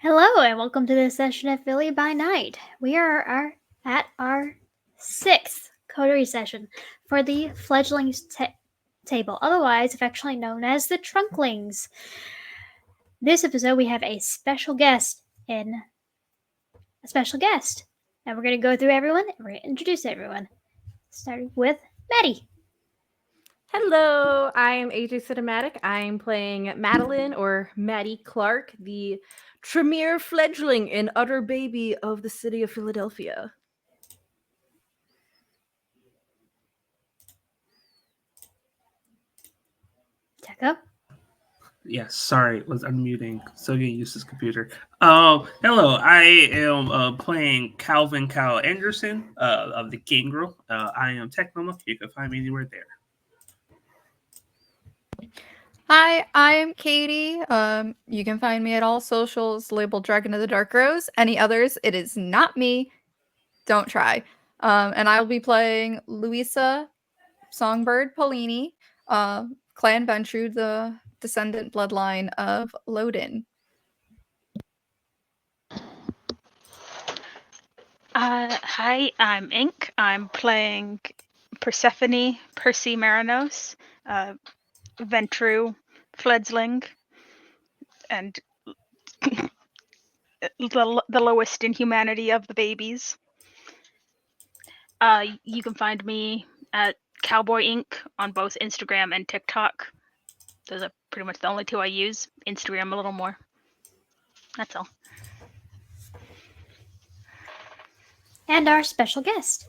Hello and welcome to this session of Philly by Night. We are at our sixth coterie session for the Fledglings table, otherwise affectionately known as the Trunklings. This episode we have a special guest, and we're going to go through everyone and we're going to introduce everyone, starting with Maddie. Hello, I am AJ Cinematic. I'm playing Madeline or Maddie Clark, the Tremere Fledgling and utter baby of the city of Philadelphia. Tekka. Yes, sorry, was unmuting. So getting used to this computer. Hello, I am playing Calvin Kyle Anderson of the Gangrel. I am Technoma. You can find me anywhere there. Hi, I'm Katie. You can find me at all socials labeled Dragon of the Dark Rose. Any others, it is not me. Don't try. And I will be playing Luisa Songbird Polini, Clan Ventru, the descendant bloodline of Lodin. Hi, I'm Ink. I'm playing Persephone Percy Marinos, Ventru Fledgling, and the lowest in humanity of the babies. You can find me at Cowboy Ink on both Instagram and TikTok. Those are pretty much the only two I use. Instagram a little more. That's all. And our special guest.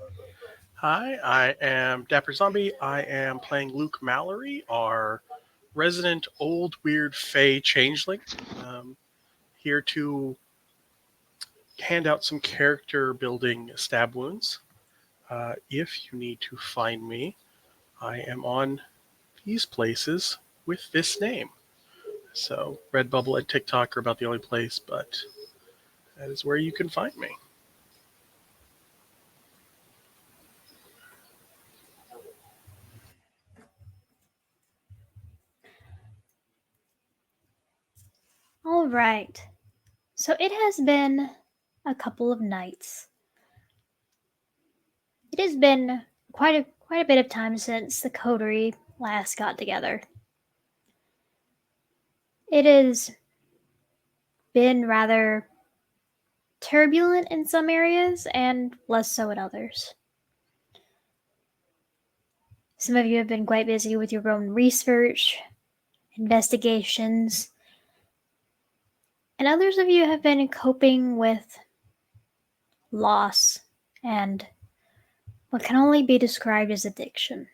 Hi, I am Dapper Zombie. I am playing Luc Mallory, our resident old weird Fey changeling. Here to hand out some character building stab wounds. If you need to find me, I am on these places with this name. So Redbubble and TikTok are about the only place, but that is where you can find me. All right. So it has been a couple of nights. It has been quite a bit of time since the coterie last got together. It has been rather turbulent in some areas and less so in others. Some of you have been quite busy with your own research, investigations, and others of you have been coping with loss and what can only be described as addiction.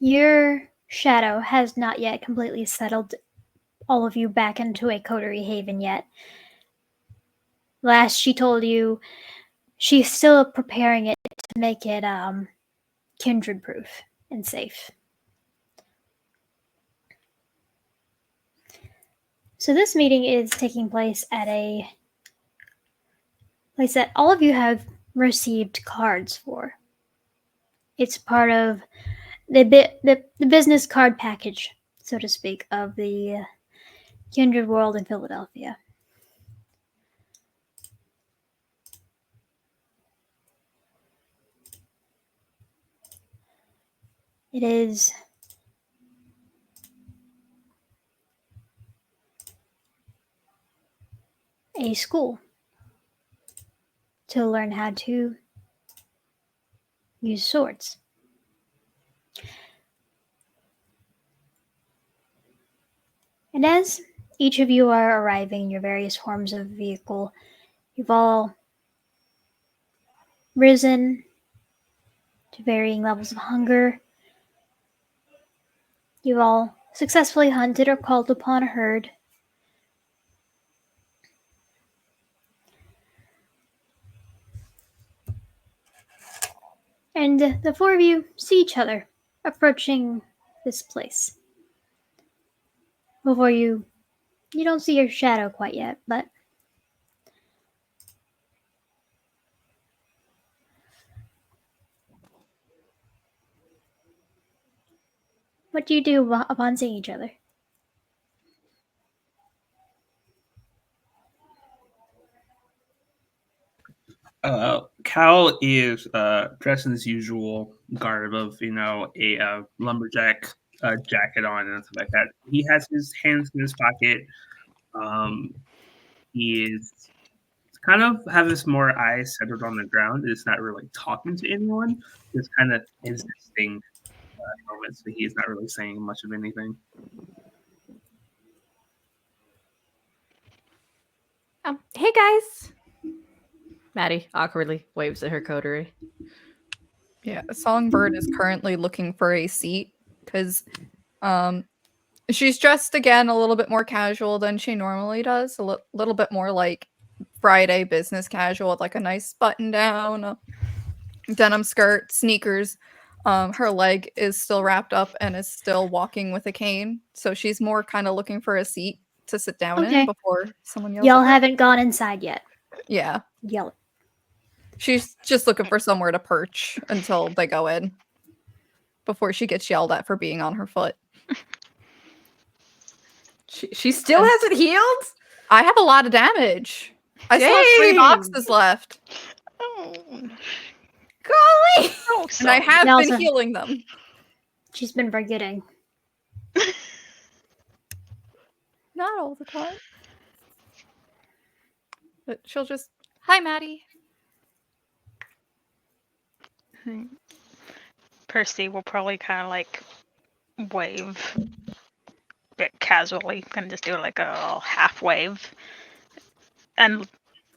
Your shadow has not yet completely settled all of you back into a coterie haven yet. Last she told you she's still preparing it to make it kindred proof and safe. So this meeting is taking place at a place that all of you have received cards for. It's part of the business card package, so to speak, of the kindred world in Philadelphia. It is a school to learn how to use swords. And as each of you are arriving in your various forms of vehicle, you've all risen to varying levels of hunger. You've all successfully hunted or called upon a herd. And the four of you see each other approaching this place. Before you don't see your shadow quite yet, but What do you do upon seeing each other? Cal is dressed in his usual garb of, a lumberjack jacket on and stuff like that. He has his hands in his pocket. He is kind of have this more eyes centered on the ground. It's not really talking to anyone. Just kind of existing moments, but he's not really saying much of anything. Hey guys. Maddie awkwardly waves at her coterie. Yeah, Songbird is currently looking for a seat because she's dressed again a little bit more casual than she normally does. A little bit more like Friday business casual with like a nice button down, a denim skirt, sneakers. Her leg is still wrapped up and is still walking with a cane. So she's more kind of looking for a seat to sit down Okay. in before someone yells. Y'all at her. haven't gone inside yet. Yeah. Yell it. She's just looking for somewhere to perch until they go in before she gets yelled at for being on her foot. She still hasn't healed? I have a lot of damage. I still have 3 Dang. boxes left. Oh, Golly! oh And I have Now been so- healing them. She's been forgetting. Not all the time. But she'll just, hi, Maddie. Percy will probably kind of like wave a bit casually, kind of just do like a little half wave and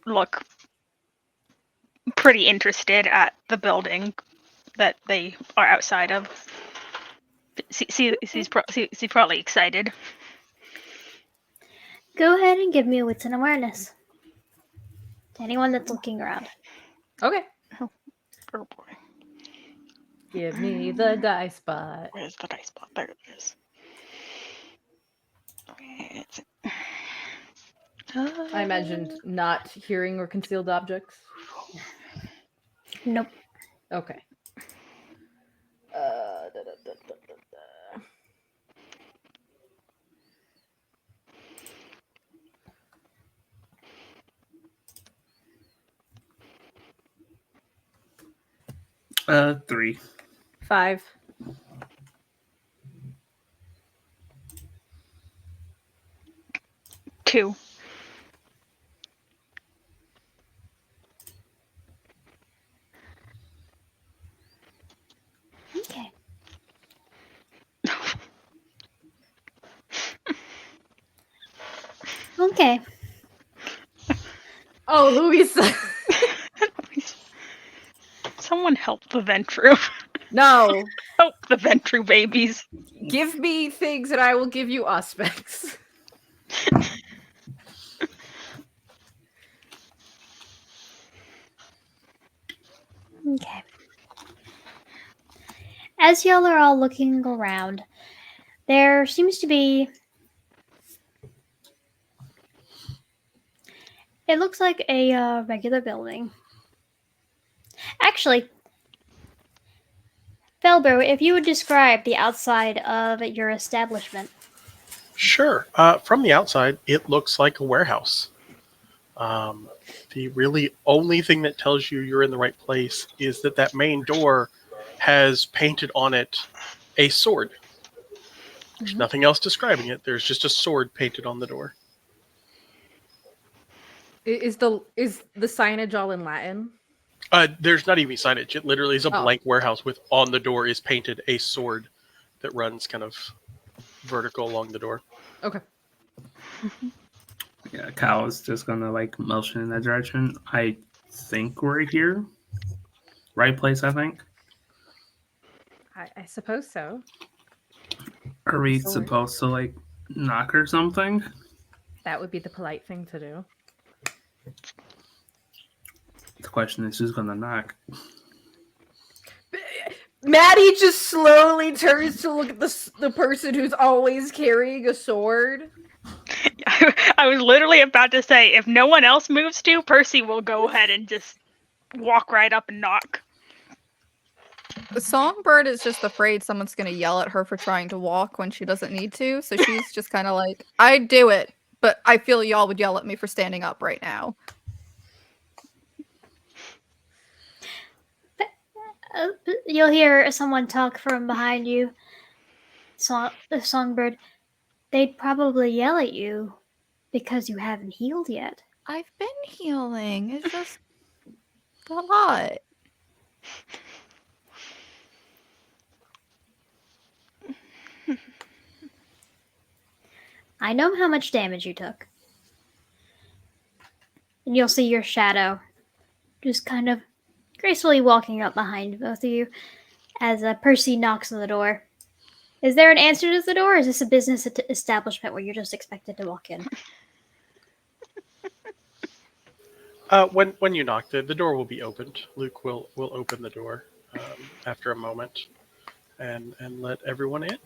look pretty interested at the building that they are outside of. He's probably excited. Go ahead and give me a wits and awareness. To anyone that's looking around. Okay. Oh boy. Give me the dice spot. Where's the dice spot? There it is. Where is it? I imagined not hearing or concealed objects. Nope. Okay. Da, da, da, da, da, da. 3. 5. Two. Okay. Okay. Oh, Louisa. Someone help the Ventru. No. Help the Ventru babies. Give me things and I will give you aspects. Okay. As y'all are all looking around, there seems to be. It looks like a regular building. Actually, Felbro, if you would describe the outside of your establishment. Sure. From the outside, it looks like a warehouse. The really only thing that tells you you're in the right place is that main door has painted on it a sword. There's nothing else describing it. There's just a sword painted on the door. Is the signage all in Latin? There's not even signage. It literally is a Oh. blank warehouse with on the door is painted a sword that runs kind of vertical along the door. Okay. Yeah, Cal is just gonna motion in that direction. I think we're here. Right place, I think. I suppose so. Are we Sword. supposed to knock or something? That would be the polite thing to do. The question is who's gonna knock. Maddie just slowly turns to look at the person who's always carrying a sword. I was literally about to say, if no one else moves to, Percy will go ahead and just walk right up and knock. Songbird is just afraid someone's gonna yell at her for trying to walk when she doesn't need to, so she's just kind of like, I'd do it, but I feel y'all would yell at me for standing up right now. You'll hear someone talk from behind you. The songbird. They'd probably yell at you because you haven't healed yet. I've been healing. It's just a lot. I know how much damage you took. And you'll see your shadow just kind of gracefully walking up behind both of you as Percy knocks on the door. Is there an answer to the door, or is this a business establishment where you're just expected to walk in? When you knock, the door will be opened. Luke will open the door after a moment and let everyone in.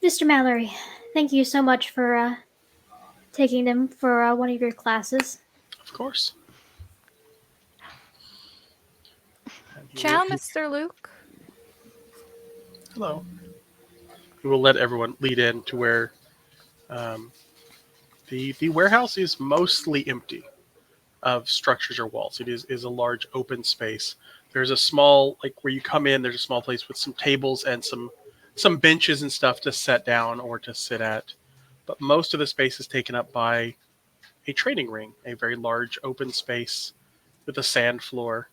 Mr. Mallory, thank you so much for taking them for one of your classes. Of course. Ciao, Mr. Luke. Hello. We will let everyone lead in to where the warehouse is mostly empty of structures or walls. It is a large open space. There's a small, like where you come in, there's a small place with some tables and some benches and stuff to sit down or to sit at. But most of the space is taken up by a training ring, a very large open space with a sand floor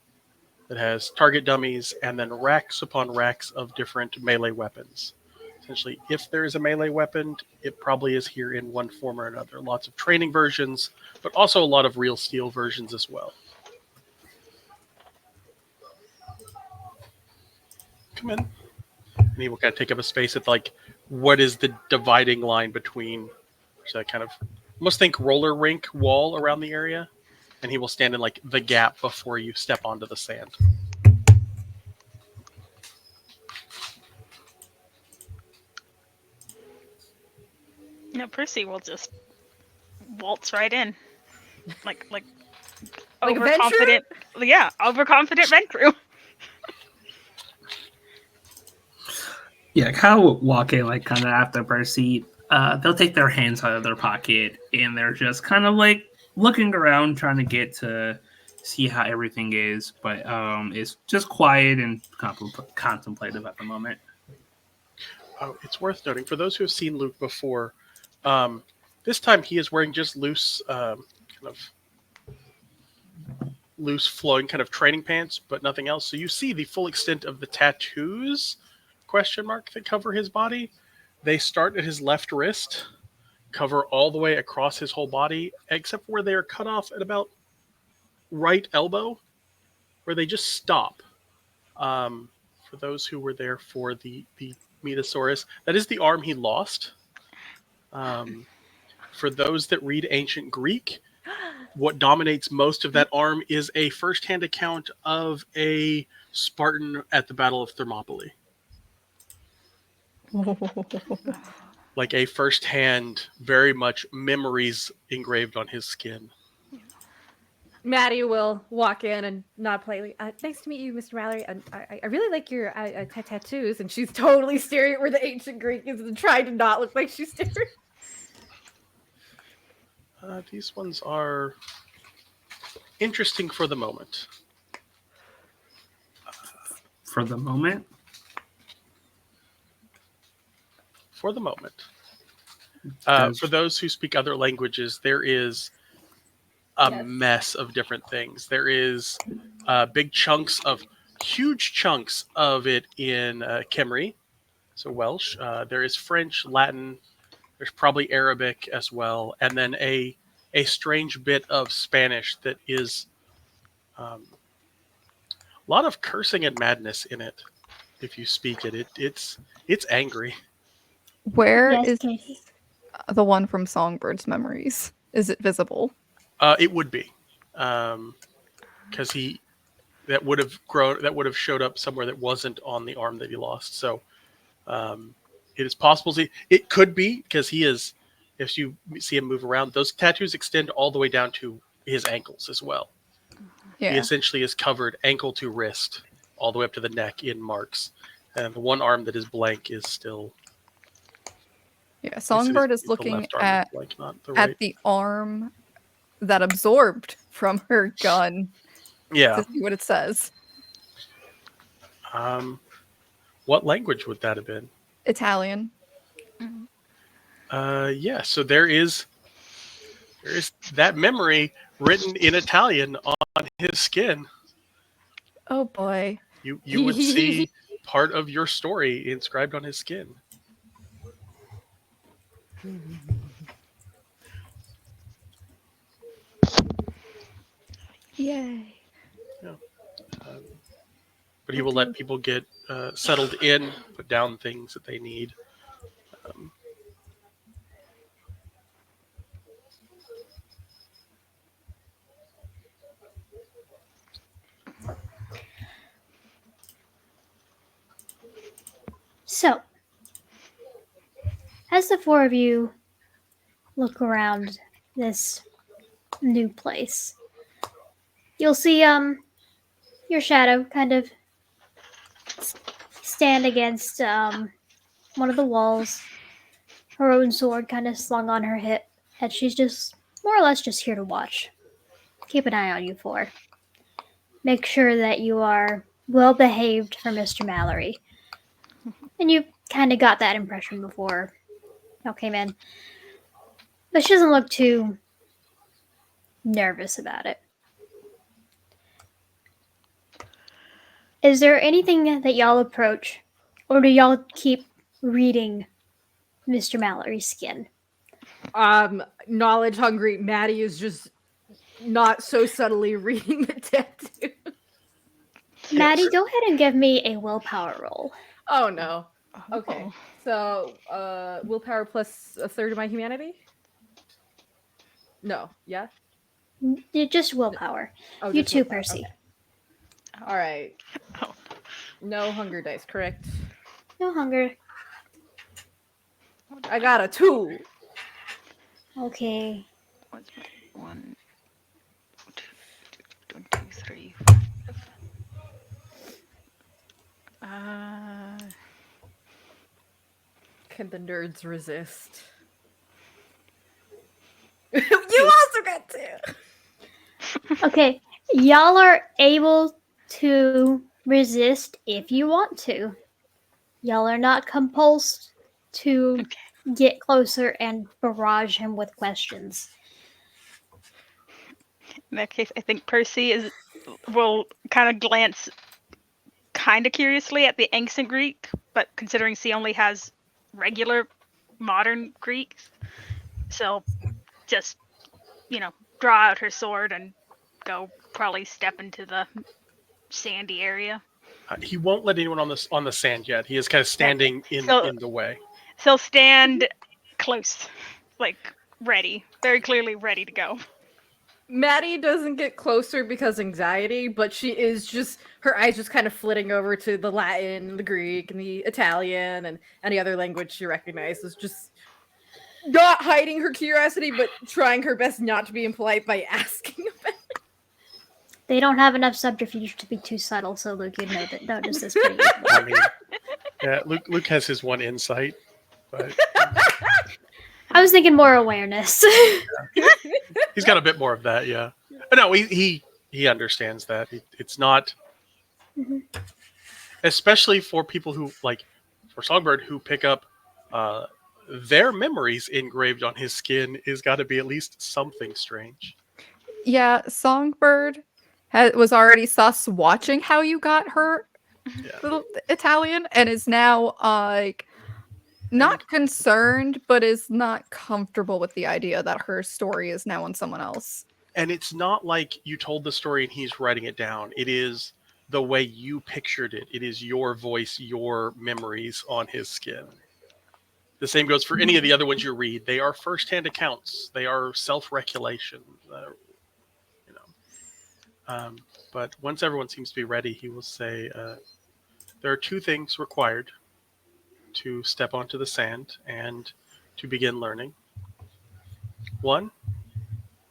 that has target dummies and then racks upon racks of different melee weapons. Essentially, if there is a melee weapon, it probably is here in one form or another. Lots of training versions, but also a lot of real steel versions as well. Come in. And he will kind of take up a space at like, what is the dividing line between, so I kind of almost think roller rink wall around the area. And he will stand in like the gap before you step onto the sand. No, Percy will just waltz right in, like Like a overconfident. Yeah, overconfident Ventru. Yeah, Kyle will walk in like kind of after Percy. They'll take their hands out of their pocket and they're just kind of like looking around, trying to get to see how everything is. But it's just quiet and contemplative at the moment. It's worth noting for those who have seen Luke before. This time he is wearing just loose, kind of loose flowing kind of training pants, but nothing else. So you see the full extent of the tattoos that cover his body. They start at his left wrist, cover all the way across his whole body, except for where they are cut off at about right elbow, where they just stop. For those who were there for the Metasaurus, that is the arm he lost. For those that read ancient Greek, what dominates most of that arm is a first-hand account of a Spartan at the Battle of Thermopylae. Like a first-hand, very much memories engraved on his skin. Maddie will walk in and nod politely. Nice to meet you, Mr. Mallory. I really like your tattoos. And she's totally staring at where the ancient Greek is and trying to not look like she's staring. These ones are interesting for the moment. For the moment? For the moment. For those who speak other languages, there is a mess of different things. There is huge chunks of it in Khmer, so Welsh. There is French, Latin. There's probably Arabic as well, and then a strange bit of Spanish that is a lot of cursing and madness in it. If you speak it, it's angry. Where Yes, is Casey. the one from Songbird's memories? Is it visible? It would be, because that would have showed up somewhere that wasn't on the arm that he lost. So it is possible. It could be because he is. If you see him move around, those tattoos extend all the way down to his ankles as well. Yeah. He essentially is covered ankle to wrist, all the way up to the neck in marks. And the one arm that is blank is still. Yeah. Songbird is the looking left arm at is blank, not the right. the arm that absorbed from her gun Yeah. to see what it says. What language would that have been? Italian. Yeah. So there is that memory written in Italian on his skin. Oh boy. You would see part of your story inscribed on his skin. Yay. But he will let people get settled in, put down things that they need. So, as the four of you look around this new place, you'll see your shadow kind of stand against one of the walls, her own sword kind of slung on her hip, and she's just more or less just here to watch. Keep an eye on you four. Make sure that you are well behaved for Mr. Mallory. And you kind of got that impression before y'all came in. But she doesn't look too nervous about it. Is there anything that y'all approach, or do y'all keep reading Mr. Mallory's skin? Knowledge hungry Maddie is just not so subtly reading the tattoo. Maddie, go ahead and give me a willpower roll. Oh no. Okay. So willpower plus a third of my humanity? No, yeah? Just willpower. Oh, You just too, willpower. Percy. Okay. Alright. Oh. No hunger dice, correct? No hunger. I got a 2. Okay. What's my 1, 2, 3, 4, 5. Can the nerds resist? You also got 2. Okay. Y'all are able to resist if you want to. Y'all are not compulsed to get closer and barrage him with questions. In that case, I think Percy will kind of glance kind of curiously at the ancient Greek, but considering she only has regular modern Greek, so just, draw out her sword and go probably step into the sandy area. He won't let anyone on the sand yet. He is kind of standing in the way. So stand close, like ready, very clearly ready to go. Maddie doesn't get closer because anxiety, but she is just, her eyes just kind of flitting over to the Latin, the Greek, and the Italian, and any other language she recognizes, just not hiding her curiosity, but trying her best not to be impolite by asking about it. They don't have enough subterfuge to be too subtle, so Luke, you'd notice this pretty easily. I mean, yeah, Luke has his one insight, but I was thinking more awareness. he's got a bit more of that, yeah. But no, he understands that. It's not, especially for people who, like, for Songbird, who pick up their memories engraved on his skin, is got to be at least something strange. Yeah, Songbird was already sus watching how you got her little Italian, and is now not concerned, but is not comfortable with the idea that her story is now on someone else. And it's not like you told the story and he's writing it down. It is the way you pictured it. It is your voice, your memories on his skin. The same goes for any of the other ones you read. They are first-hand accounts. They are self-recollection. But once everyone seems to be ready, he will say, there are 2 things required to step onto the sand and to begin learning. 1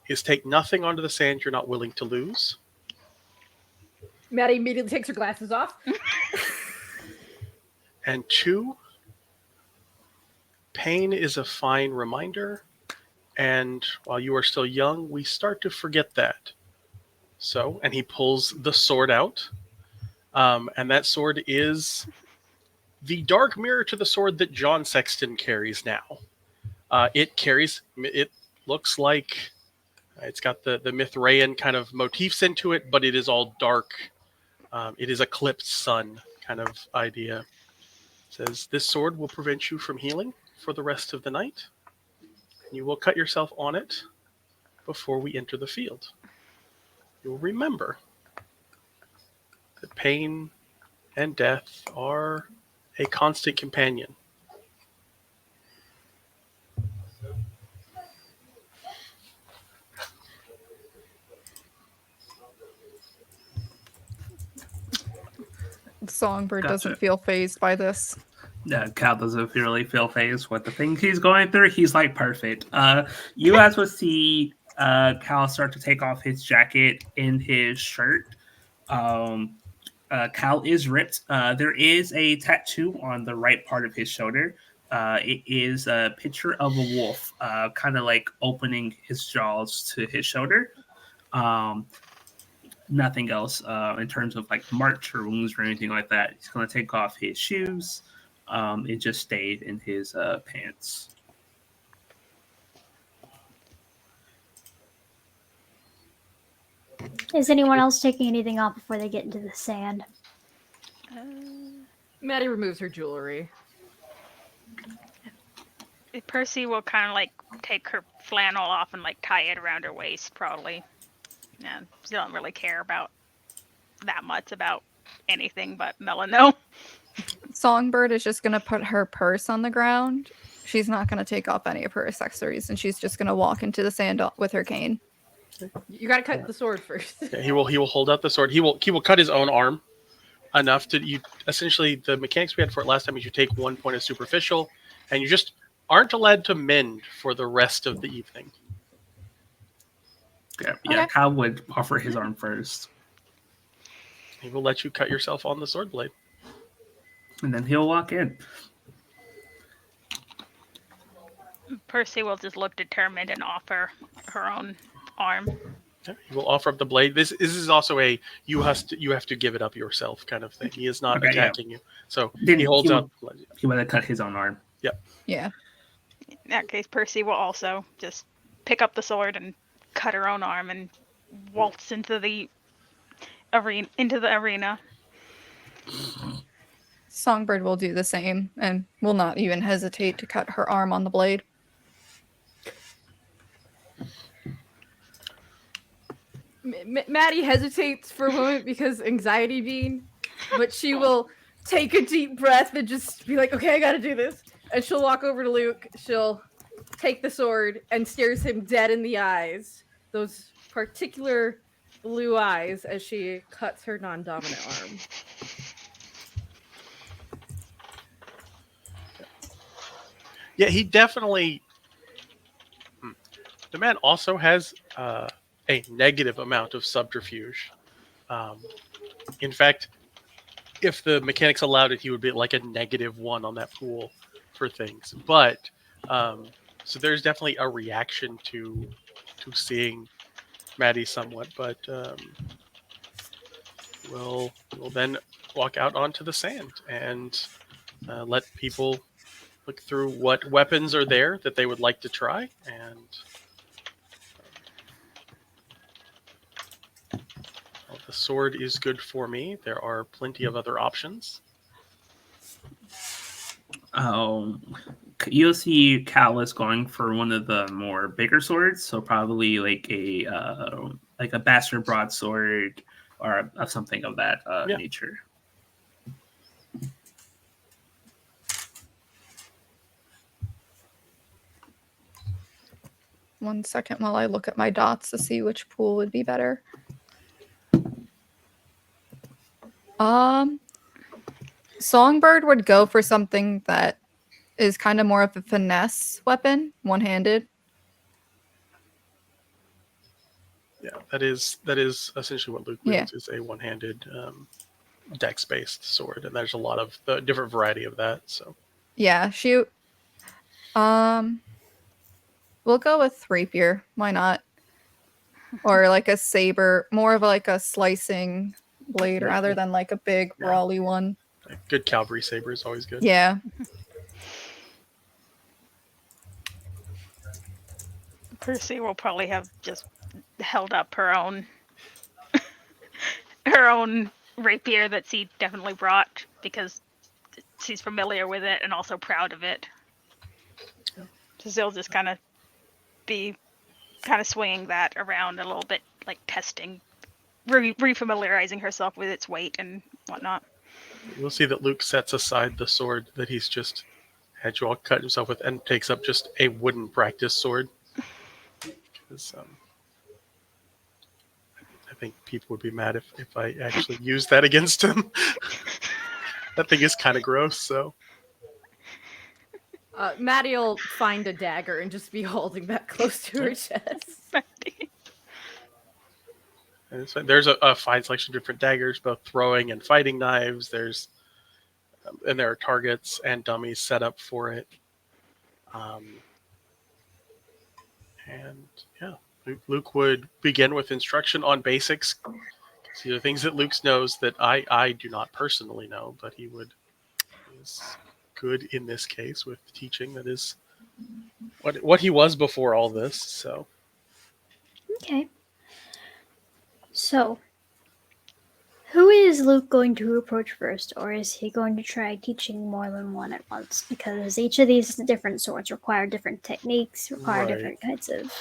is take nothing onto the sand you're not willing to lose. Maddie immediately takes her glasses off. And 2, pain is a fine reminder, and while you are still young, we start to forget that. So, and he pulls the sword out, and that sword is the dark mirror to the sword that John Sexton carries now. It looks like it's got the Mithraean kind of motifs into it, but it is all dark. It is eclipsed sun kind of idea. It says, this sword will prevent you from healing for the rest of the night. You will cut yourself on it before we enter the field. You will remember that pain and death are a constant companion. Songbird Gotcha. doesn't feel phased by this. Cal doesn't really feel phased with the things he's going through. He's like perfect. You guys would see Cal start to take off his jacket and his shirt. Cal is ripped. There is a tattoo on the right part of his shoulder. It is a picture of a wolf, kind of like opening his jaws to his shoulder. Nothing else in terms of like marks or wounds or anything like that. He's going to take off his shoes. It just stayed in his pants. Is anyone else taking anything off before they get into the sand? Maddie removes her jewelry. Percy will kind of like take her flannel off and like tie it around her waist, probably. Yeah, she don't really care about that much about anything but Melano. Songbird is just going to put her purse on the ground. She's not going to take off any of her accessories, and she's just going to walk into the sand with her cane. You gotta cut the sword first. Yeah, he will hold out the sword. He will cut his own arm enough to you. Essentially, the mechanics we had for it last time is you take 1 point of superficial, and you just aren't allowed to mend for the rest of the evening. Yeah, Okay. Cal would offer his arm first, He will let you cut yourself on the sword blade. and then he'll walk in. Percy will just look determined and offer her own arm. Yeah, he will offer up the blade. This is also a you have to give it up yourself kind of thing. He is not Okay, attacking you, so Then he holds he out. He would have cut his own arm. Yeah. In that case, Percy will also just pick up the sword and cut her own arm and waltz into the arena. Songbird will do the same and will not even hesitate to cut her arm on the blade. Maddie hesitates for a moment because anxiety being, but she will take a deep breath and just be like, okay, I gotta do this. And she'll walk over to Luke, she'll take the sword and stares him dead in the eyes. Those particular blue eyes as she cuts her non-dominant arm. Yeah, he definitely. The man also has a negative amount of subterfuge. In fact, if the mechanics allowed it, he would be like a -1 on that pool for things. But so there's definitely a reaction to seeing Maddie somewhat. But we'll then walk out onto the sand and let people look through what weapons are there that they would like to try. And well, the sword is good for me. There are plenty of other options. You'll see Cal is going for one of the more bigger swords, so probably like a bastard broadsword or something of that nature. 1 second while I look at my dots to see which pool would be better. Songbird would go for something that is kind of more of a finesse weapon, one-handed. Yeah, that is essentially what Luke wields, is a one-handed dex-based sword, and there's a lot of the different variety of that. So Yeah, shoot. We'll go with rapier. Why not? Or like a saber, more of like a slicing blade rather than like a big brawly one. a good cavalry saber is always good. Yeah. Percy will probably have just held up her own her own rapier that she definitely brought because she's familiar with it and also proud of it. So she'll just kind of be swinging that around a little bit, like testing, refamiliarizing herself with its weight and whatnot. You'll see that Luke sets aside the sword that he's just had you all cut himself with and takes up just a wooden practice sword. Because I think people would be mad if I actually used that against him. That thing is kind of gross, so. Maddie will find a dagger and just be holding that close to her chest. There's a fine selection of different daggers, both throwing and fighting knives. And there are targets and dummies set up for it. And yeah, Luke would begin with instruction on basics. These are things that Luke knows that I do not personally know, but he is good in this case with teaching. That is what he was before all this. So Okay. So, who is Luke going to approach first, or is he going to try teaching more than one at once? Because each of these different swords require different techniques, require different kinds of.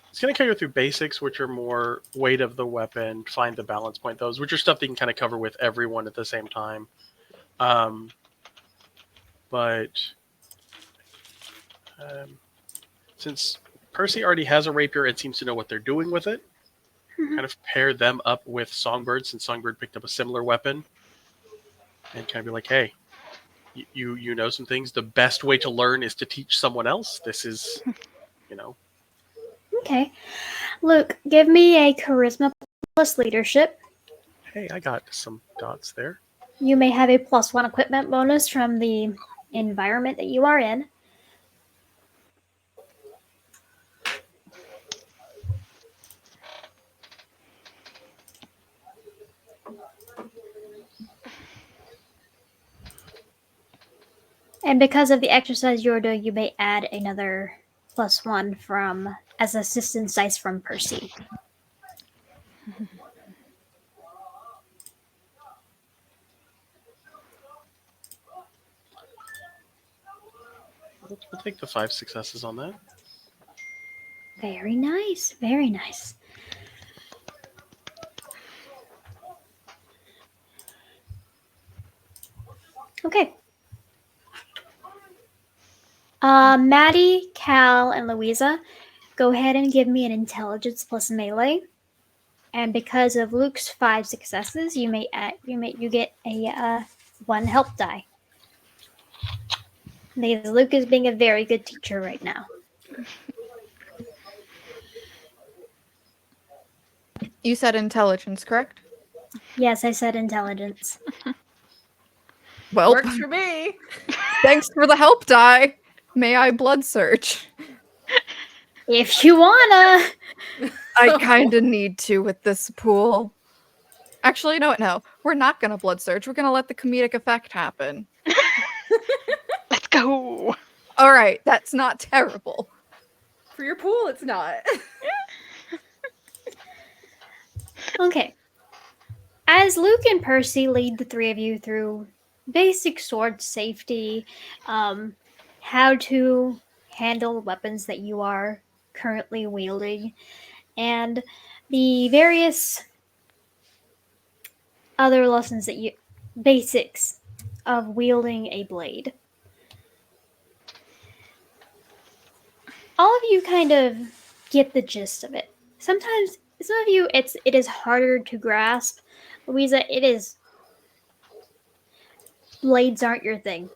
It's going to go through basics, which are more weight of the weapon, find the balance point, those, which are stuff that you can kind of cover with everyone at the same time. But since Percy already has a rapier and seems to know what they're doing with it, kind of pair them up with Songbird, since Songbird picked up a similar weapon, and kind of be like, hey, you know some things. The best way to learn is to teach someone else. This is, Okay. Luke, give me a charisma plus leadership. Hey, I got some dots there. You may have a +1 equipment bonus from the environment that you are in. And because of the exercise you're doing, you may add another +1 from as assistance dice from Percy. We'll take the 5 successes on that. Very nice. Very nice. Okay. Maddie, Cal, and Louisa, go ahead and give me an intelligence plus melee. And because of Luke's 5 successes, you get a 1 help die. Because Luke is being a very good teacher right now. You said intelligence, correct? Yes, I said intelligence. Well, Works for me. thanks for the help die. May I blood search? If you wanna. I kind of need to with this pool. Actually, no. We're not going to blood search. We're going to let the comedic effect happen. Let's go. All right, that's not terrible. For your pool, it's not. Okay. As Luke and Percy lead the three of you through basic sword safety, how to handle weapons that you are currently wielding, and the various other lessons basics of wielding a blade. All of you kind of get the gist of it. Sometimes, some of you, it is harder to grasp. Louisa, blades aren't your thing.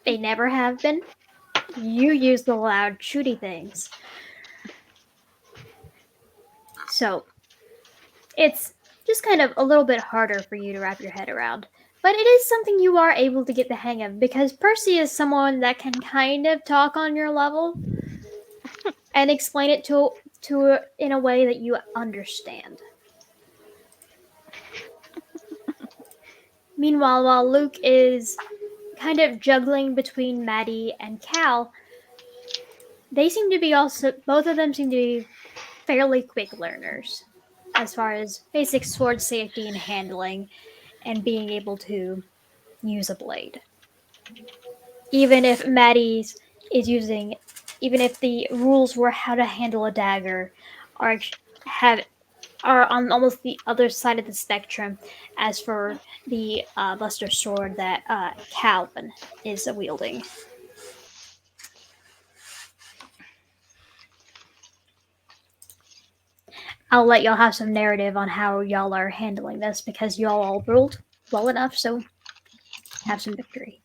They never have been. You use the loud, shooty things. So it's just kind of a little bit harder for you to wrap your head around. But it is something you are able to get the hang of because Percy is someone that can kind of talk on your level and explain it to in a way that you understand. Meanwhile, while Luke is kind of juggling between Maddie and Cal, they seem to be also both of them seem to be fairly quick learners as far as basic sword safety and handling and being able to use a blade. Even if Maddie's is using, even if the rules for how to handle a dagger are have are on almost the other side of the spectrum as for the Buster sword that Calvin is wielding. I'll let y'all have some narrative on how y'all are handling this because y'all all ruled well enough, so have some victory.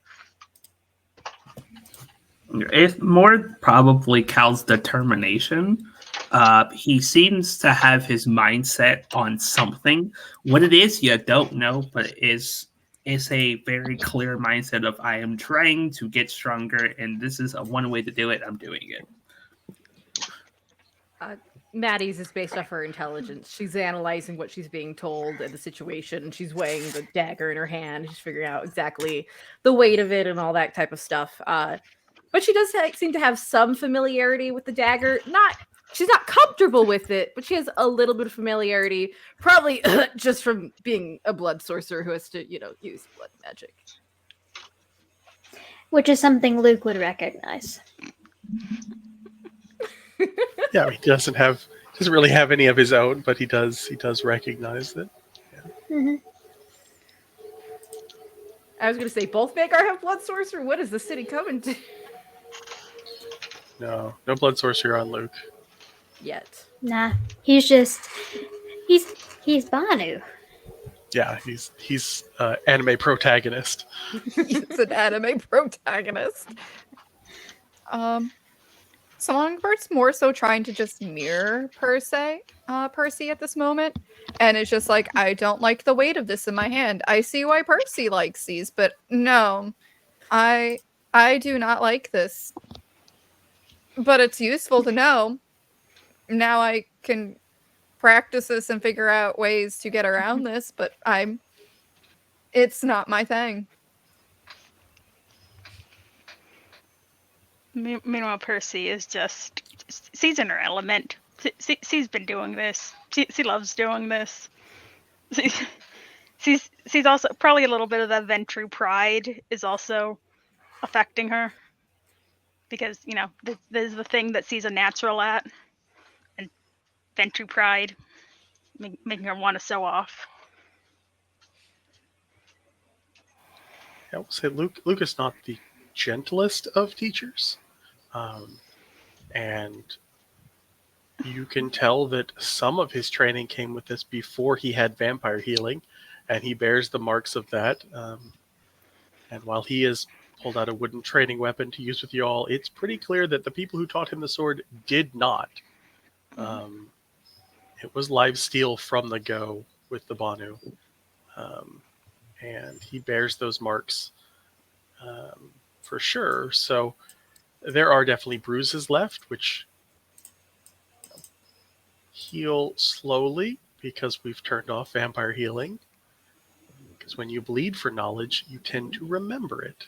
It's more probably Cal's determination. He seems to have his mindset on something. What it is, you don't know, but it's a very clear mindset of I am trying to get stronger, and this is one way to do it. I'm doing it. Maddie's is based off her intelligence. She's analyzing what she's being told and the situation. She's weighing the dagger in her hand. She's figuring out exactly the weight of it and all that type of stuff. But she does seem to have some familiarity with the dagger. She's not comfortable with it, but she has a little bit of familiarity, probably just from being a blood sorcerer who has to, use blood magic. Which is something Luke would recognize. Yeah, he doesn't really have any of his own, but he does recognize it. Mm-hmm. I was going to say, both Magar have blood sorcerer? What is the city coming to? No blood sorcerer on Luke. Yet. Nah, he's Banu. Yeah, he's anime protagonist. He's an anime protagonist. Songbird's more so trying to just mirror Percy at this moment. And it's just like, I don't like the weight of this in my hand. I see why Percy likes these, but no, I do not like this. But it's useful to know. Now I can practice this and figure out ways to get around this, but it's not my thing. Meanwhile, Percy is just she's in her element. She's been doing this. She loves doing this. She's also probably a little bit of that Ventru pride is also affecting her because this is the thing that she's a natural at, and Ventru pride making her want to show off. I will say Luke is not the gentlest of teachers, and you can tell that some of his training came with this before he had vampire healing, and he bears the marks of that. And while he has pulled out a wooden training weapon to use with you all, it's pretty clear that the people who taught him the sword did not. It was live steel from the go with the Banu. And he bears those marks for sure. So there are definitely bruises left, which heal slowly because we've turned off vampire healing. Because when you bleed for knowledge, you tend to remember it.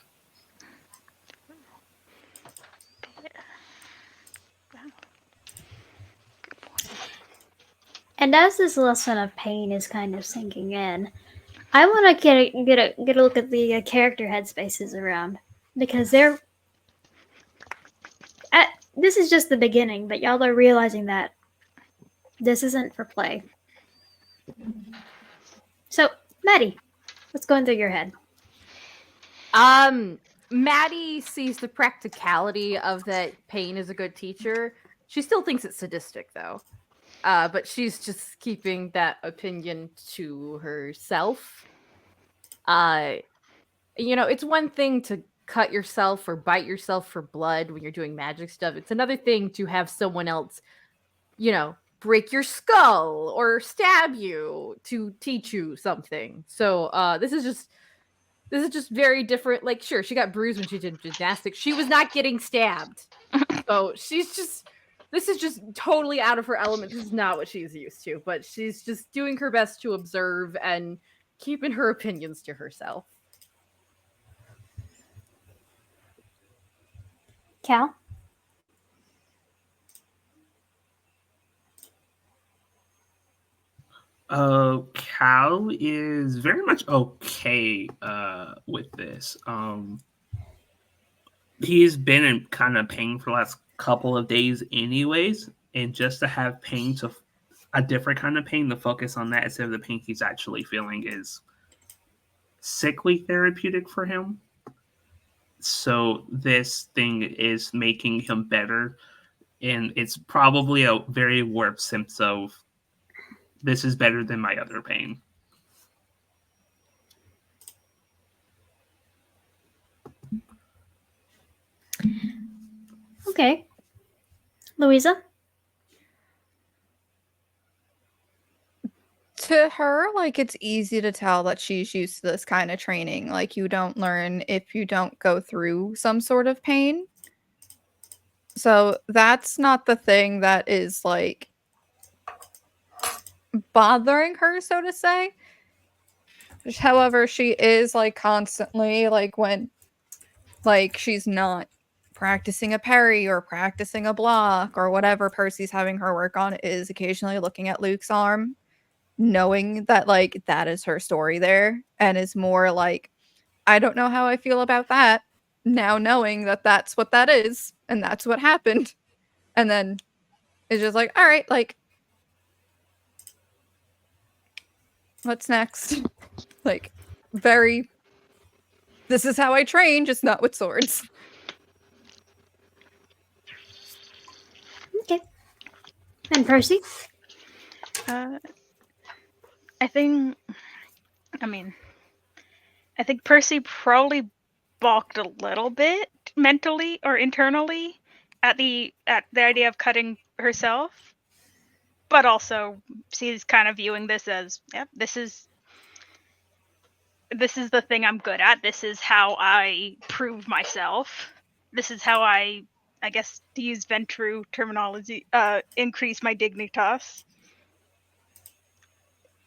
And as this lesson of pain is kind of sinking in, I want to get a look at the character headspaces around because this is just the beginning, but y'all are realizing that this isn't for play. So, Maddie, what's going through your head? Maddie sees the practicality of that pain is a good teacher. She still thinks it's sadistic, though. But she's just keeping that opinion to herself. It's one thing to cut yourself or bite yourself for blood when you're doing magic stuff. It's another thing to have someone else, break your skull or stab you to teach you something. So this is just very different. Like, sure, she got bruised when she did gymnastics. She was not getting stabbed. So this is just totally out of her element. This is not what she's used to, but she's just doing her best to observe and keeping her opinions to herself. Cal? Cal is very much okay with this. He's been in kind of pain for the last couple of days anyways, and just to have pain to a different kind of pain to focus on that instead of the pain he's actually feeling is sickly therapeutic for him. So this thing is making him better, and it's probably a very warped sense of this is better than my other pain. Okay. Louisa? To her, like, it's easy to tell that she's used to this kind of training. Like, you don't learn if you don't go through some sort of pain. So that's not the thing that is, like, bothering her, so to say. However, she is, like, constantly, like, when, like, she's not practicing a parry or practicing a block or whatever Percy's having her work on, is occasionally looking at Luke's arm, knowing that, like, that is her story there, and is more like, I don't know how I feel about that, now knowing that that's what that is, and that's what happened. And then it's just like, all right, like, what's next? Like, very, this is how I train, just not with swords. Okay. And Percy? I think Percy probably balked a little bit mentally or internally at the idea of cutting herself, but also she's kind of viewing this as, yep, this is the thing I'm good at. This is how I prove myself. This is how I guess, to use Ventru terminology, increase my dignitas.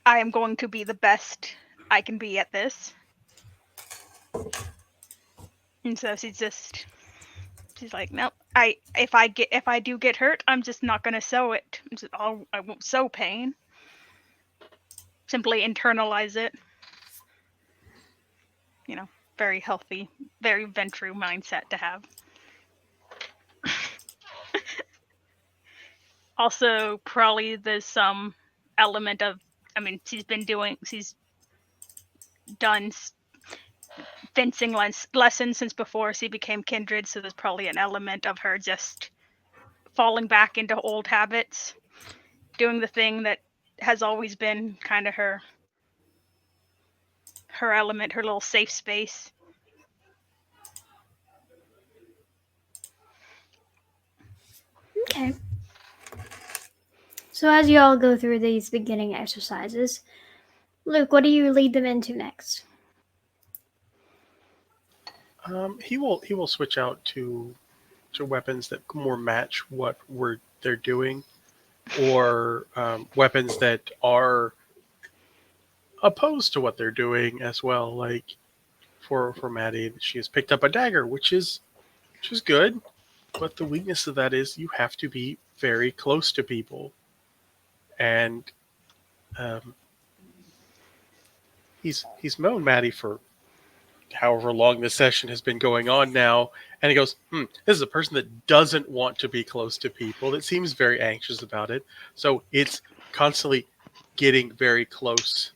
I am going to be the best I can be at this. And so she's like, nope. If I do get hurt, I'm just not gonna sew it. I won't sew pain. Simply internalize it. You know, very healthy, very Ventru mindset to have. Also, probably there's some element of, she's done fencing lessons since before she became kindred, so there's probably an element of her just falling back into old habits, doing the thing that has always been kind of her element, her little safe space. Okay. So as you all go through these beginning exercises, Luke, what do you lead them into next? He will switch out to weapons that more match what they're doing, or weapons that are opposed to what they're doing as well. Like for Maddie, she has picked up a dagger, which is good, but the weakness of that is you have to be very close to people, and he's known Maddie for however long this session has been going on now, and he goes, this is a person that doesn't want to be close to people, that seems very anxious about it, so it's constantly getting very close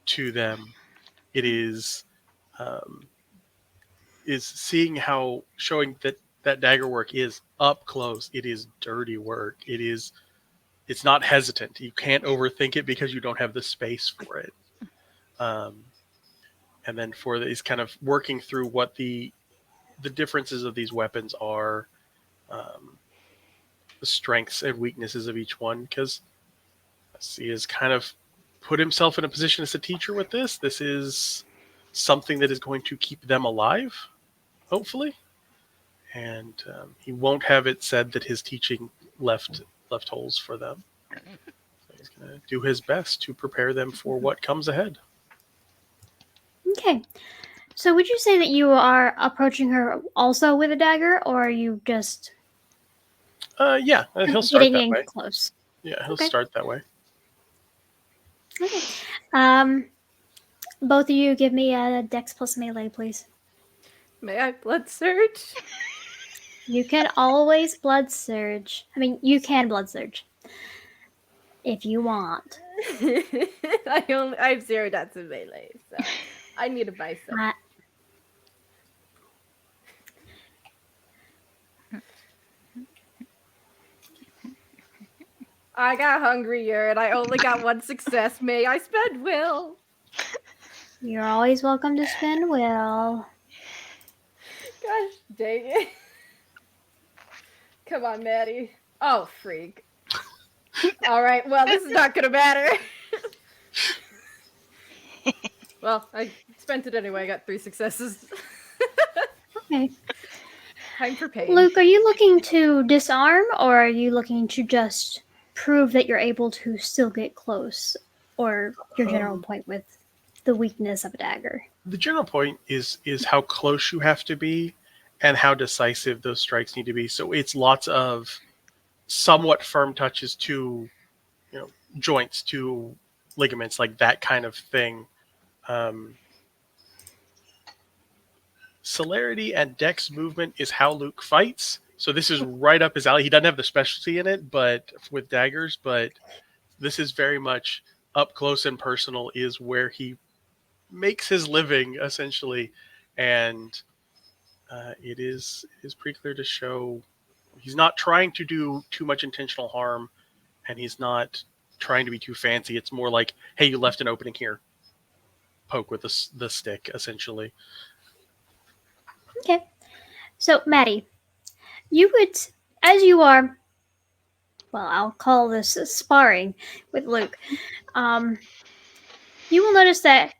to them. It is seeing how, showing that dagger work is up close. It is dirty work. It's not hesitant. You can't overthink it because you don't have the space for it. And then for these, kind of working through what the differences of these weapons are, the strengths and weaknesses of each one, because Yes, he has kind of put himself in a position as a teacher with this. This is something that is going to keep them alive, hopefully. And he won't have it said that his teaching left holes for them. So he's going to do his best to prepare them for what comes ahead. Okay. So would you say that you are approaching her also with a dagger, or are you just Yeah, he'll start getting that in way. close? Yeah, he'll Okay. start that way. Okay. Um, both of you give me a Dex plus melee, please. May I blood surge? You can always blood surge. I mean, you can blood surge if you want. I have 0 dots in melee, so I need to buy some. I got hungrier and I only got 1 success. May I spend will? You're always welcome to spin will. Gosh dang it. Come on, Maddie. Oh, freak. Alright, well, this is not gonna matter. Well, I spent it anyway. I got 3 successes. Okay. Time for pain. Luke, are you looking to disarm, or are you looking to just prove that you're able to still get close? Or your general point with the weakness of a dagger? The general point is how close you have to be and how decisive those strikes need to be. So it's lots of somewhat firm touches to, joints, to ligaments, like that kind of thing. Celerity and dex movement is how Luke fights. So this is right up his alley. He doesn't have the specialty in it, but with daggers, but this is very much up close and personal is where he makes his living essentially. And it is pretty clear to show he's not trying to do too much intentional harm, and he's not trying to be too fancy. It's more like, hey, you left an opening here. Poke with the stick, essentially. Okay. So, Maddie, you would, as you are, well, I'll call this sparring with Luke, you will notice that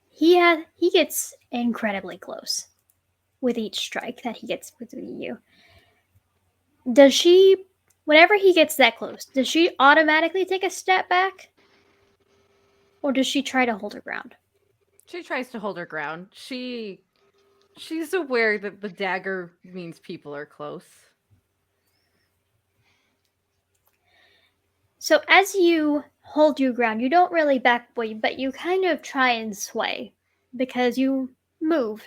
he gets incredibly close with each strike that he gets between you. Does she, whenever he gets that close, does she automatically take a step back? Or does she try to hold her ground? She tries to hold her ground. She's aware that the dagger means people are close. So as you hold your ground, you don't really back away, but you kind of try and sway because you move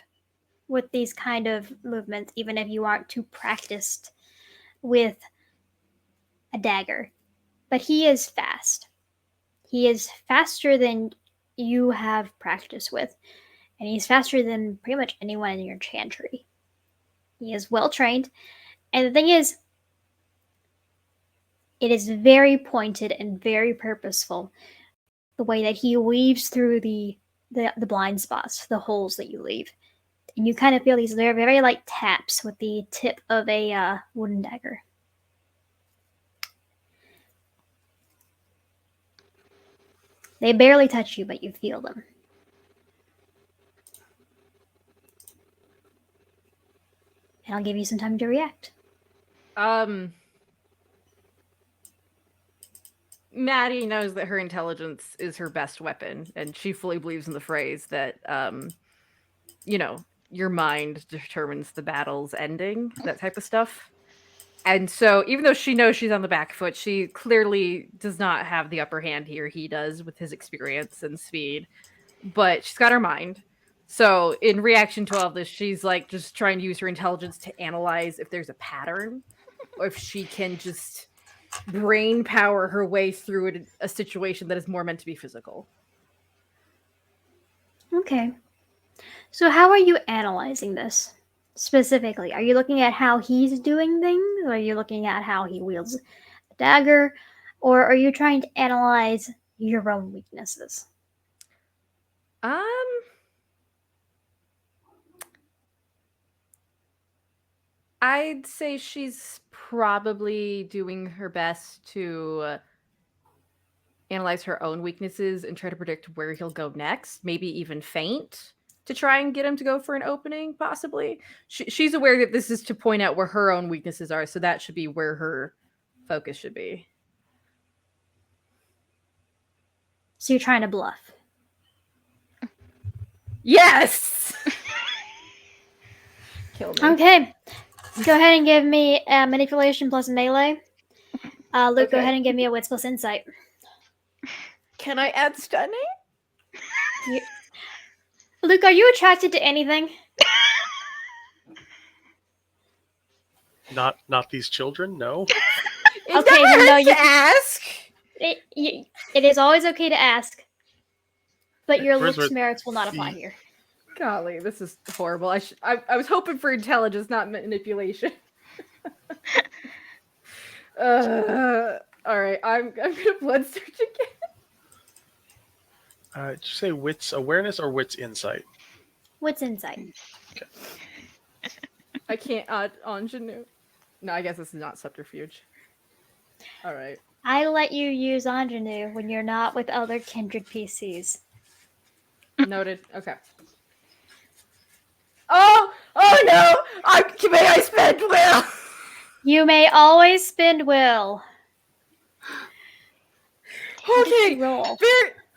with these kind of movements, even if you aren't too practiced with a dagger. But he is fast. He is faster than you have practice with, and he's faster than pretty much anyone in your chantry. He is well trained, and the thing is, it is very pointed and very purposeful the way that he weaves through the blind spots, the holes that you leave. And you kind of feel these very, very light taps with the tip of a wooden dagger. They barely touch you, but you feel them. And I'll give you some time to react. Maddie knows that her intelligence is her best weapon, and she fully believes in the phrase that, your mind determines the battle's ending, that type of stuff. And so, even though she knows she's on the back foot, she clearly does not have the upper hand here. He does with his experience and speed, but she's got her mind. So, in reaction to all of this, she's like just trying to use her intelligence to analyze if there's a pattern, or if she can just brain power her way through a situation that is more meant to be physical. Okay. So how are you analyzing this specifically? Are you looking at how he's doing things? Or are you looking at how he wields a dagger? Or are you trying to analyze your own weaknesses? I'd say she's probably doing her best to analyze her own weaknesses and try to predict where he'll go next, maybe even feint to try and get him to go for an opening, possibly. She's aware that this is to point out where her own weaknesses are, so that should be where her focus should be. So you're trying to bluff. Yes! Kill me. Okay. Go ahead and give me manipulation plus melee. Luke, go Okay. ahead and give me a wits plus insight. Can I add stunning? Luke, are you attracted to anything? Not these children. No. It Okay, never then no, hurts you to ask. It is always okay to ask, but your Where's- looks merits will not apply the- here. Golly, this is horrible. I was hoping for intelligence, not manipulation. All right, I'm gonna blood search again. Did you say wits awareness or wits insight? What's insight? I can't add ingenue. No, I guess this is not subterfuge. All right. I let you use ingenue when you're not with other kindred PCs. Noted. Okay. Oh no! May I spend will? You may always spend will. Okay. Roll.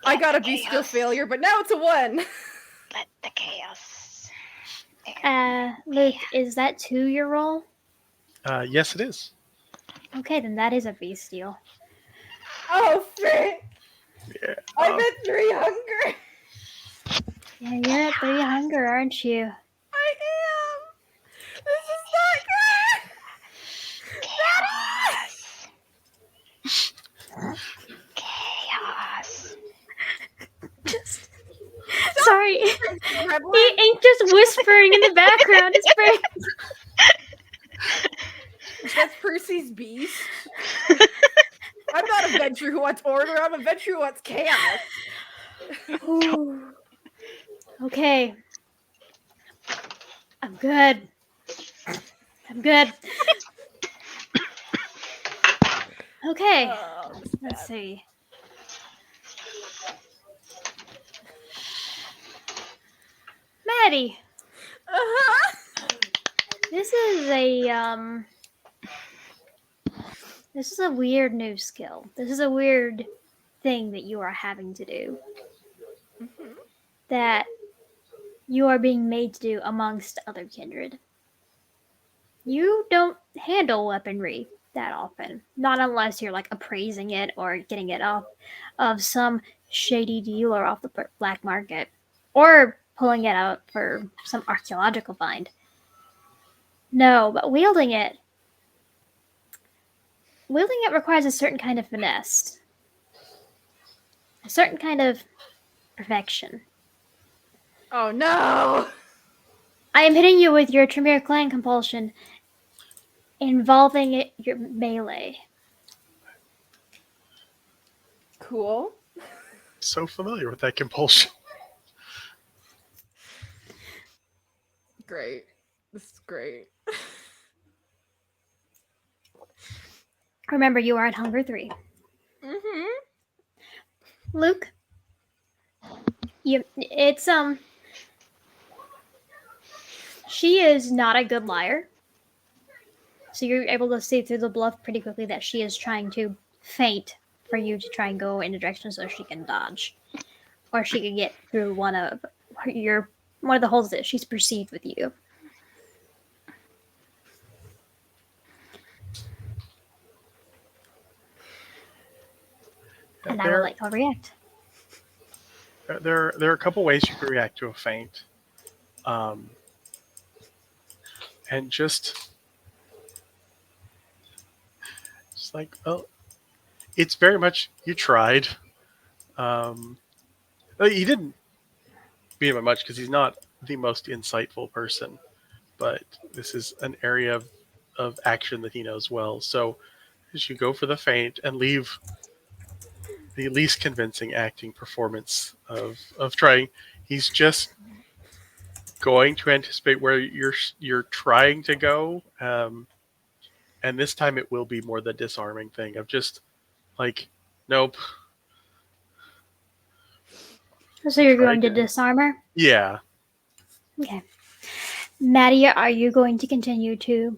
I got a B skill failure, but now it's a 1. Let the chaos. Luke, is that 2 your roll? Yes, it is. Okay, then that is a B steal. Oh frick! Yeah. I'm at 3 hunger. Yeah, you're at 3 hunger, aren't you? I am. This is not good. Chaos. Sorry. He ain't just whispering in the background. It's very... That's Percy's beast. I'm not a venture who wants order. I'm a venture who wants chaos. Ooh. Okay. I'm good. Okay. Oh, Let's see. Maddie, uh-huh. this is a weird new skill. This is a weird thing that you are having to do. Mhm. That you are being made to do amongst other kindred. You don't handle weaponry that often. Not unless you're like appraising it or getting it off of some shady dealer off the black market. Or pulling it out for some archaeological find. No, but wielding it requires a certain kind of finesse. A certain kind of perfection. Oh no! I am hitting you with your Tremere Clan compulsion involving your melee. Cool. So familiar with that compulsion. Great. This is great. Remember, you are at Hunger 3. Mm-hmm. Luke, she is not a good liar. So you're able to see through the bluff pretty quickly that she is trying to feint for you to try and go in a direction so she can dodge. Or she can get through one of the holes that she's perceived with you. And I will let y'all react. There are a couple ways you can react to a feint. And just like, oh, it's very much, you tried. He didn't beat him much because he's not the most insightful person, but this is an area of action that he knows well. So as you go for the feint and leave the least convincing acting performance of trying, he's just going to anticipate where you're trying to go, And this time it will be more the disarming thing of just like, nope. So you're Try going to again. disarm her? Yeah. Okay. Maddie, are you going to continue to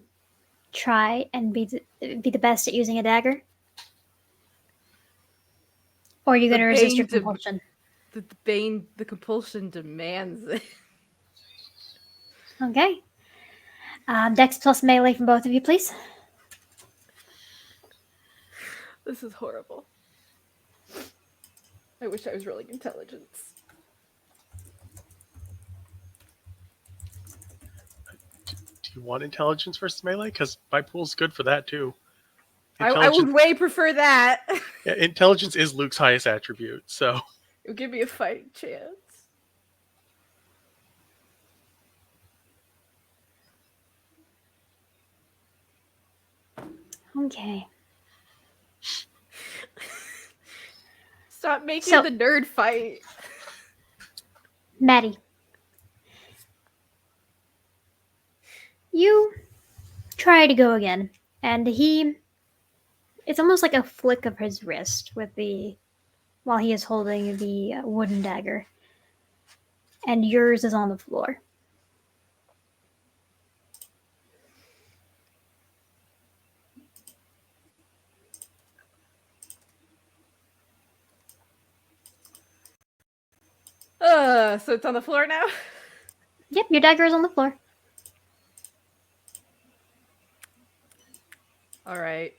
try and be the best at using a dagger? Or are you going to resist your compulsion? The compulsion demands it. Okay. Dex plus melee from both of you, please. This is horrible. I wish I was rolling intelligence. Do you want intelligence versus melee? Because my pool's good for that too. I would way prefer that. Yeah, intelligence is Luke's highest attribute, so It would give me a fighting chance. Okay. Stop making So- the nerd fight. Maddie. You try to go again, and it's almost like a flick of his wrist while he is holding the wooden dagger. And yours is on the floor. So it's on the floor now? Yep, your dagger is on the floor. All right.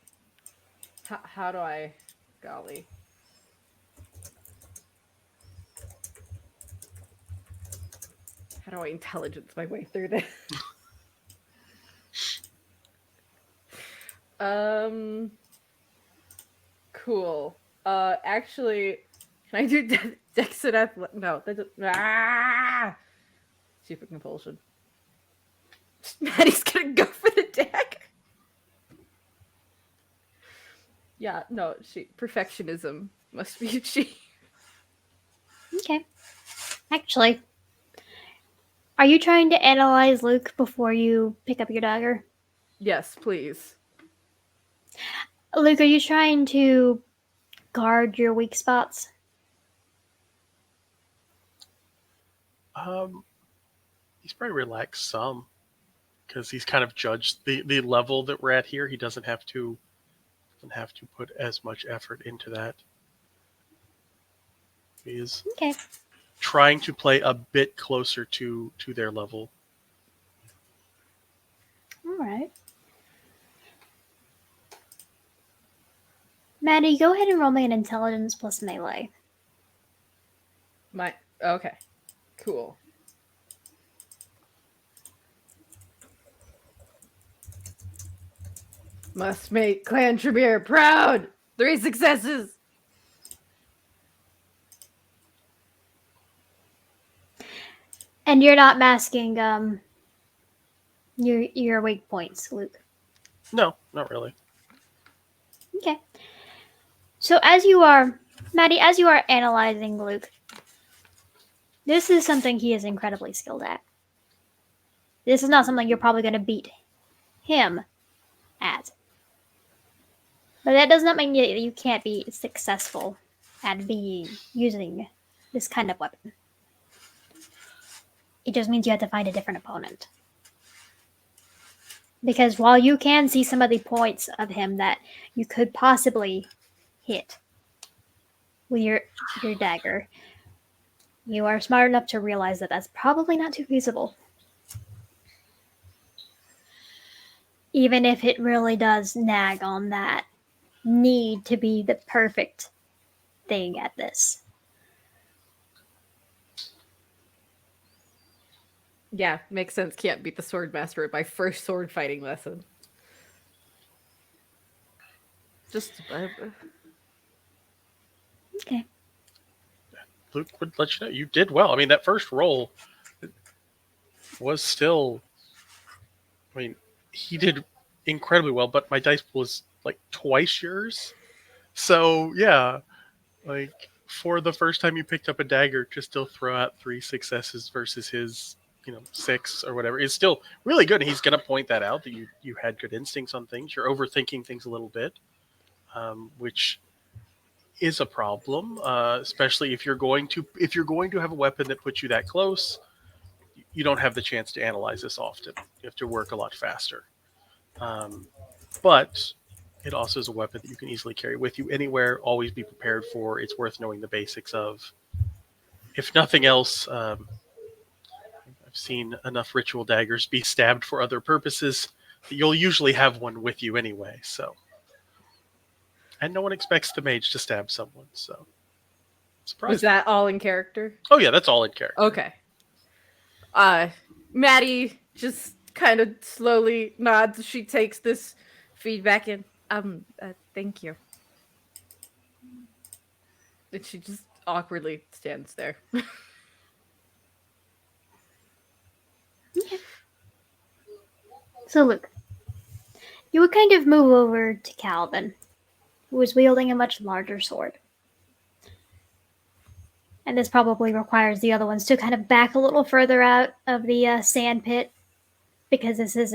How do I... Golly. How do I intelligence my way through this? Cool. Actually, can I do Dex and Athletic? No, that's stupid compulsion. Maddie's gonna go for the deck. Yeah, no, perfectionism must be achieved. Okay. Actually, are you trying to analyze Luke before you pick up your dagger? Yes, please. Luke, are you trying to guard your weak spots? he's probably relaxed some because he's kind of judged the level that we're at here. He doesn't have to put as much effort into that. He is Okay. trying to play a bit closer to their level. All right. Maddie, go ahead and roll me an intelligence plus melee. Okay. Cool. Must make Clan Tremere proud! 3 successes! And you're not masking your weak points, Luke. No, not really. Okay. So Maddie, as you are analyzing Luke, this is something he is incredibly skilled at. This is not something you're probably going to beat him at. But that does not mean that you can't be successful at using this kind of weapon. It just means you have to find a different opponent. Because while you can see some of the points of him that you could possibly hit with your dagger, you are smart enough to realize that that's probably not too feasible. Even if it really does nag on that need to be the perfect thing at this. Yeah, makes sense. Can't beat the sword master at my first sword fighting lesson. Just... Okay. Luke would let you know you did well. I mean, that first roll was still. I mean, he did incredibly well, but my dice pool was like twice yours. So yeah, like for the first time you picked up a dagger to still throw out 3 successes versus his 6 or whatever is still really good. He's going to point that out that you had good instincts on things. You're overthinking things a little bit, which is a problem, especially if you're going to have a weapon that puts you that close. You don't have the chance to analyze this often. You have to work a lot faster. But it also is a weapon that you can easily carry with you anywhere. Always be prepared for. It's worth knowing the basics of. If nothing else, I've seen enough ritual daggers be stabbed for other purposes that you'll usually have one with you anyway. So, and no one expects the mage to stab someone. So, surprise. Was that all in character? Oh yeah, that's all in character. Okay. Maddie just kind of slowly nods. She takes this feedback in. Thank you. And she just awkwardly stands there. Okay. So, Luke, you would kind of move over to Calvin, who is wielding a much larger sword. And this probably requires the other ones to kind of back a little further out of the sand pit, because this is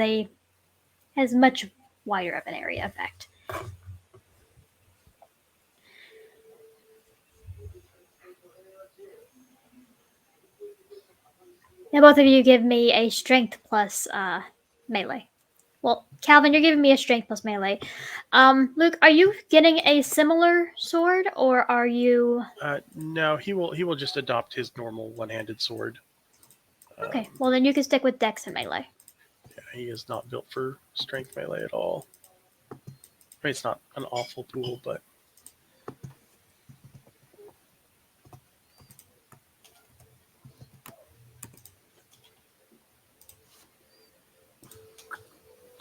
has much wider of an area effect. Now, both of you give me a strength plus melee. Well, Calvin, you're giving me a strength plus melee. Luke, are you getting a similar sword, or are you? No, he will just adopt his normal one-handed sword. Okay, well then you can stick with dex and melee. Yeah, he is not built for strength melee at all. I mean, it's not an awful pool, but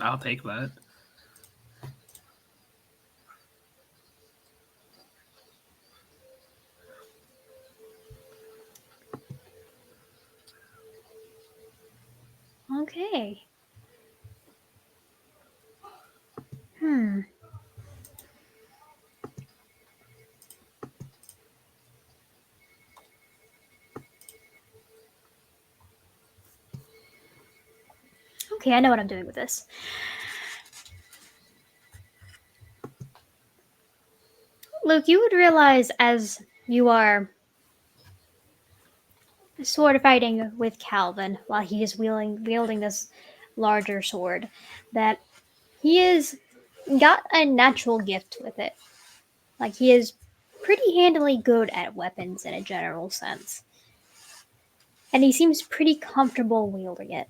I'll take that. Okay. Okay, I know what I'm doing with this. Luke, you would realize as you are sword fighting with Calvin while he is wielding this larger sword, that he has got a natural gift with it. Like, he is pretty handily good at weapons in a general sense. And he seems pretty comfortable wielding it.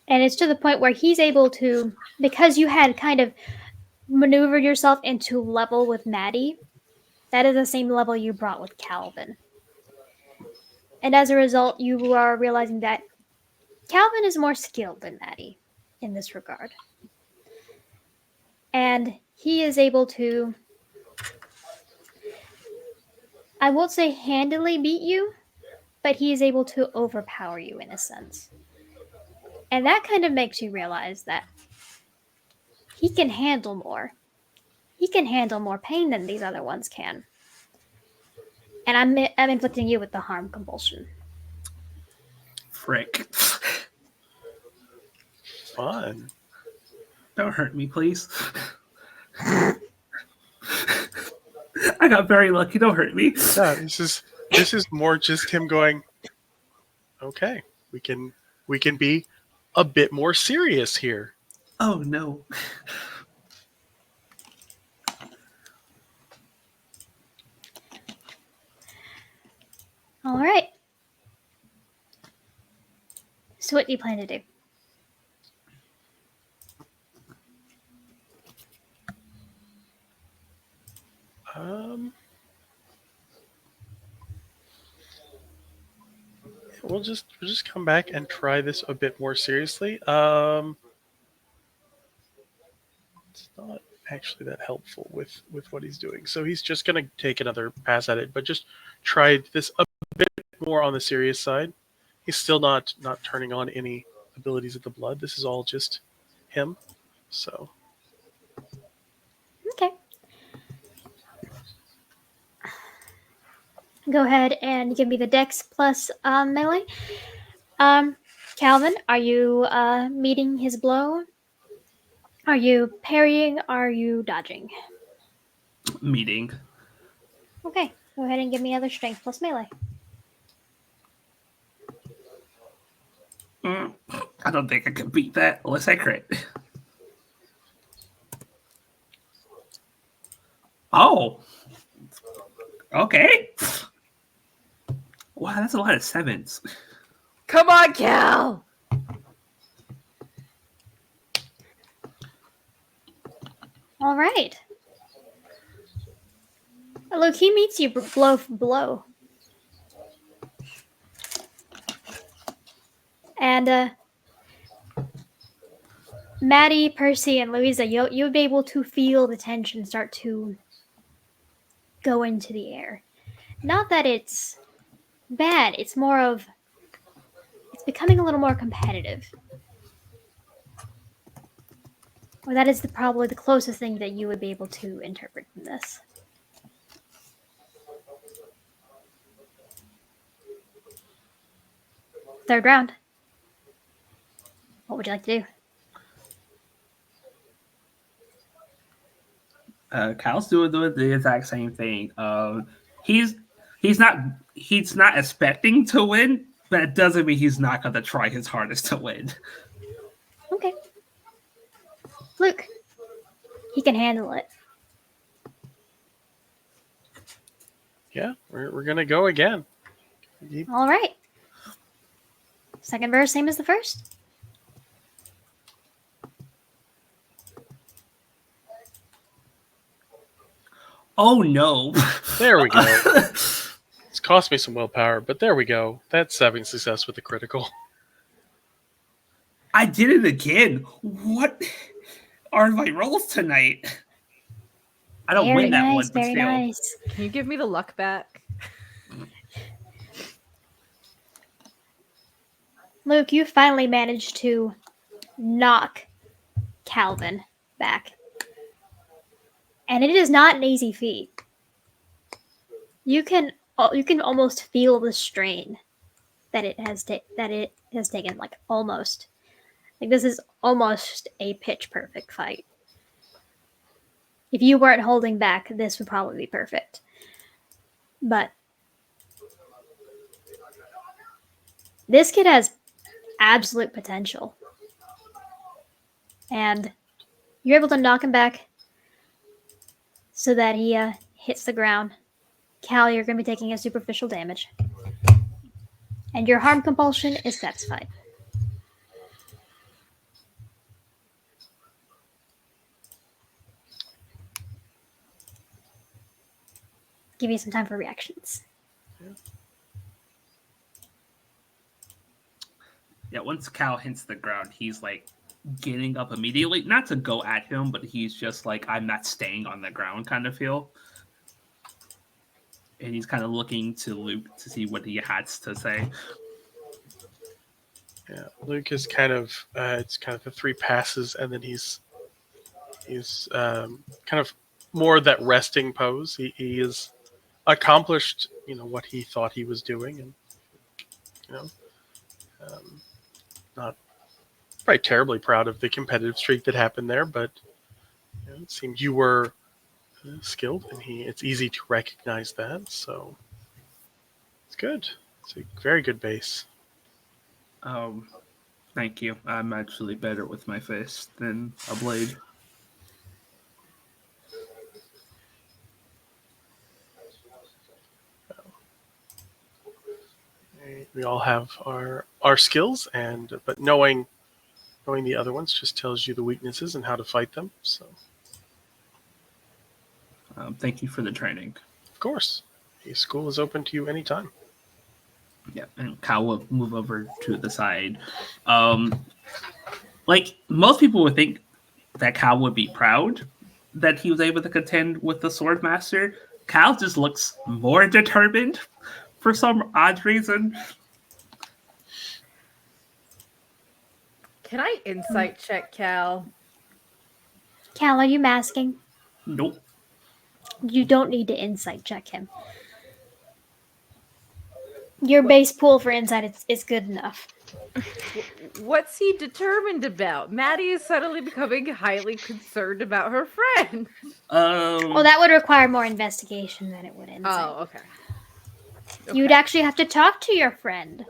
And it's to the point where he's able to, because you had kind of maneuvered yourself into level with Maddie, that is the same level you brought with Calvin. And as a result, you are realizing that Calvin is more skilled than Maddie in this regard. And he is able to, I won't say handily beat you, but he is able to overpower you in a sense. And that kind of makes you realize that he can handle more. He can handle more pain than these other ones can. And I'm inflicting you with the harm compulsion. Frick. fun. Don't hurt me, please. I got very lucky. Don't hurt me. Yeah, this is more just him going, okay, we can be a bit more serious here. Oh no. All right. So what do you plan to do? We'll just come back and try this a bit more seriously. It's not actually that helpful with what he's doing. So he's just going to take another pass at it, but just try this a bit more on the serious side. He's still not turning on any abilities of the blood. This is all just him. So Okay. Go ahead and give me the dex plus melee. Calvin, are you meeting his blow? Are you parrying? Are you dodging? Meeting. Okay, go ahead and give me another strength plus melee. I don't think I can beat that unless I crit. Oh. Okay. Wow, that's a lot of sevens. Come on, Cal. All right. Look, he meets you blow for blow. And Maddie, Percy, and Louisa, you'll be able to feel the tension start to go into the air. Not that it's bad, it's more of it's becoming a little more competitive. Or that is probably the closest thing that you would be able to interpret from this. Third round. What would you like to do? Cal's doing the exact same thing. He's not expecting to win, but it doesn't mean he's not going to try his hardest to win. Okay. Luke. He can handle it. Yeah, we're gonna go again. All right. Second verse, same as the first. Oh no! There we go. It's cost me some willpower, but there we go. That's having success with the critical. I did it again. What are my rolls tonight? I don't win that one, but very still. nice. Can you give me the luck back? Luke, you finally managed to knock Calvin back. And it is not an easy feat. You can almost feel the strain that it has taken, like almost. Like this is almost a pitch perfect fight. If you weren't holding back, this would probably be perfect. But this kid has absolute potential. And you're able to knock him back so that he hits the ground. Cal, you're going to be taking a superficial damage. And your harm compulsion is satisfied. Give you some time for reactions. Yeah, once Cal hits the ground, he's like getting up immediately. Not to go at him, but he's just like, I'm not staying on the ground kind of feel. And he's kind of looking to Luke to see what he has to say. Yeah, Luke is kind of it's kind of the three passes, and then he's kind of more that resting pose. He is accomplished, what he thought he was doing, and not probably terribly proud of the competitive streak that happened there, but it seemed you were skilled, and it's easy to recognize that. So it's good. It's a very good base. Thank you. I'm actually better with my fist than a blade. We all have our skills, but knowing the other ones just tells you the weaknesses and how to fight them. So, thank you for the training. of course, the school is open to you anytime. Yeah, and Cal will move over to the side. Like most people would think that Cal would be proud that he was able to contend with the sword master. Cal just looks more determined for some odd reason. Can I insight check Cal? Cal, are you masking? Nope. You don't need to insight check him. Your base pool for insight is good enough. What's he determined about? Maddie is suddenly becoming highly concerned about her friend. Well, that would require more investigation than it would insight. Oh, okay. You'd actually have to talk to your friend.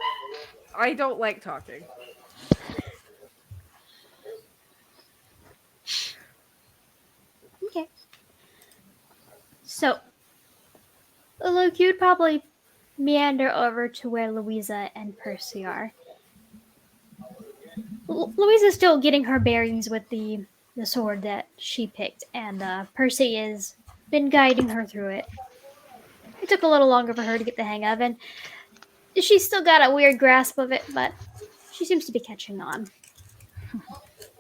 I don't like talking. Okay. So, Luke, you'd probably meander over to where Louisa and Percy are. Louisa's still getting her bearings with the sword that she picked, and Percy has been guiding her through it. It took a little longer for her to get the hang of, and she's still got a weird grasp of it, but she seems to be catching on.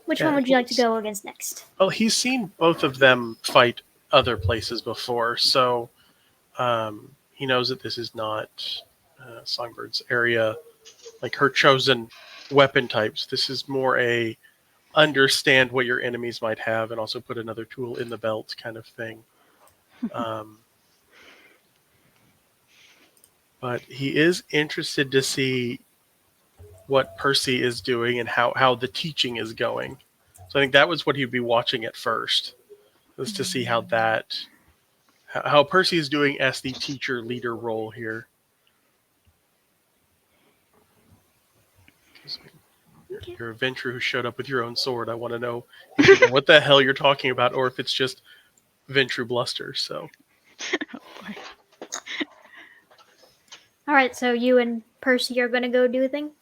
Which one would you like to go against next? Well, he's seen both of them fight other places before, so he knows that this is not Songbird's area, like her chosen weapon types. This is more a understand what your enemies might have and also put another tool in the belt kind of thing. But he is interested to see what Percy is doing and how the teaching is going. So I think that was what he'd be watching at first, was to see how Percy is doing as the teacher leader role here. You're a venturer who showed up with your own sword. I want to know what the hell you're talking about, or if it's just Ventru bluster. So, All right, so you and Percy are going to go do a thing?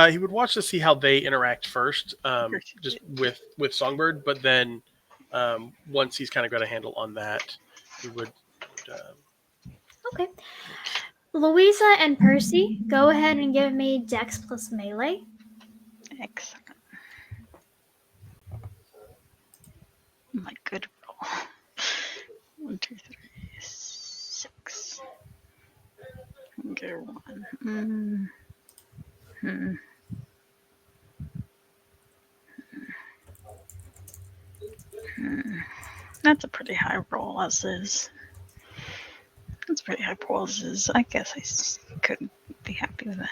he would watch to see how they interact first, just with Songbird. But then, once he's kind of got a handle on that, he would. Okay. Louisa and Percy, go ahead and give me Dex plus melee. Excellent. My good roll. 1, 2, 3, 6. Get 1. That's a pretty high roll as is. That's pretty high roll as is. I guess I could be happy with that.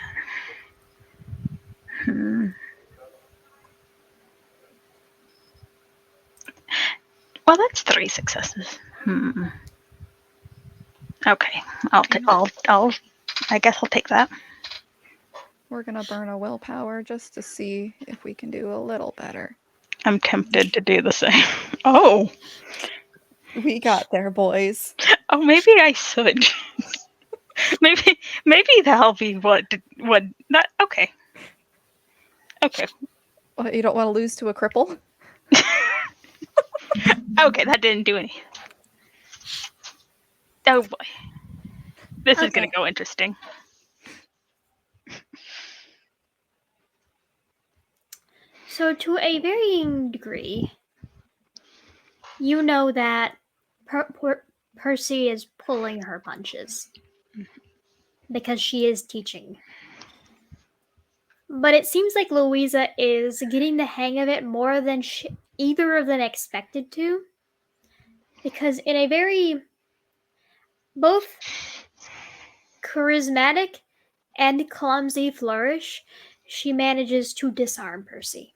Well, that's 3 successes. Okay, I guess I'll take that. We're gonna burn a willpower just to see if we can do a little better. I'm tempted to do the same. Oh, We got there, boys. oh, maybe I should. maybe that'll be what. Not okay. Okay. What, you don't want to lose to a cripple? Okay, that didn't do anything. Oh boy, this is gonna go interesting. So, to a varying degree, you know that Percy is pulling her punches because she is teaching. But it seems like Louisa is getting the hang of it more than either of them expected to. Because in a very both charismatic and clumsy flourish, she manages to disarm Percy.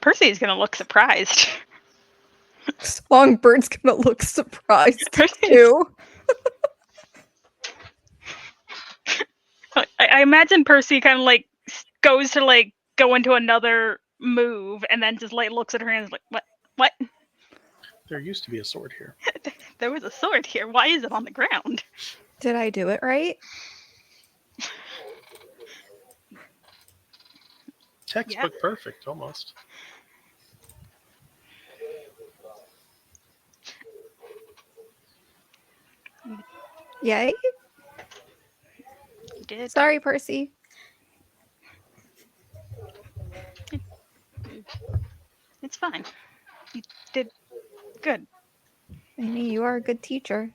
Percy's gonna look surprised. Songbird's gonna look surprised too. I imagine Percy kind of like goes to like go into another move and then just like looks at her hands like, what? There used to be a sword here. There was a sword here. Why is it on the ground? Did I do it right? Textbook perfect, almost. Yay. You did. Sorry, Percy. It's fine. You did good. Amy, you are a good teacher.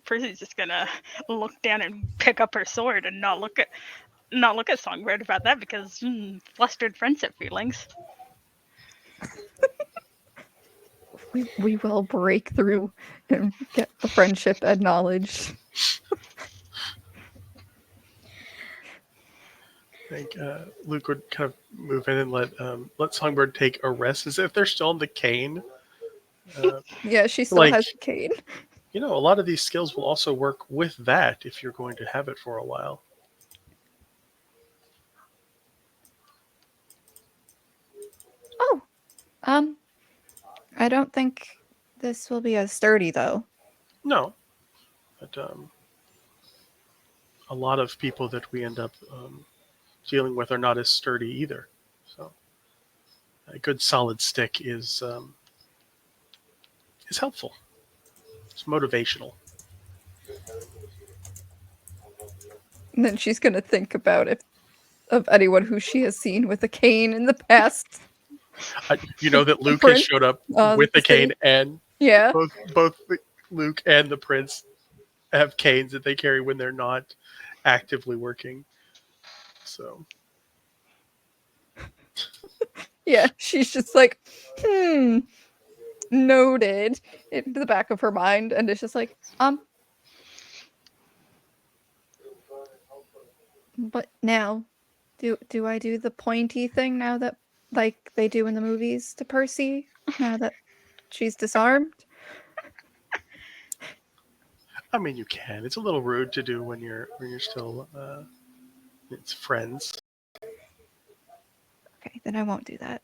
Percy's just gonna look down and pick up her sword and not look at. not look at Songbird about that because flustered friendship feelings. We will break through and get the friendship acknowledged. I think Luke would kind of move in and let Songbird take a rest as if they're still on the cane. Yeah, she still Like- has the cane. A lot of these skills will also work with that if you're going to have it for a while. Oh, I don't think this will be as sturdy though. No, but a lot of people that we end up dealing with are not as sturdy either. So a good solid stick is helpful. It's motivational. And then she's gonna think about of anyone who she has seen with a cane in the past. You know that Luke Prince, has showed up with the the cane, city. and Yeah. both Luke and the prince have canes that they carry when they're not actively working. So Yeah, she's just like, noted into the back of her mind, and it's just like, but now, do I do the pointy thing now that like they do in the movies to Percy now that she's disarmed? I mean, you can. It's a little rude to do when you're still it's friends. Okay, then I won't do that.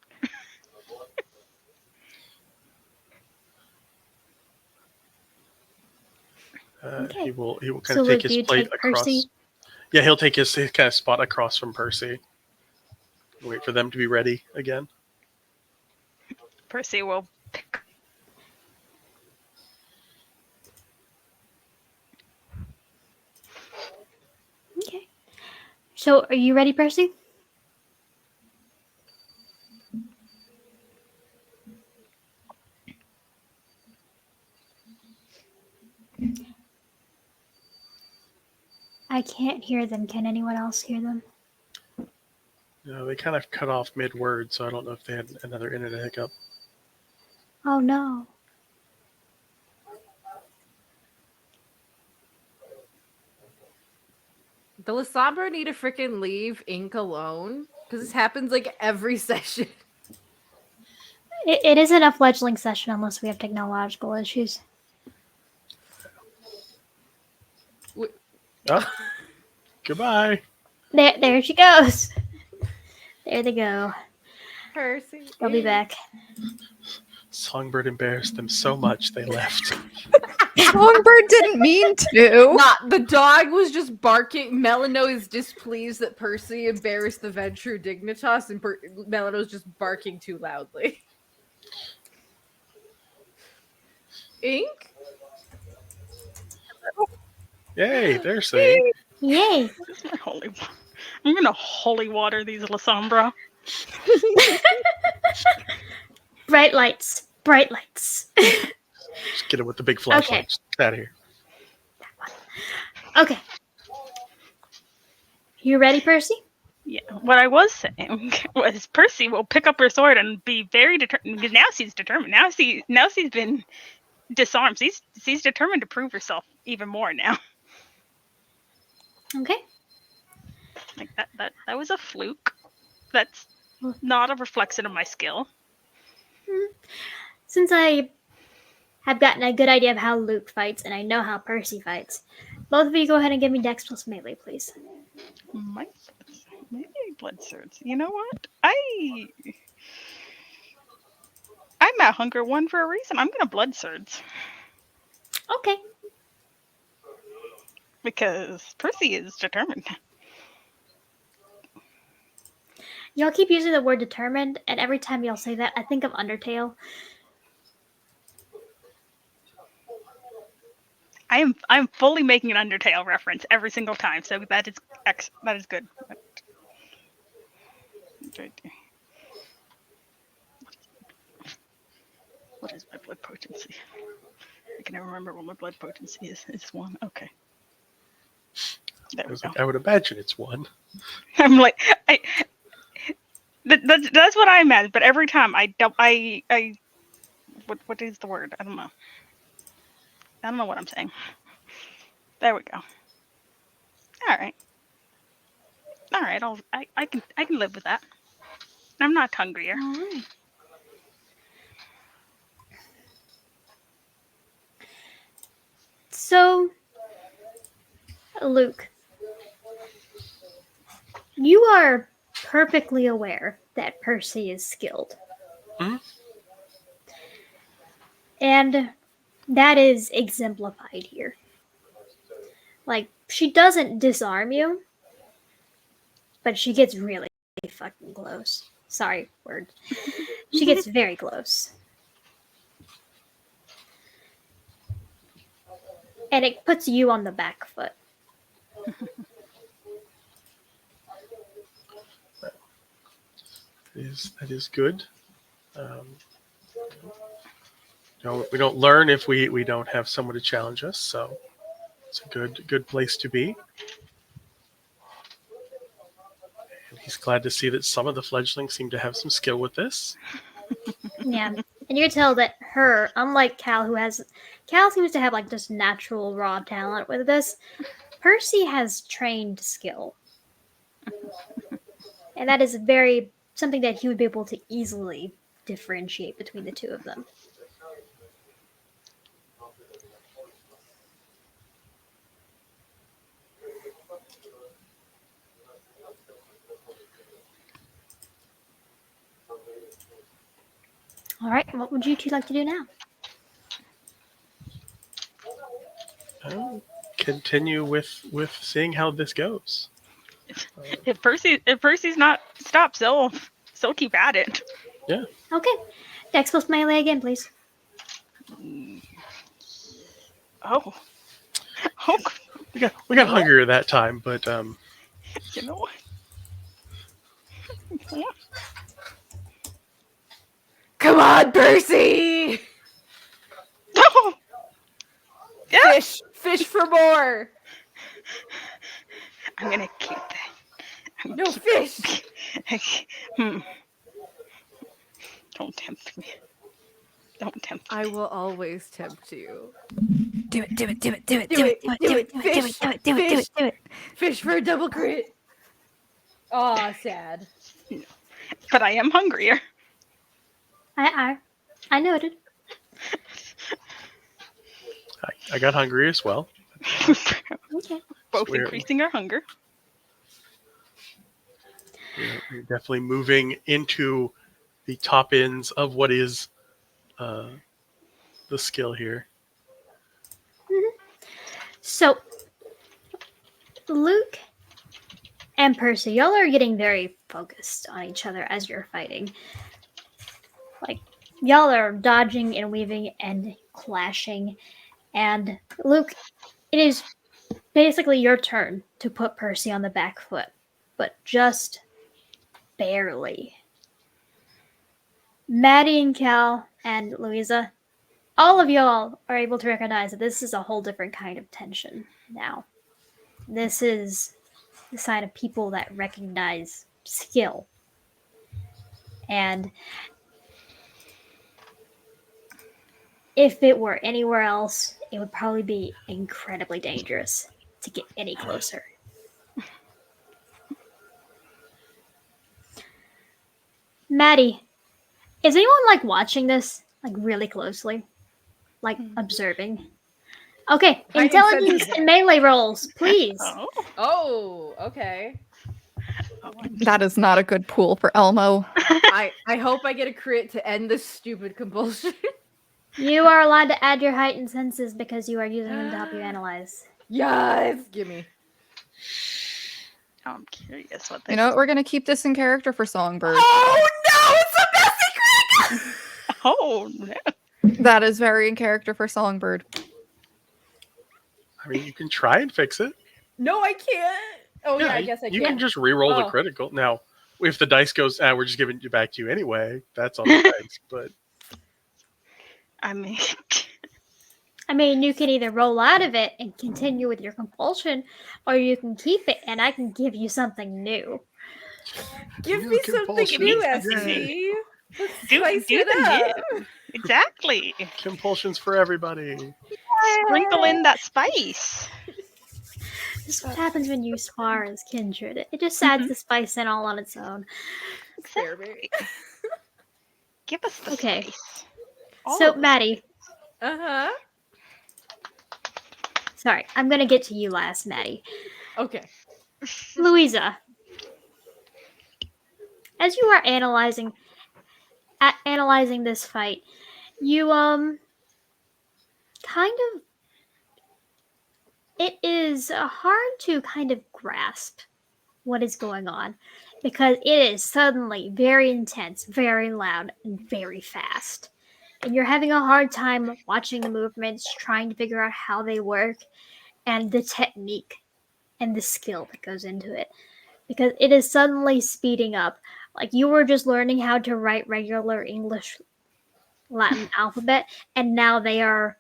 Okay. He will kind So of take Luke, do his you plate take across. Percy? Yeah, he'll take his kind of spot across from Percy. Wait for them to be ready again. Percy will pick. Okay. So are you ready, Percy? I can't hear them. Can anyone else hear them? They kind of cut off mid-word, so I don't know if they had another internet hiccup. Oh no. The Lasombra need to freaking leave Ink alone because this happens like every session. It isn't a fledgling session unless we have technological issues. Oh, goodbye. There she goes. There they go. Percy, They'll be back. Songbird embarrassed them so much they left. Songbird didn't mean to. Not the dog was just barking. Melano is displeased that Percy embarrassed the Ventru Dignitas, and Melano's just barking too loudly. Ink? Yay, they're saying. Yay. This is my holy. I'm gonna holy water these Lasombra. Bright lights. Bright lights. Just get it with the big flashlights. Get out of here. Okay. You ready, Percy? Yeah, what I was saying was Percy will pick up her sword and be very determined. Because now she's determined. Now she's been disarmed. She's determined to prove herself even more now. Okay. Like that was a fluke. That's not a reflection of my skill. Since I have gotten a good idea of how Luke fights and I know how Percy fights, both of you go ahead and give me Dex plus melee, please. Maybe blood swords. You know what? I'm at Hunger 1 for a reason. I'm gonna blood swords. Okay. Because Percy is determined. Y'all keep using the word determined, and every time y'all say that, I think of Undertale. I'm fully making an Undertale reference every single time, so that is good. What is my blood potency? I can never remember what my blood potency is. It's 1. Okay. There we go. I would imagine it's 1. I'm like, that's what I meant. But every time what is the word? I don't know. I don't know what I'm saying. There we go. All right. I can live with that. I'm not hungrier. All right. So, Luke, you are perfectly aware that Percy is skilled. Mhm. And that is exemplified here. Like, she doesn't disarm you, but she gets really fucking close. Sorry, word. She gets very close. And it puts you on the back foot. That is good. We don't learn if we don't have someone to challenge us, so it's a good place to be. And he's glad to see that some of the fledglings seem to have some skill with this. Yeah. And you can tell that her, unlike Cal, Cal seems to have like just natural raw talent with this. Percy has trained skill. And that is something that he would be able to easily differentiate between the two of them. All right, what would you two like to do now? Continue with seeing how this goes. If Percy's not stopped, so keep at it. Yeah. Okay. Dex plus melee again, please. Oh, We got hungrier that time, but you know what? Come on, Percy! Oh, yeah. Fish for more. I'm gonna keep that. No fish. Don't tempt me. Don't tempt me. I will always tempt you. Do it. Do it. Fish for a double crit. Aw, sad. But I am hungrier. I noted. I got hungry as well. Okay. Both We're- increasing our hunger. We're definitely moving into the top ends of what is the skill here. So, Luke and Percy, y'all are getting very focused on each other as you're fighting. Like, y'all are dodging and weaving and clashing. And Luke, it is basically your turn to put Percy on the back foot, but just barely. Maddie and Cal and Louisa, all of y'all are able to recognize that this is a whole different kind of tension now. This is the sign of people that recognize skill. And if it were anywhere else, it would probably be incredibly dangerous to get any closer. Maddie, is anyone like watching this like really closely? Like observing? Okay, I intelligence insensitive. and melee rolls, please. Oh, Oh, okay. That is not a good pool for Elmo. I hope I get a crit to end this stupid compulsion. You are allowed to add your heightened senses because you are using them to help you analyze. Yes, gimme. I'm curious what they. You know what? We're gonna keep this in character for Songbird. Oh no, it's a messy crit! Oh no. That is very in character for Songbird. I mean, you can try and fix it. No, I can't. Oh yeah, I guess I You can. can just re-roll the Oh. critical. Now, if the dice goes, we're just giving it back to you anyway. That's on the dice. But I mean, I mean, you can either roll out of it and continue with your compulsion, or you can keep it and I can give you something new. Give New me something compulsion. new, something Yay. SC. Let's Do spice do it the up. new. Exactly. Compulsions for everybody. Sprinkle in that spice. This is what happens when you spar as kindred. It just adds the spice in all on its own. Experiment. Exactly. Give us the Okay. spice. All So, of the Maddie, Uh-huh. sorry, I'm gonna get to you last, Maddie. Okay. Louisa, as you are analyzing this fight, you kind of, it is hard to kind of grasp what is going on because it is suddenly very intense, very loud, and very fast. And you're having a hard time watching the movements, trying to figure out how they work and the technique and the skill that goes into it because it is suddenly speeding up. Like you were just learning how to write regular English Latin alphabet, and now they were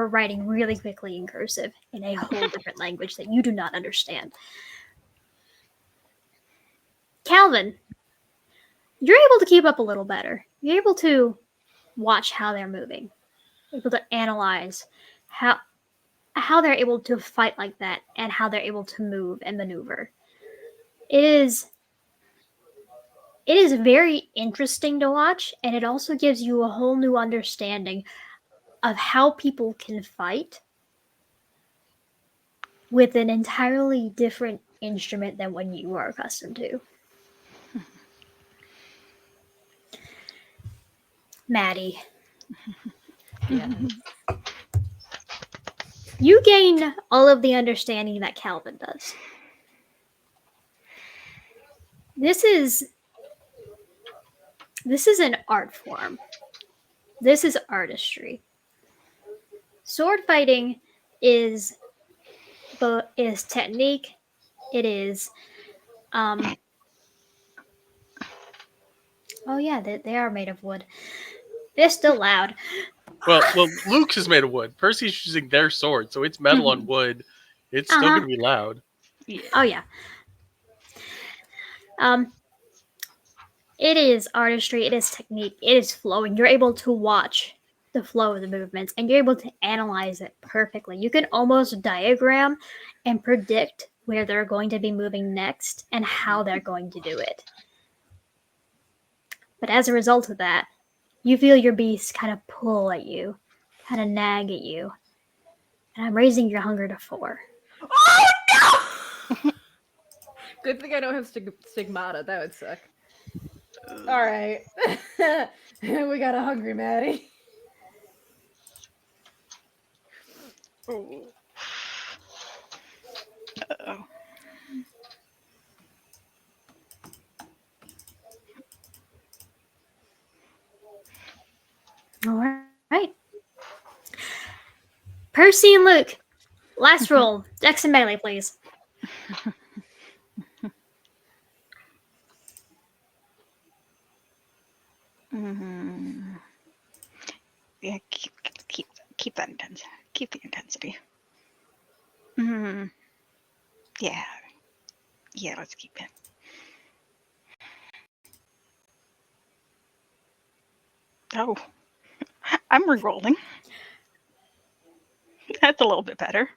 writing really quickly in cursive in a whole different language that you do not understand. Calvin, you're able to keep up a little better. You're able to watch how they're moving, able to analyze how they're able to fight like that and how they're able to move and maneuver. It is very interesting to watch, and it also gives you a whole new understanding of how people can fight with an entirely different instrument than what you are accustomed to. Maddie, Yeah. you gain all of the understanding that Calvin does. This is an art form. This is artistry. Sword fighting is technique. It is oh yeah, they are made of wood. They're still loud. Well, Luke's is made of wood. Percy's using their sword, so it's metal on wood. It's still Uh-huh. gonna be loud. Yeah. Oh yeah. It is artistry, it is technique, it is flowing. You're able to watch the flow of the movements and you're able to analyze it perfectly. You can almost diagram and predict where they're going to be moving next and how they're going to do it. But as a result of that, you feel your beast kind of pull at you, kind of nag at you. And I'm raising your hunger to 4. Oh no! Good thing I don't have stigmata. That would suck. All right. We got a hungry Maddie. Oh. Uh-oh. All right. Percy and Luke, last roll. Dex and melee, please. Mm-hmm. Yeah, keep that intensity. Keep the intensity. Mm-hmm. Yeah. Yeah, let's keep it. Oh, I'm re-rolling. That's a little bit better.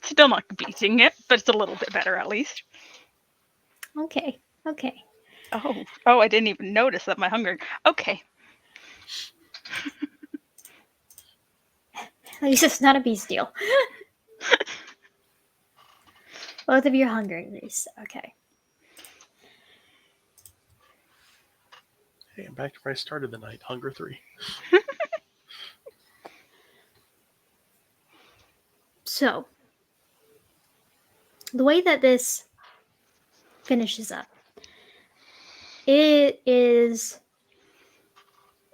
Still not beating it, but it's a little bit better at least. Okay. Oh, I didn't even notice that my hunger. Okay. At least it's not a beast deal. Both of you are hungry, at least. Okay. Hey, I'm back to where I started the night. Hunger 3. So, the way that this finishes up, it is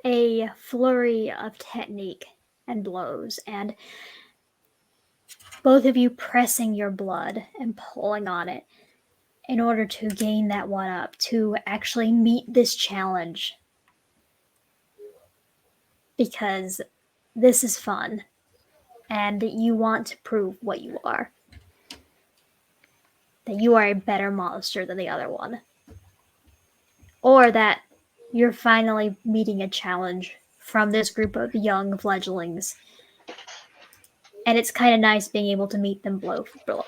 a flurry of technique and blows, and both of you pressing your blood and pulling on it in order to gain that one up, to actually meet this challenge. because this is fun and you want to prove what you are. That you are a better monster than the other one. Or that you're finally meeting a challenge from this group of young fledglings. And it's kind of nice being able to meet them blow for blow.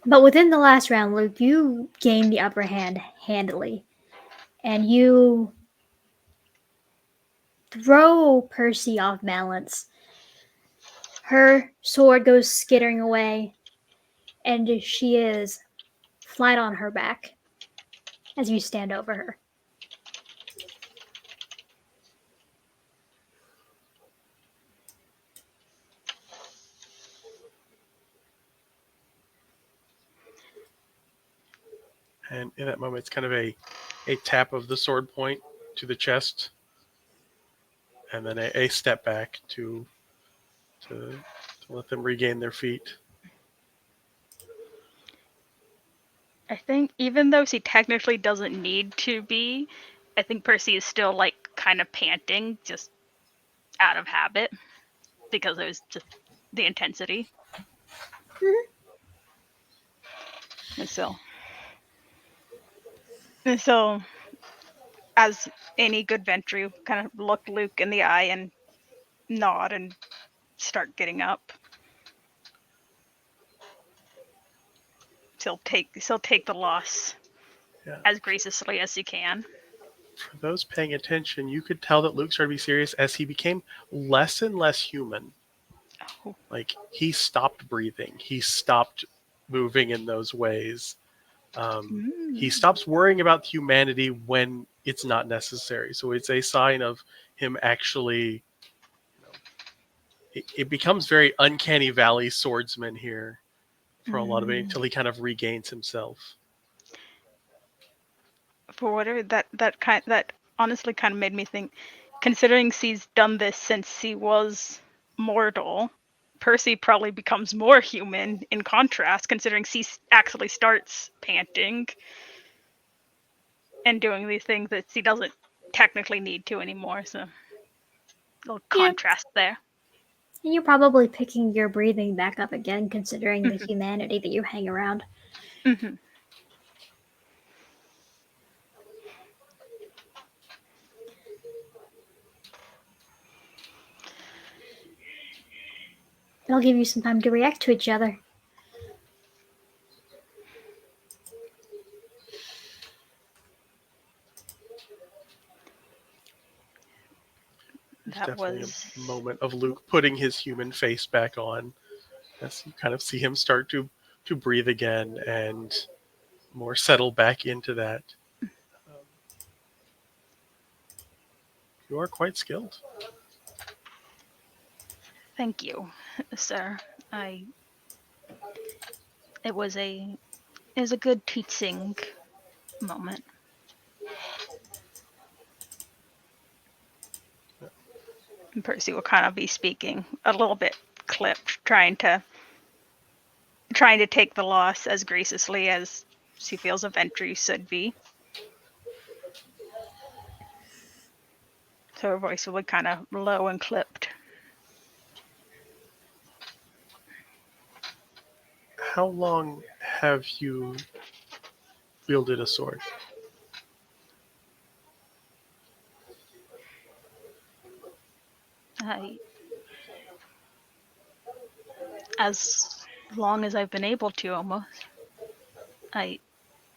But within the last round, Luke, you gained the upper hand handily. And you throw Percy off balance. Her sword goes skittering away, and she is flat on her back as you stand over her. And in that moment, it's kind of a tap of the sword point to the chest, and then a step back to let them regain their feet. I think even though she technically doesn't need to be, I think Percy is still like kind of panting just out of habit because it was just the intensity. And so as any good Ventru, kind of look Luke in the eye and nod and start getting up. She'll take the loss as graciously as she can. For those paying attention, you could tell that Luke started to be serious as he became less and less human. Oh. Like, he stopped breathing. He stopped moving in those ways. He stops worrying about humanity when it's not necessary. So it's a sign of him actually. It becomes very uncanny valley swordsman here for a lot of it until he kind of regains himself. For whatever that honestly kind of made me think, considering she's done this since she was mortal, Percy probably becomes more human in contrast, considering she actually starts panting and doing these things that she doesn't technically need to anymore. So, little contrast there. And you're probably picking your breathing back up again, considering the humanity that you hang around. Mm-hmm. It'll give you some time to react to each other. There's That definitely was a moment of Luke putting his human face back on as you kind of see him start to breathe again and more settle back into that. You are quite skilled. Thank you, sir. It was a good teaching moment. And Percy will kind of be speaking a little bit clipped, trying to take the loss as graciously as she feels a Ventru should be. So her voice will be kind of low and clipped. How long have you wielded a sword? As long as I've been able to, almost.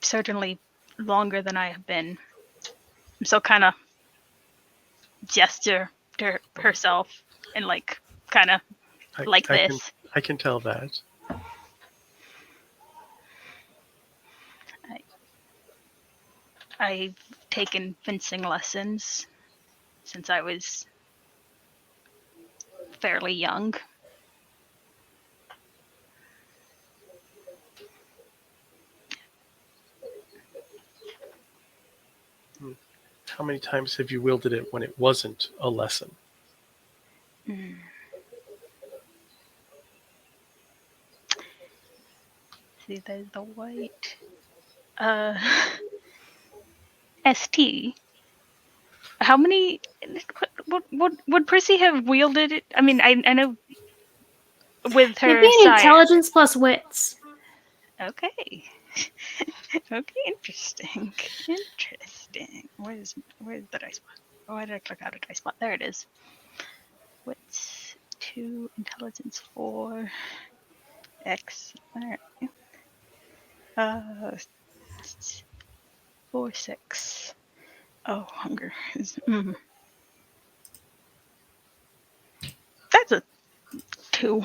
Certainly longer than I have been. So kind of gesture to herself and like kind of like this. I can tell that. I've taken fencing lessons since I was fairly young. How many times have you wielded it when it wasn't a lesson? See, there's the white. ST How many? Would Prissy have wielded it? I mean, I know with It'd her be an sire. intelligence plus wits. Okay. Okay, interesting. Interesting. Where's the dice spot? Oh, why did I click out a dice spot? There it is. Wits 2, intelligence 4, X. Alright. 4, 6. Oh, hunger is. That's a 2.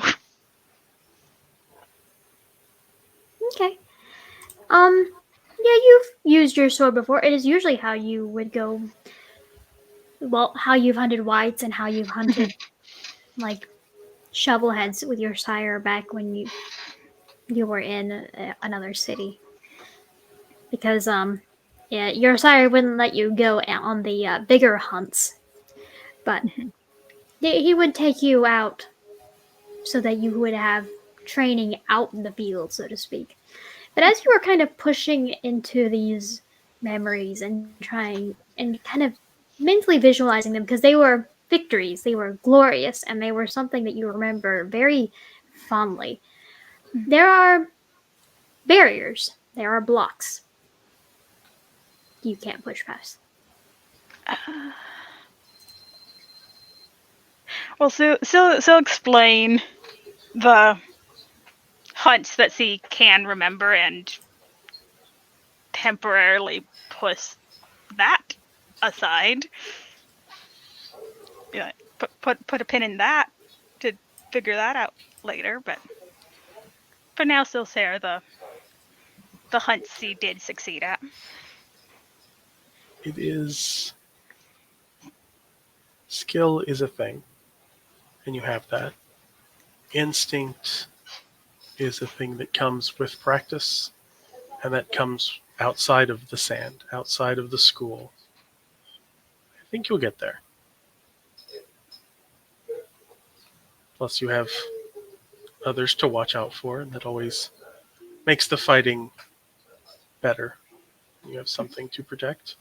Okay. Yeah, you've used your sword before. It is usually how you would go. Well, how you've hunted whites and how you've hunted like shovelheads with your sire back when you were in another city. Because yeah, your sire wouldn't let you go on the bigger hunts, but he would take you out so that you would have training out in the field, so to speak. But as you were kind of pushing into these memories and trying and kind of mentally visualizing them, because they were victories, they were glorious, and they were something that you remember very fondly, there are barriers, there are blocks you can't push past. Well, so explain the hunts that she can remember and temporarily push that aside. Yeah, put a pin in that to figure that out later. But for now, still share the hunts she did succeed at. It is. Skill is a thing, and you have that. Instinct is a thing that comes with practice, and that comes outside of the sand, outside of the school. I think you'll get there. Plus, you have others to watch out for, and that always makes the fighting better. You have something to protect.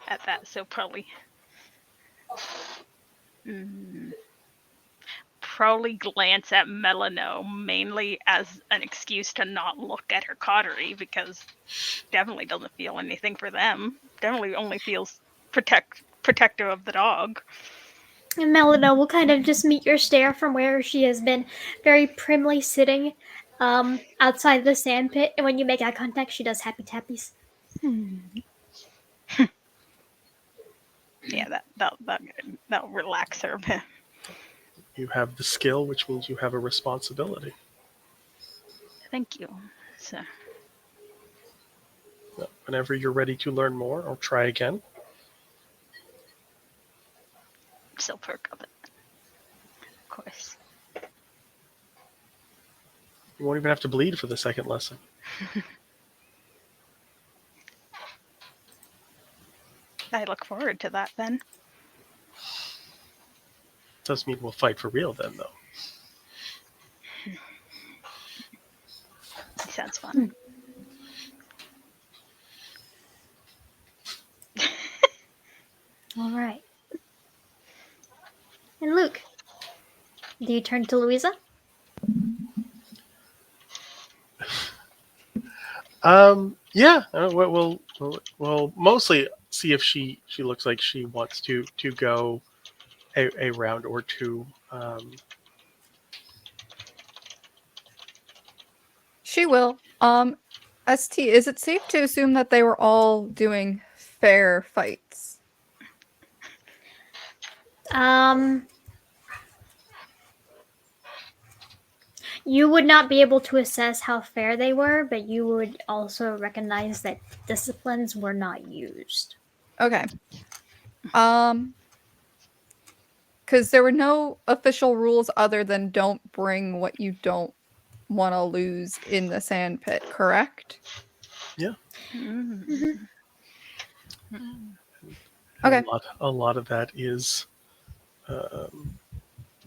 At that, so probably probably glance at Melano mainly as an excuse to not look at her coterie, because definitely doesn't feel anything for them. Definitely only feels protective of the dog. And Melina will kind of just meet your stare from where she has been very primly sitting outside the sand pit, and when you make eye contact, she does happy tappies. Yeah, that'll relax her. You have the skill, which means you have a responsibility. Thank you. So, Whenever you're ready to learn more or try again, still perk of it, of course. you won't even have to bleed for the second lesson. I look forward to that then. Doesn't mean we'll fight for real then, though. Sounds fun. All right. And Luke, do you turn to Louisa? Yeah. We'll mostly see if she looks like she wants to go a round or two. She will. ST, is it safe to assume that they were all doing fair fights? You would not be able to assess how fair they were, but you would also recognize that disciplines were not used. Okay. Because there were no official rules other than don't bring what you don't want to lose in the sand pit, correct? Yeah. Mm-hmm. Okay. A lot of that is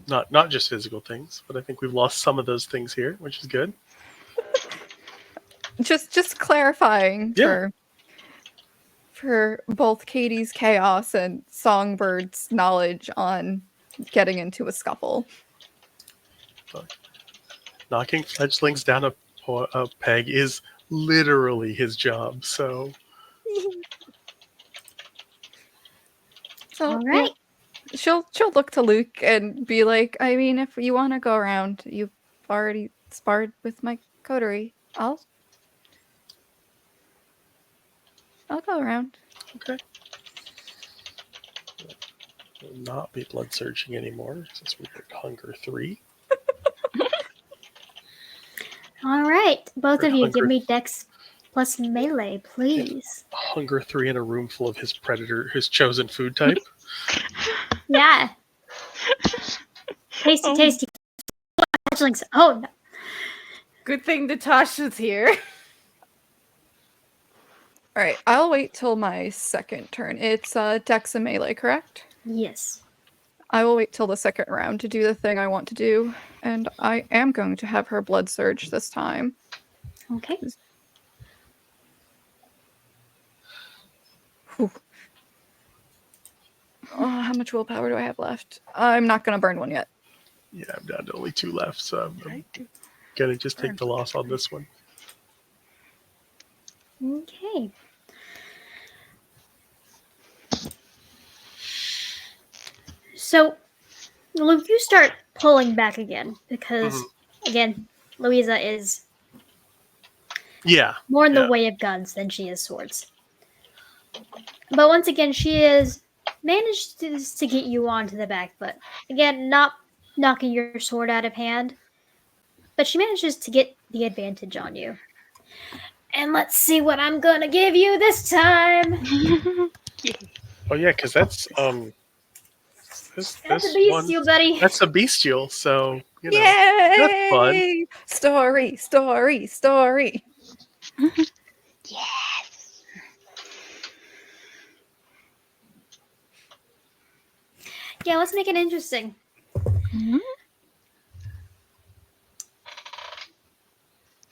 not just physical things, but I think we've lost some of those things here, which is good. just clarifying Yeah. for both Katie's chaos and Songbird's knowledge on getting into a scuffle. Knocking fledglings down a peg is literally his job. So So All yeah, right. she'll look to Luke and be like, I mean, if you want to go around, you've already sparred with my coterie. I'll go around. okay. Will not be blood surging anymore since we hit hunger 3. All right. Both Or of you, give hunger- me Dex plus melee, please. Hunger 3 in a room full of his predator, his chosen food type. Yeah. Tasty, Oh. tasty. Fledglings. Oh, no. Good thing Natasha's here. All right, I'll wait till my second turn. It's Dex and melee, correct? Yes. I will wait till the second round to do the thing I want to do, and I am going to have her blood surge this time. Okay. Whew. Oh, how much willpower do I have left? I'm not going to burn one yet. Yeah, I'm down to only 2 left, so I'm gonna just take the loss on this one. Okay. So, Luke, you start pulling back again because, again, Louisa is Yeah. more in the Yeah. way of guns than she is swords. But once again, she has managed to get you onto the back foot. Again, not knocking your sword out of hand, but she manages to get the advantage on you. And let's see what I'm gonna give you this time. Oh yeah, because that's this That's a one. bestial, buddy. That's a bestial, so you know Yay! that's fun. Story, story, story. Yes. Yeah, let's make it interesting.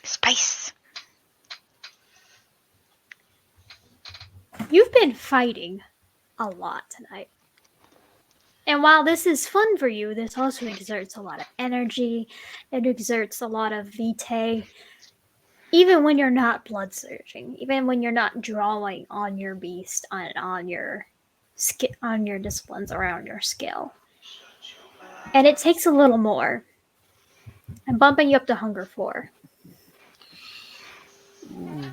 Spice. You've been fighting a lot tonight. And while this is fun for you, this also exerts a lot of energy. It exerts a lot of vitae. Even when you're not blood surging, even when you're not drawing on your beast, on your disciplines around your skill. And it takes a little more. I'm bumping you up to hunger 4. Ooh.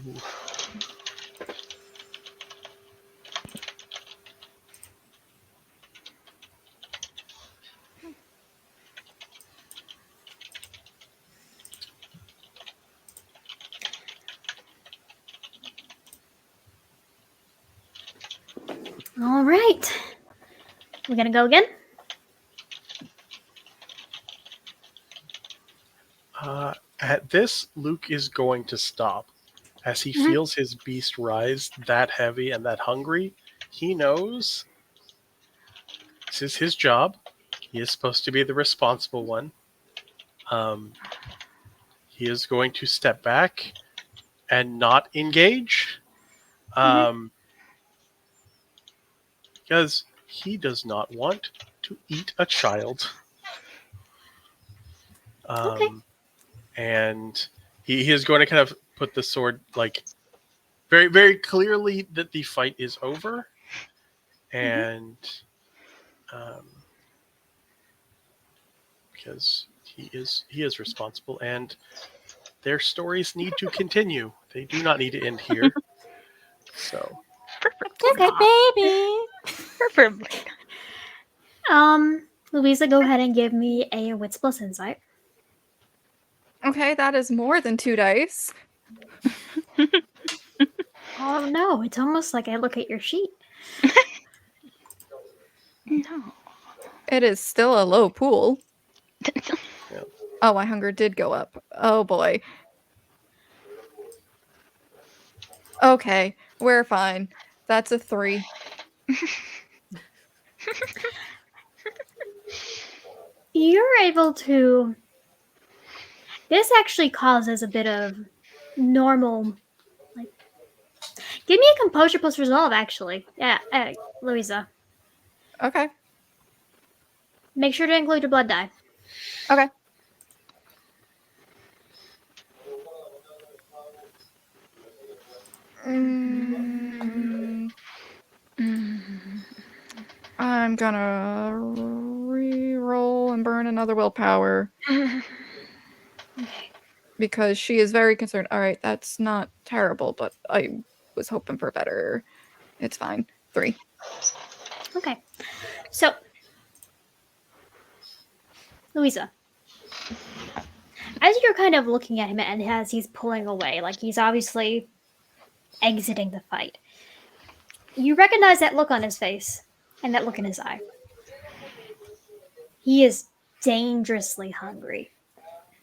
All right. We're going to go again? At this, Luke is going to stop. As he feels his beast rise that heavy and that hungry, he knows this is his job. He is supposed to be the responsible one. He is going to step back and not engage. Because he does not want to eat a child. Okay. And he is going to kind of put the sword like very, very clearly that the fight is over. And because he is responsible and their stories need to continue. They do not need to end here. So Okay. Baby. Preferably. Louisa, go ahead and give me a Wits plus Insight. Okay, that is more than 2 dice. Oh no, it's almost like I look at your sheet. No. It is still a low pool. yeah. Oh, my hunger did go up. Oh boy. Okay, we're fine. That's a 3. You're able to. This actually causes a bit of normal. Like, give me a composure plus resolve, actually. Yeah, Louisa. Okay. Make sure to include your blood die. Okay. I'm gonna re-roll and burn another willpower Okay. because she is very concerned. All right, that's not terrible, but I was hoping for better. It's fine. 3. Okay. So, Louisa, as you're kind of looking at him and as he's pulling away, like he's obviously exiting the fight, you recognize that look on his face and that look in his eye. He is dangerously hungry.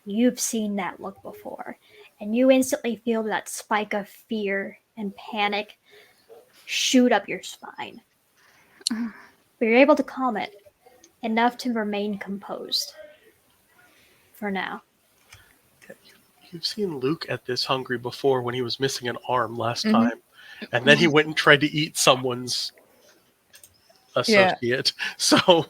You've seen that look before, and you instantly feel that spike of fear and panic shoot up your spine. But you're able to calm it enough to remain composed for now. You've seen Luke at this hungry before when he was missing an arm last time. And then he went and tried to eat someone's associate. So,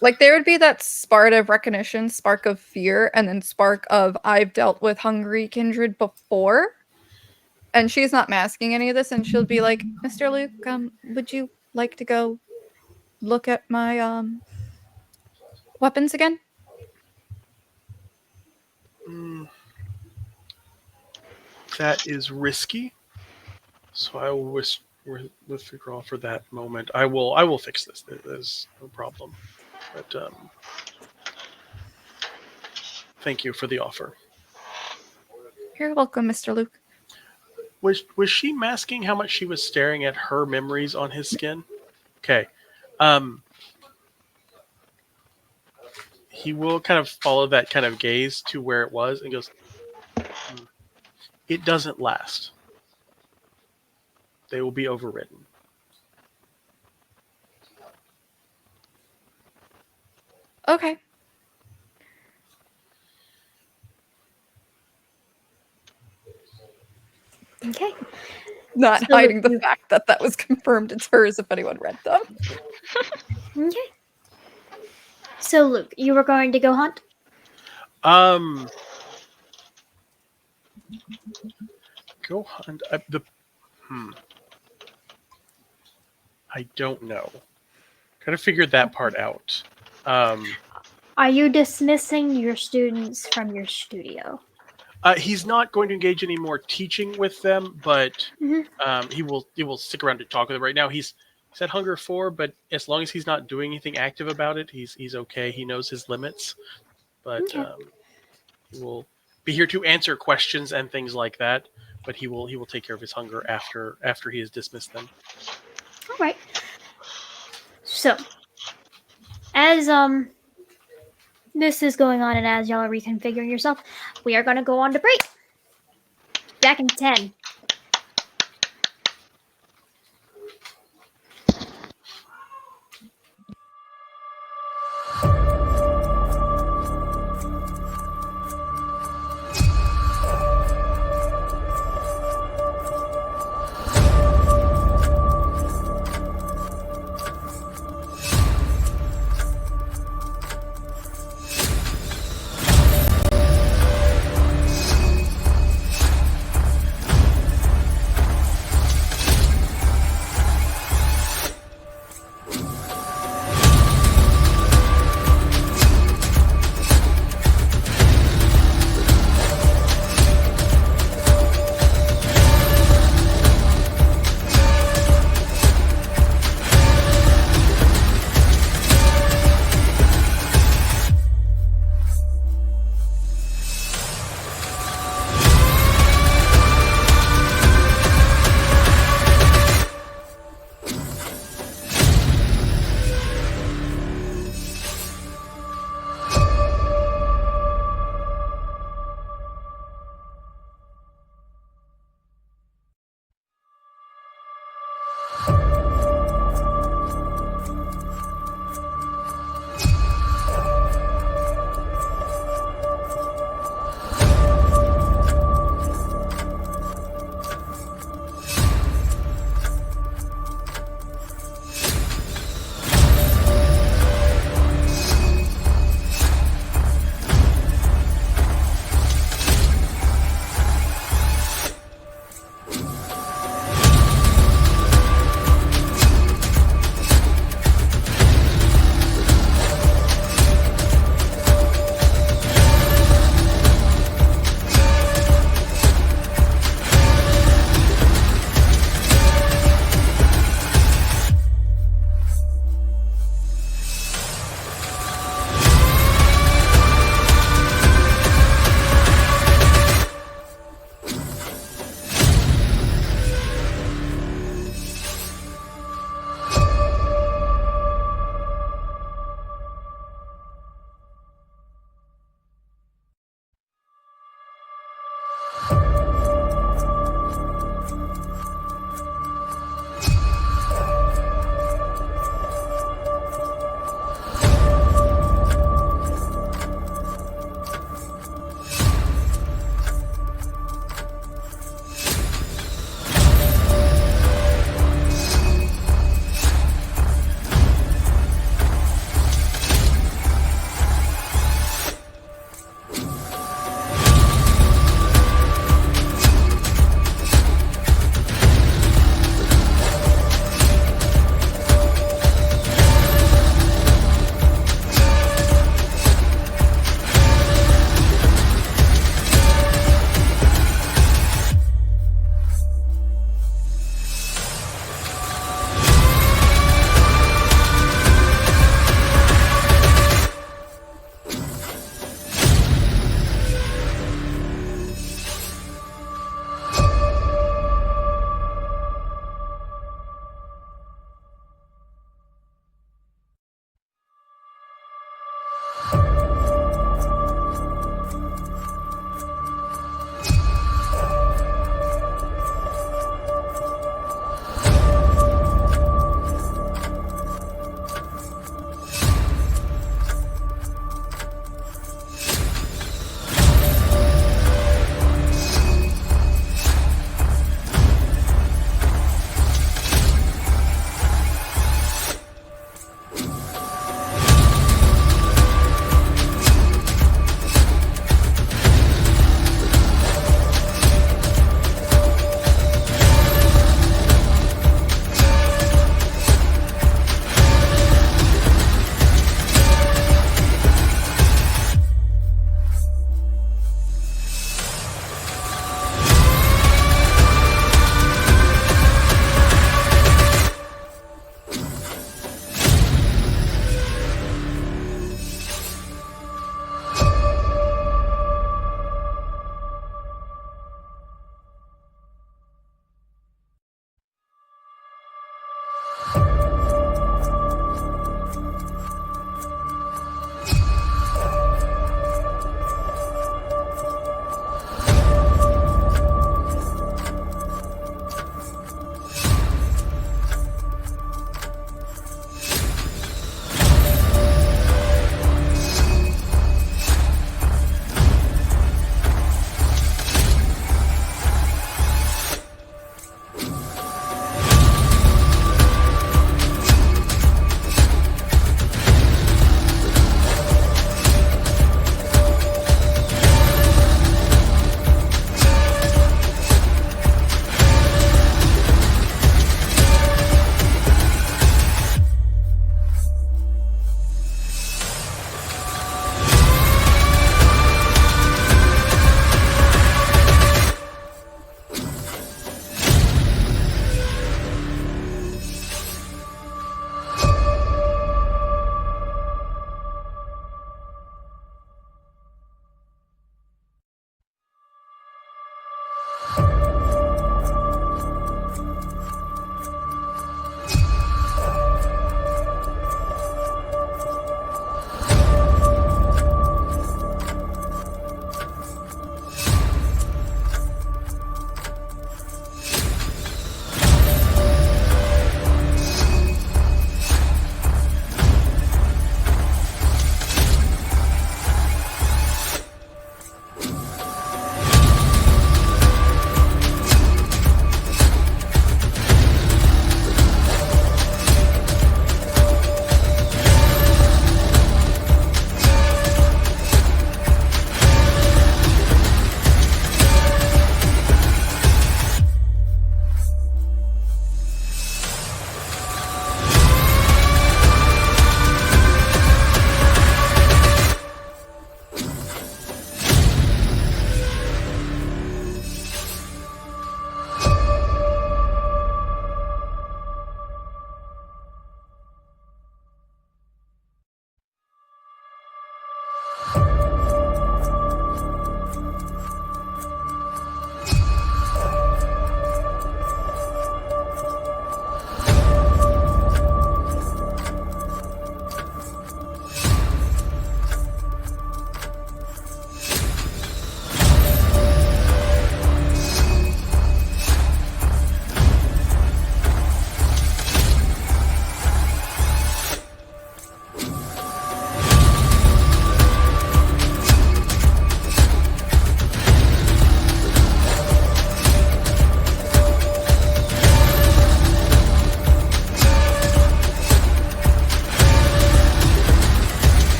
like, there would be that spark of recognition, spark of fear, and then spark of I've dealt with hungry kindred before. And she's not masking any of this, and she'll be like, Mr. Luke, would you like to go look at my weapons again? that is risky. So I will withdraw for that moment. I will fix this. There's no problem. But thank you for the offer. You're welcome, Mr. Luke. Was she masking how much she was staring at her memories on his skin? Okay. He will kind of follow that kind of gaze to where it was and goes, it doesn't last. They will be overridden. Okay. Okay. Not So hiding the you- fact that that was confirmed it's hers if anyone read them. Okay. So, Luke, you were going to go hunt? Go hunt. I don't know. Gotta figure that part out. Are you dismissing your students from your studio? He's not going to engage any more teaching with them, but he will stick around to talk with them. Right now, he's at Hunger 4, but as long as he's not doing anything active about it, he's okay. He knows his limits, but he will be here to answer questions and things like that. But he will take care of his hunger after he has dismissed them. All right. So, as this is going on and as y'all are reconfiguring yourself, we are going to go on to break. Back in 10.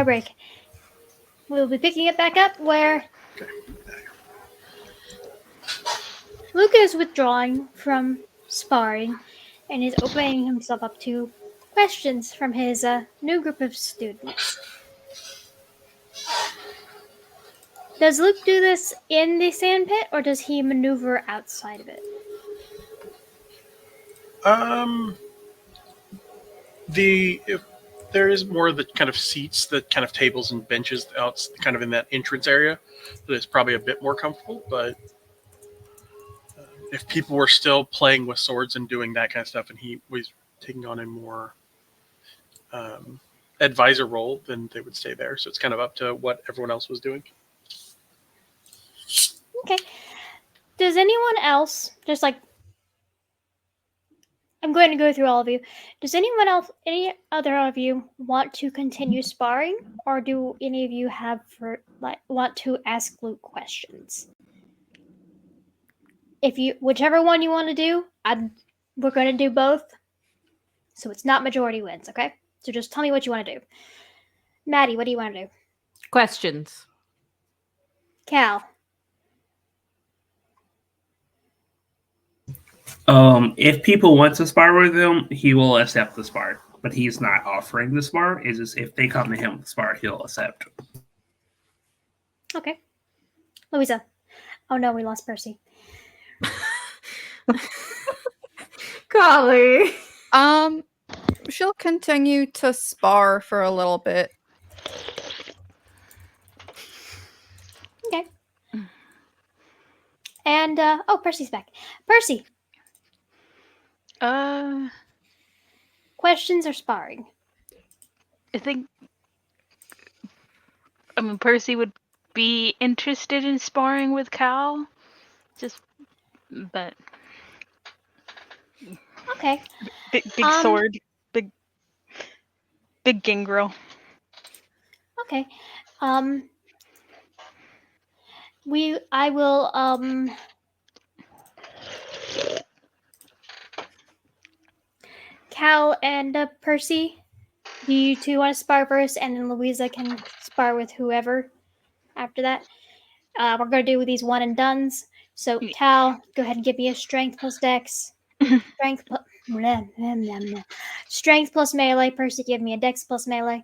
break. We'll be picking it back up where Luke is withdrawing from sparring and is opening himself up to questions from his new group of students. Does Luke do this in the sandpit, or does he maneuver outside of it? If there is more of the kind of seats, the kind of tables and benches out kind of in that entrance area, that is probably a bit more comfortable. But if people were still playing with swords and doing that kind of stuff, and he was taking on a more advisor role, then they would stay there. So it's kind of up to what everyone else was doing. Okay. Does anyone else, just like, I'm going to go through all of you. Does anyone else, any other of you, want to continue sparring, or do any of you want to ask Luke questions? Whichever one you want to do, we're going to do both. So it's not majority wins, okay? So just tell me what you want to do. Maddie, what do you want to do? Questions. Cal. If people want to spar with him, he will accept the spar. But he's not offering the spar. It's just if they come to him with the spar, he'll accept. Okay. Louisa. Oh no, we lost Percy. Golly. She'll continue to spar for a little bit. Okay. And Percy's back. Percy. Questions or sparring? I mean, Percy would be interested in sparring with Cal. But Okay. big sword, big gingrel. Okay. I will Cal and Percy, do you two want to spar first, and then Louisa can spar with whoever after that? We're going to do these one and dones. So, Cal, go ahead and give me a strength plus dex. Strength plus melee. Percy, give me a dex plus melee.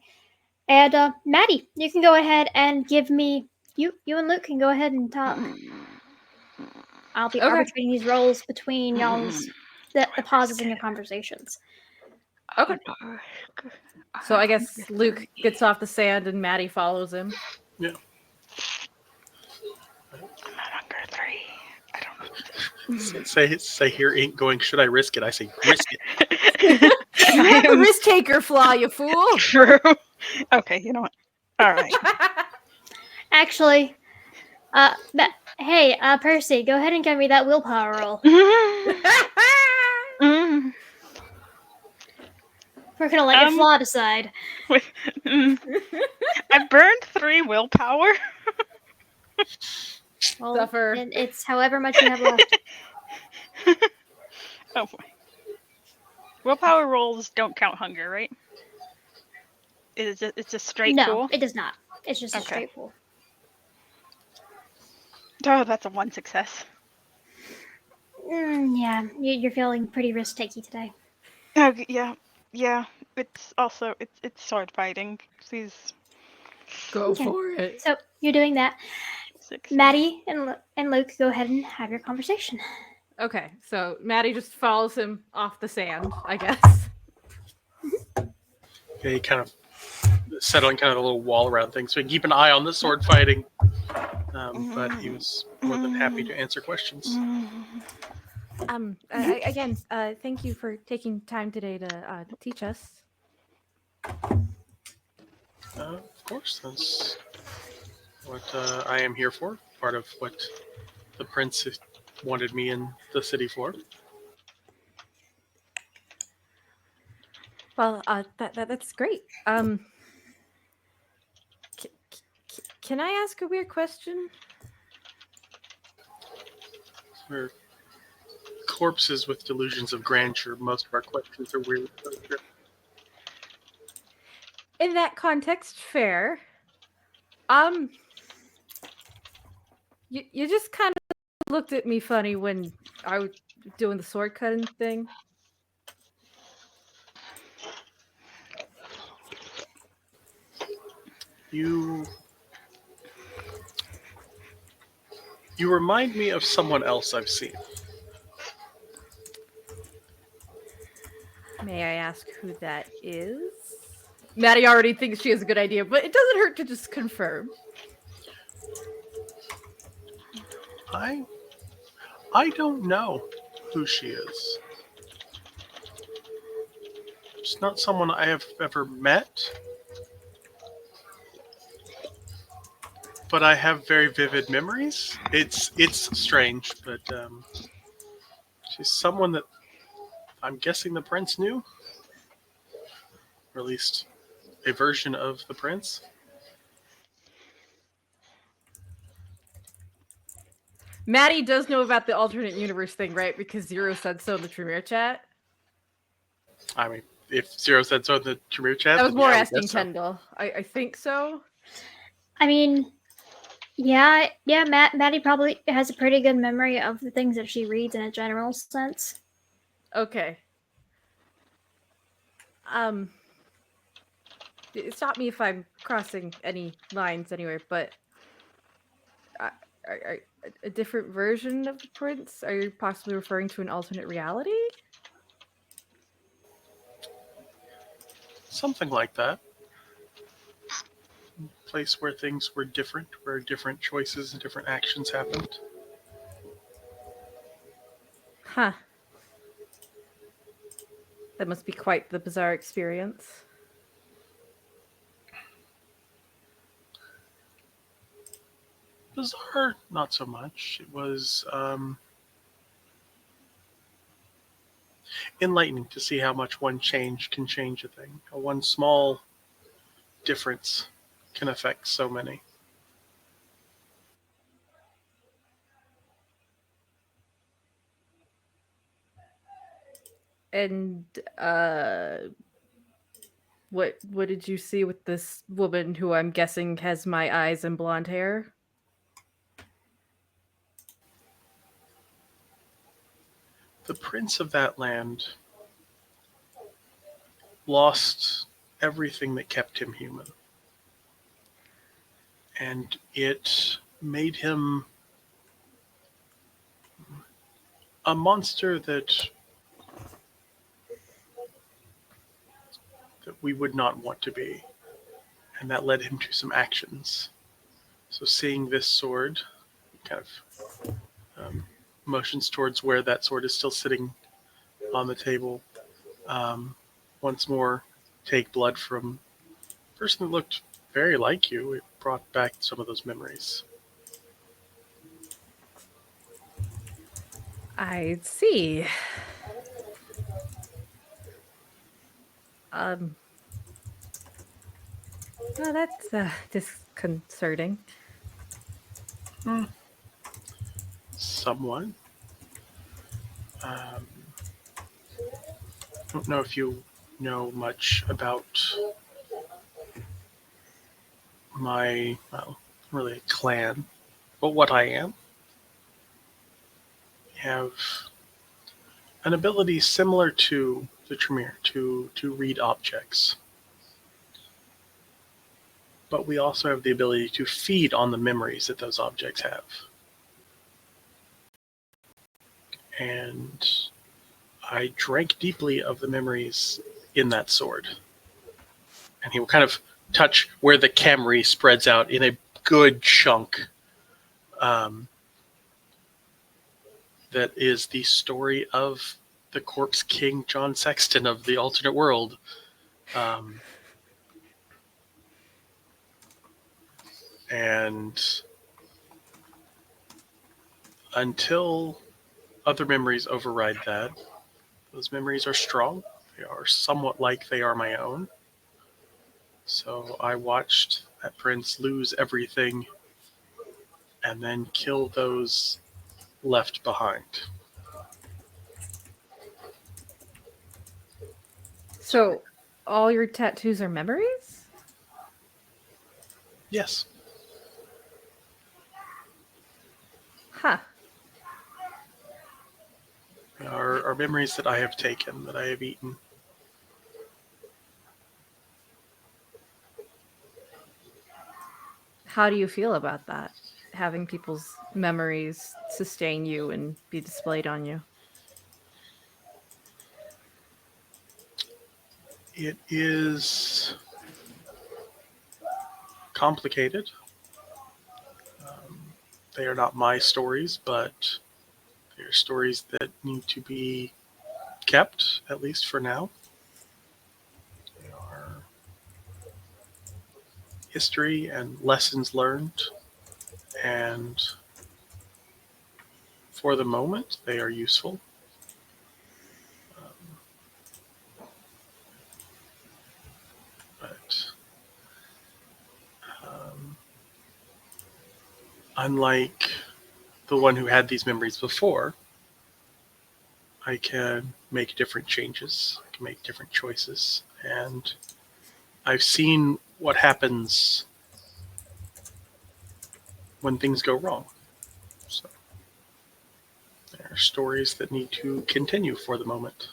And Maddie, you can go ahead and give me... You and Luke can go ahead and talk. I'll be arbitrating these roles between y'all's... The pauses in your conversations. Okay. So I guess Luke gets off the sand and Maddie follows him. Yeah. I'm not under 3. I don't know. Say here ain't going. Should I risk it? I say risk it. You have the risk taker flaw, you fool. True. Okay, you know what? All right. Actually, hey, Percy, go ahead and give me that willpower roll. We're gonna let your flaw decide. I burned 3 willpower. Well, Suffer. and it's however much you have left. Oh boy. Willpower rolls don't count hunger, right? It's a straight No, pool? it does not. It's just a Okay. straight pool. Oh, that's a 1 success. Yeah, you're feeling pretty risk-takey today. Okay, yeah. It's also it's sword fighting. Please. Go for it. So you're doing that. 6. Maddie and Luke, go ahead and have your conversation. Okay, so Maddie just follows him off the sand, I guess. Yeah, he kind of settling kind of a little wall around things, so he can keep an eye on the sword fighting. But he was more than happy to answer questions. Again, thank you for taking time today to teach us. Of course, that's what I am here for. Part of what the prince wanted me in the city for. Well, that's great. Can I ask a weird question? We're corpses with delusions of grandeur. Most of our questions are weird. In that context, fair. You just kind of looked at me funny when I was doing the sword cutting thing. You remind me of someone else I've seen. May I ask who that is? Maddie already thinks she has a good idea, but it doesn't hurt to just confirm. I don't know who she is. It's not someone I have ever met, but I have very vivid memories. It's strange, but she's someone that I'm guessing the prince knew, or at least a version of the prince. Maddie does know about the alternate universe thing, right? Because Zero said so in the Tremere chat. I mean, if Zero said so in the Tremere chat, I was then more yeah, I asking guess so. Kendall. I think so. I mean, yeah, Maddie probably has a pretty good memory of the things that she reads in a general sense. Okay. Stop me if I'm crossing any lines anywhere, but a different version of the prince? Are you possibly referring to an alternate reality? Something like that. A place where things were different, where different choices and different actions happened. Huh. That must be quite the bizarre experience. Bizarre, not so much. It was enlightening to see how much one change can change a thing. How one small difference can affect so many. And what did you see with this woman who I'm guessing has my eyes and blonde hair? The prince of that land lost everything that kept him human. And it made him a monster that we would not want to be. And that led him to some actions. So seeing this sword, kind of motions towards where that sword is still sitting on the table. Once more, take blood from a person that looked very like you. It brought back some of those memories. I see. Well, that's disconcerting. Somewhat. I don't know if you know much about my, well, really a clan, but what I am. I have an ability similar to the Tremere to read objects. But we also have the ability to feed on the memories that those objects have. And I drank deeply of the memories in that sword. And he will kind of touch where the Camry spreads out in a good chunk. That is the story of the corpse king John Sexton of the alternate world. And until other memories override that, those memories are strong. They are somewhat like they are my own. So I watched that prince lose everything and then kill those left behind. So, all your tattoos are memories? Yes. Huh. Are memories that I have taken, that I have eaten. How do you feel about that? Having people's memories sustain you and be displayed on you? It is complicated. They are not my stories, but they're stories that need to be kept, at least for now. They are history and lessons learned, and for the moment, they are useful. But um, unlike the one who had these memories before, I can make different changes, I can make different choices, and I've seen what happens when things go wrong. So there are stories that need to continue for the moment.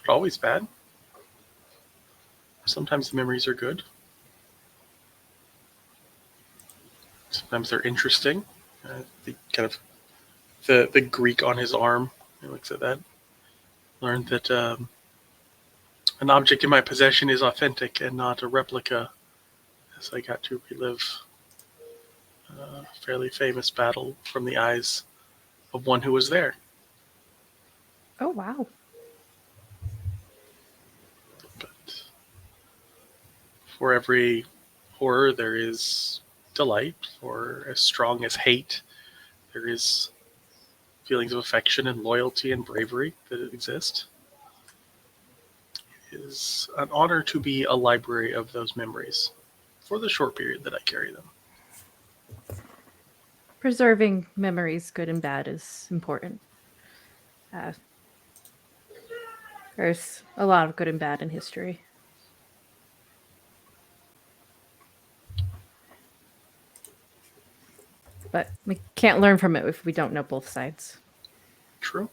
Not always bad. Sometimes the memories are good. Sometimes they're interesting. The kind of the Greek on his arm. He looks at that. Learned that an object in my possession is authentic and not a replica. As I got to relive a fairly famous battle from the eyes of one who was there. Oh, wow. But for every horror, there is delight. For as strong as hate, there is feelings of affection and loyalty and bravery that exist. It is an honor to be a library of those memories for the short period that I carry them. Preserving memories, good and bad, is important. There's a lot of good and bad in history. But we can't learn from it if we don't know both sides. True.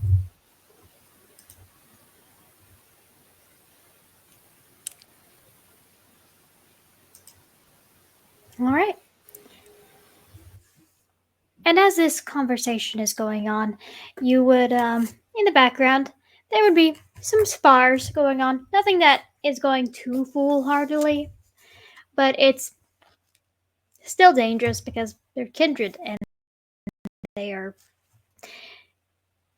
All right. And as this conversation is going on, you would, in the background, there would be some spars going on. Nothing that is going too foolhardily, but it's still dangerous because they're kindred and they are.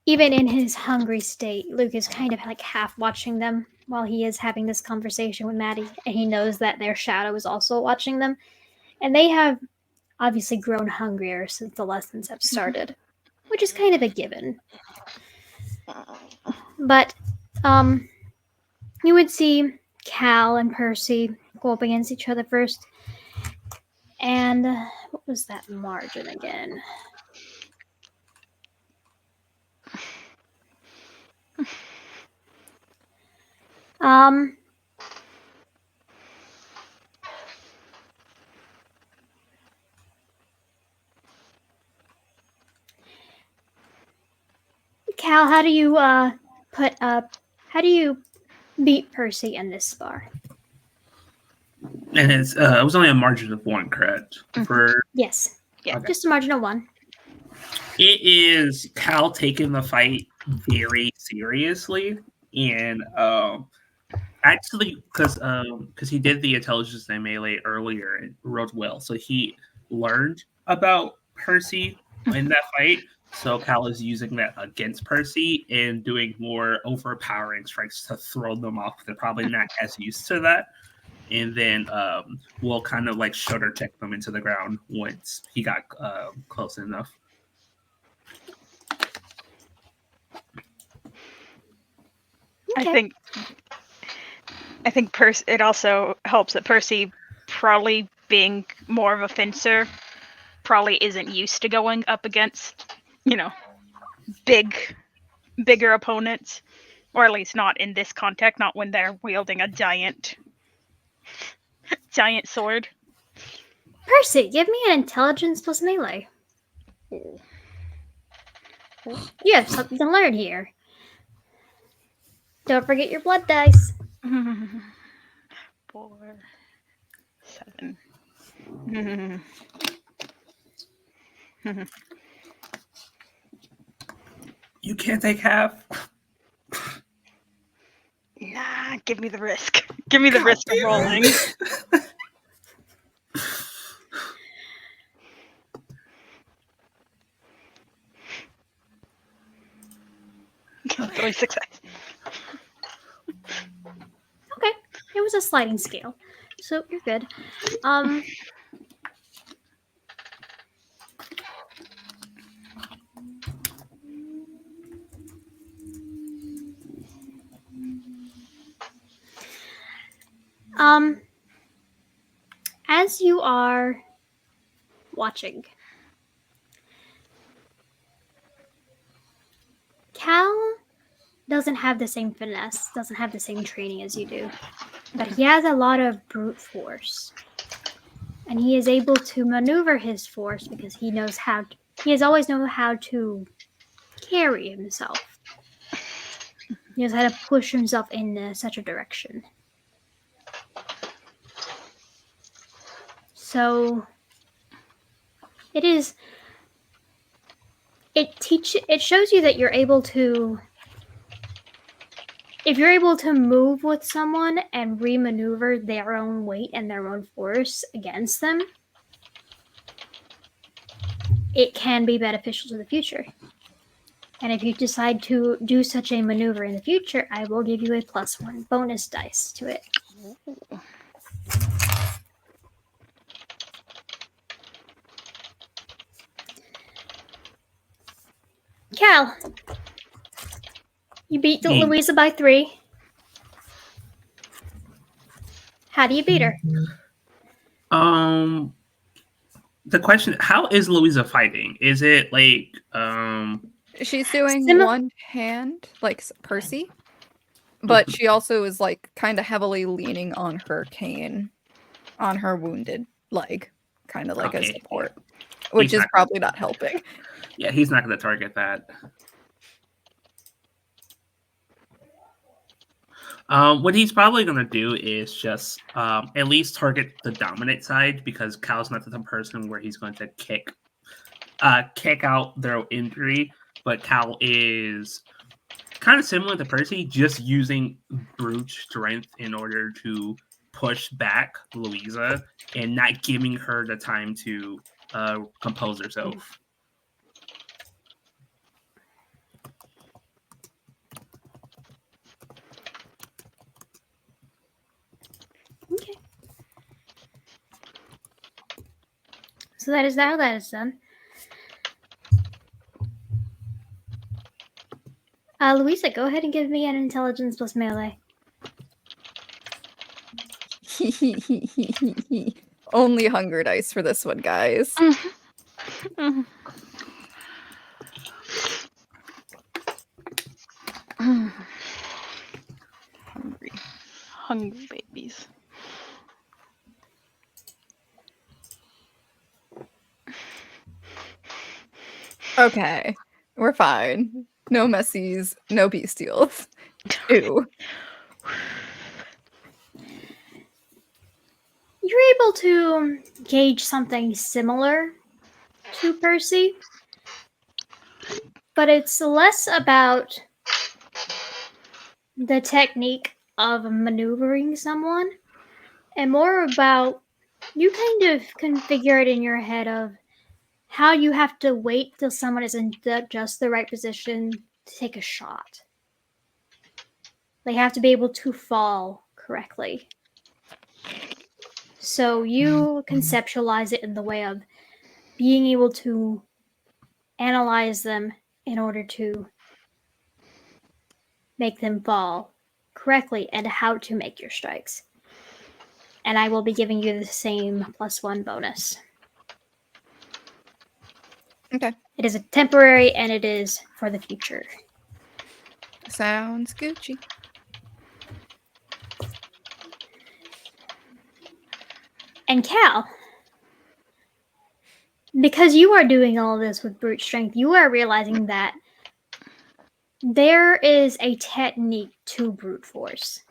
Even in his hungry state, Luke is kind of like half watching them while he is having this conversation with Maddie, and he knows that their shadow is also watching them. And they have obviously grown hungrier since the lessons have started, which is kind of a given. But you would see Cal and Percy go up against each other first. And what was that margin again? Um, Cal, how do you how do you beat Percy in this spar? And it was only a margin of 1, correct? For Yes. Yeah. Okay. Just a margin of 1. It is Cal taking the fight very seriously, and actually, because he did the intelligence and melee earlier and wrote well, so he learned about Percy in that fight. So Cal is using that against Percy and doing more overpowering strikes to throw them off. They're probably not as used to that. And then we'll kind of like shoulder check them into the ground once he got close enough. Okay. I think it also helps that Percy, probably being more of a fencer, probably isn't used to going up against, bigger opponents, or at least not in this context, not when they're wielding a giant giant sword. Percy, give me an intelligence plus melee. Ooh. You have something to learn here. Don't forget your blood dice. 4, 7. You can't take half. Nah, give me the risk. Give me the God risk of damn rolling. it. 3 success. Okay, it was a sliding scale, so you're good. As you are watching, Cal doesn't have the same finesse, doesn't have the same training as you do, but he has a lot of brute force. And he is able to maneuver his force because he knows how to, he has always known how to carry himself. He knows how to push himself in such a direction. So it shows you that you're able to, if you're able to move with someone and remaneuver their own weight and their own force against them, it can be beneficial to the future. And if you decide to do such a maneuver in the future, I will give you a +1 bonus dice to it. Cal, you beat Louisa by 3. How do you beat her? The question: how is Louisa fighting? Is it like She's doing Simi- one hand, like Percy, but she also is like kind of heavily leaning on her cane, on her wounded leg, kind of like a Okay. support, which He's is not- probably not helping. Yeah, he's not going to target that. What he's probably going to do is just at least target the dominant side, because Cal's not the person where he's going to kick out their injury, but Cal is kind of similar to Percy, just using brute strength in order to push back Louisa and not giving her the time to compose herself. Okay. So that is how that is done. Louisa, go ahead and give me an intelligence plus melee. Only hunger dice for this one, guys. Hungry babies. Okay, we're fine. No messies, no bestials. Ew. You're able to gauge something similar to Percy, but it's less about the technique of maneuvering someone and more about, you kind of configure it in your head of how you have to wait till someone is in just the right position to take a shot. They have to be able to fall correctly. So you conceptualize it in the way of being able to analyze them in order to make them fall correctly and how to make your strikes. And I will be giving you the same +1 bonus. Okay. It is a temporary and it is for the future. Sounds Gucci. And Cal, because you are doing all this with brute strength, you are realizing that there is a technique to brute force.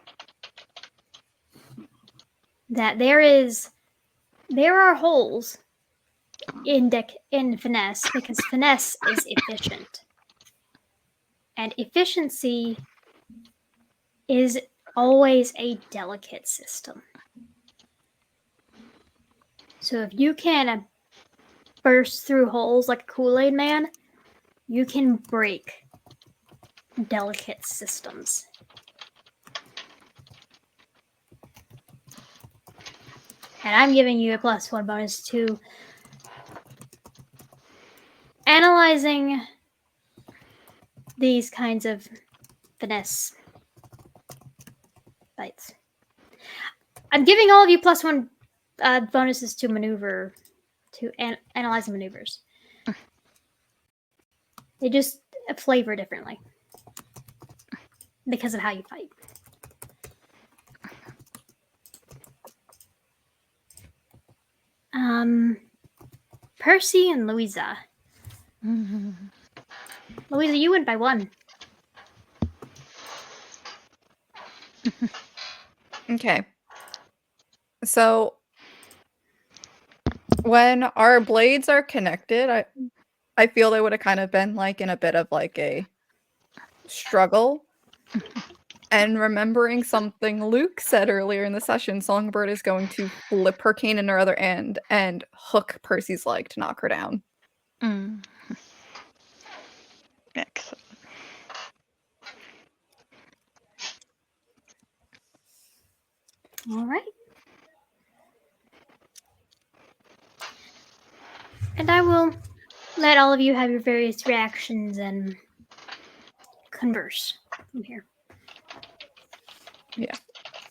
That there are holes in finesse because finesse is efficient. And efficiency is always a delicate system. So if you can burst through holes like a Kool-Aid man, you can break delicate systems. And I'm giving you a +1 bonus to analyzing these kinds of finesse fights. I'm giving all of you +1 bonuses to maneuver, to analyze maneuvers. They just flavor differently because of how you fight. Percy and Louisa. Louisa, you went by 1. Okay. So when our blades are connected, I feel they would have kind of been like in a bit of like a struggle. And remembering something Luke said earlier in the session, Songbird is going to flip her cane in her other end and hook Percy's leg to knock her down. Excellent. All right. And I will let all of you have your various reactions and converse from here. Yeah.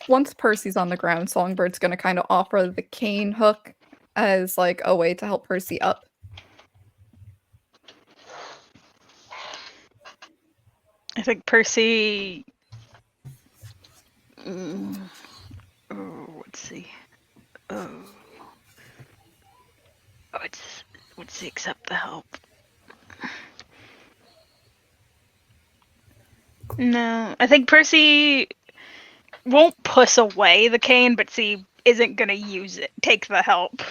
Once Percy's on the ground, Songbird's going to kind of offer the cane hook as like a way to help Percy up. I think Percy. Let's see. Let's see. Accept the help. No, I think Percy won't push away the cane, but isn't gonna use it. Take the help.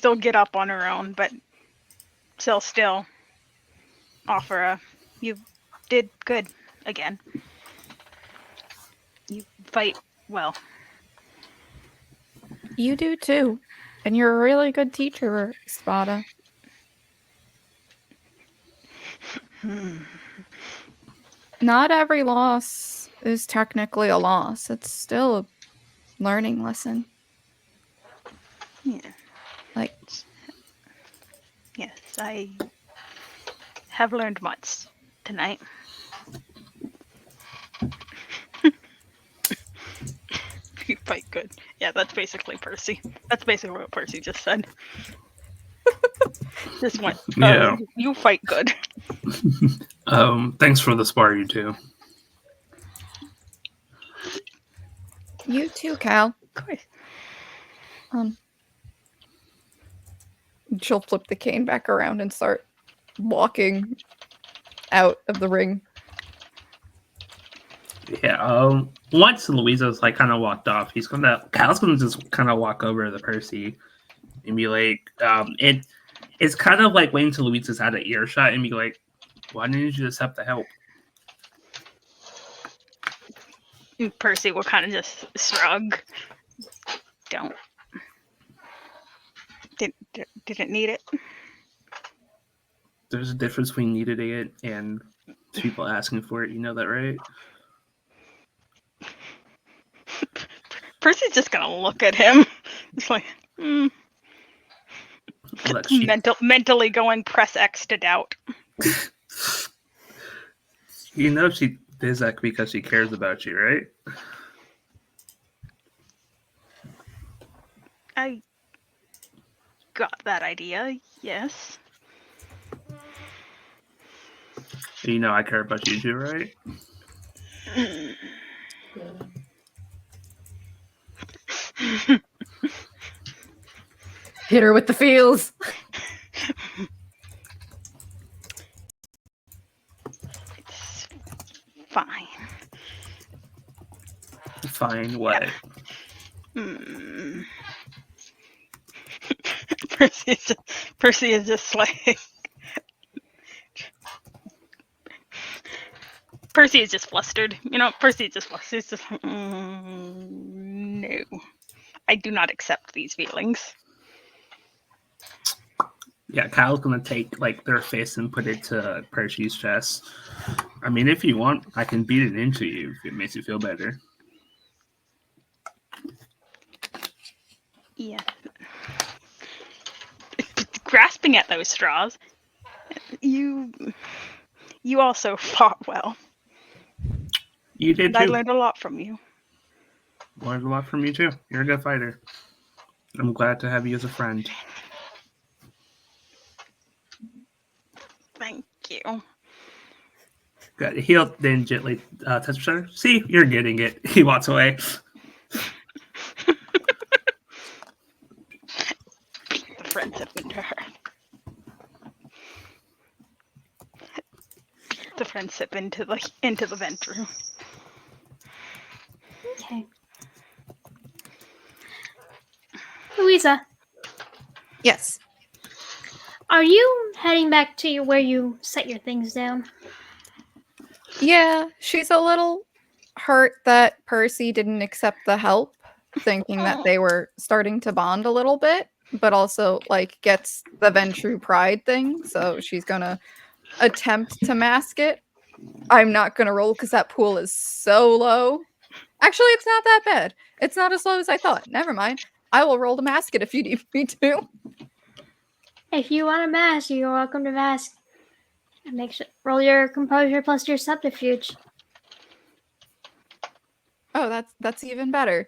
She'll get up on her own, but she'll still offer a. You did good again. You fight well. You do too. And you're a really good teacher, Spada. Not every loss is technically a loss. It's still a learning lesson. Yeah. Like, yes, I have learned much tonight. You fight good. Yeah, that's basically Percy. That's basically what Percy just said. Just went, Yeah. you fight good. Thanks for the spar, you two. you too, Cal. Of course. She'll flip the cane back around and start walking out of the ring. Yeah. Once Louisa's like kind of walked off, Cal's gonna just kind of walk over to Percy and be like, it's kind of like waiting till Louisa's had an earshot and be like, why didn't you just accept the help? And Percy will kind of just shrug. Don't. Didn't need it. There's a difference between needed it and people asking for it. You know that, right? Percy's just gonna look at him. It's like, Look, mentally going press X to doubt. You know she does that because she cares about you, right? I got that idea, yes. You know I care about you too, right? Hit her with the feels. It's fine. Fine, what? Hmm. Percy is just like Percy is just flustered. Percy is just flustered. He's just no. I do not accept these feelings. Yeah, Kyle's gonna take like their fist and put it to Percy's chest. I mean, if you want, I can beat it into you if it makes you feel better. Yeah. Grasping at those straws. You also fought well. You did And I too. learned a lot from you. Learned a lot from you too. You're a good fighter. I'm glad to have you as a friend. Thank you. Good. He'll then gently touch his shoulder. See, you're getting it. He walks away. The friendship into her. The friendship into the vent room. Okay. Louisa, Yes. are you heading back to where you set your things down? Yeah, she's a little hurt that Percy didn't accept the help, thinking that they were starting to bond a little bit, but also like gets the Ventru pride thing, so she's gonna attempt to mask it. I'm not gonna roll because that pool is so low. Actually, it's not that bad. It's not as low as I thought. Never mind. I will roll to mask it if you need me to. If you want to mask, you're welcome to mask. And make sure roll your composure plus your subterfuge. Oh, that's even better.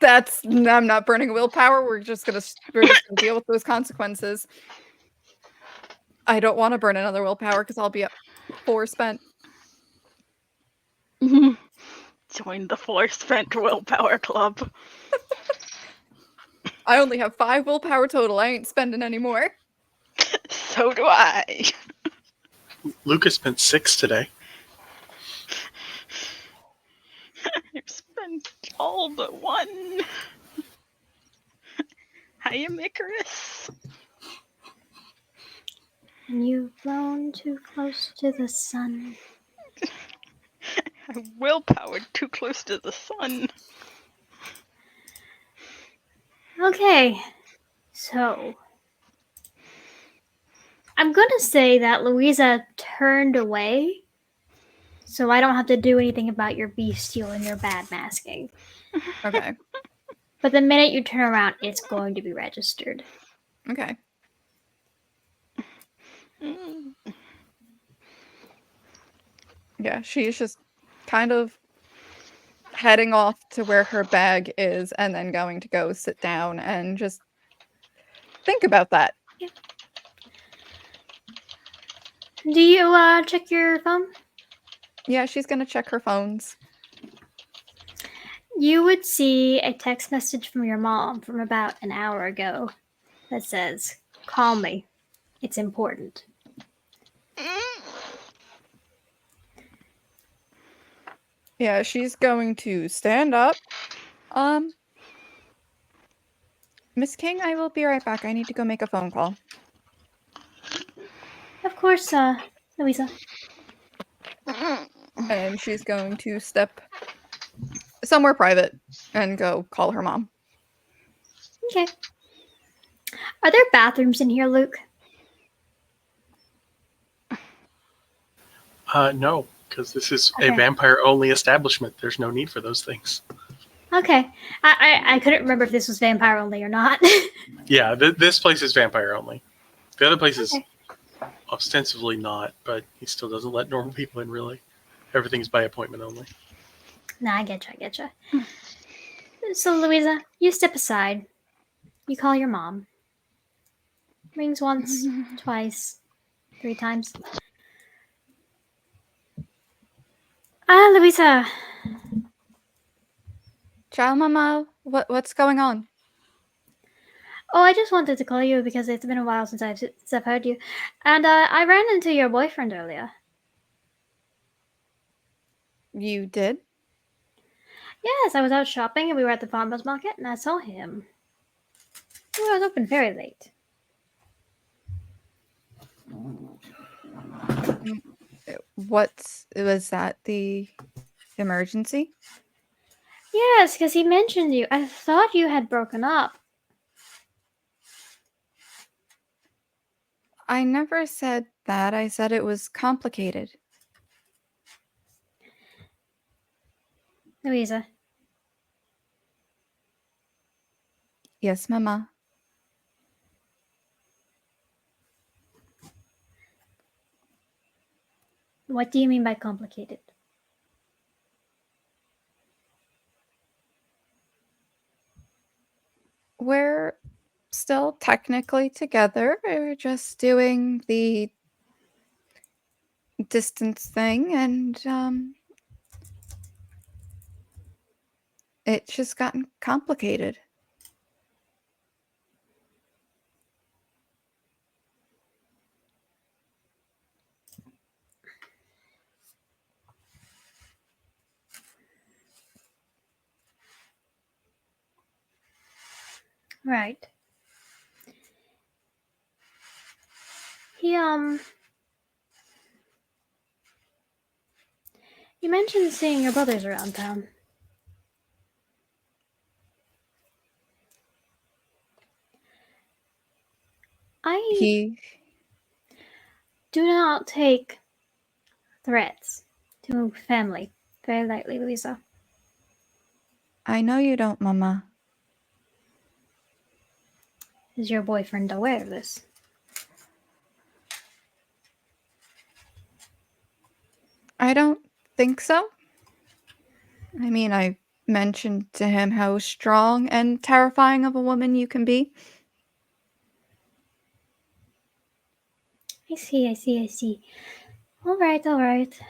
I'm not burning willpower. We're just gonna deal with those consequences. I don't want to burn another willpower because I'll be at 4 spent. Join the 4 spent willpower club. I only have 5 willpower total. I ain't spending any more. So do I. Lucas spent 6 today. I've spent all but 1. I am Icarus. And you've flown too close to the sun. I willpowered too close to the sun. Okay, so I'm gonna say that Louisa turned away, so I don't have to do anything about your bestial and your bad masking. Okay. But the minute you turn around, it's going to be registered. Okay. Yeah, she is just kind of heading off to where her bag is and then going to go sit down and just think about that. Do you check your phone? Yeah, she's gonna check her phones. You would see a text message from your mom from about an hour ago that says, "Call me. It's important." Yeah, she's going to stand up. Miss King, I will be right back. I need to go make a phone call. Of course, Louisa. And she's going to step somewhere private and go call her mom. Okay. Are there bathrooms in here, Luke? No, because this is Okay. a vampire-only establishment. There's no need for those things. Okay. I couldn't remember if this was vampire only or not. Yeah, this place is vampire-only. The other place is Okay. ostensibly not, but he still doesn't let normal people in, really. Everything's by appointment only. Nah, I getcha. So, Louisa, you step aside. You call your mom. Rings once, twice, 3 times. Louisa. Ciao, Mama. What's going on? Oh, I just wanted to call you because it's been a while since I've heard you. And I ran into your boyfriend earlier. You did? Yes, I was out shopping and we were at the farmer's market and I saw him. He was open very late. Was that the emergency? Yes, because he mentioned you. I thought you had broken up. I never said that. I said it was complicated. Louisa, Yes, Mama. what do you mean by complicated? We're still technically together. We're just doing the distance thing, and it's just gotten complicated. Right. He, you mentioned seeing your brothers around town. I He do not take threats to family very lightly, Louisa. I know you don't, Mama. Is your boyfriend aware of this? I don't think so. I mean, I mentioned to him how strong and terrifying of a woman you can be. I see. All right.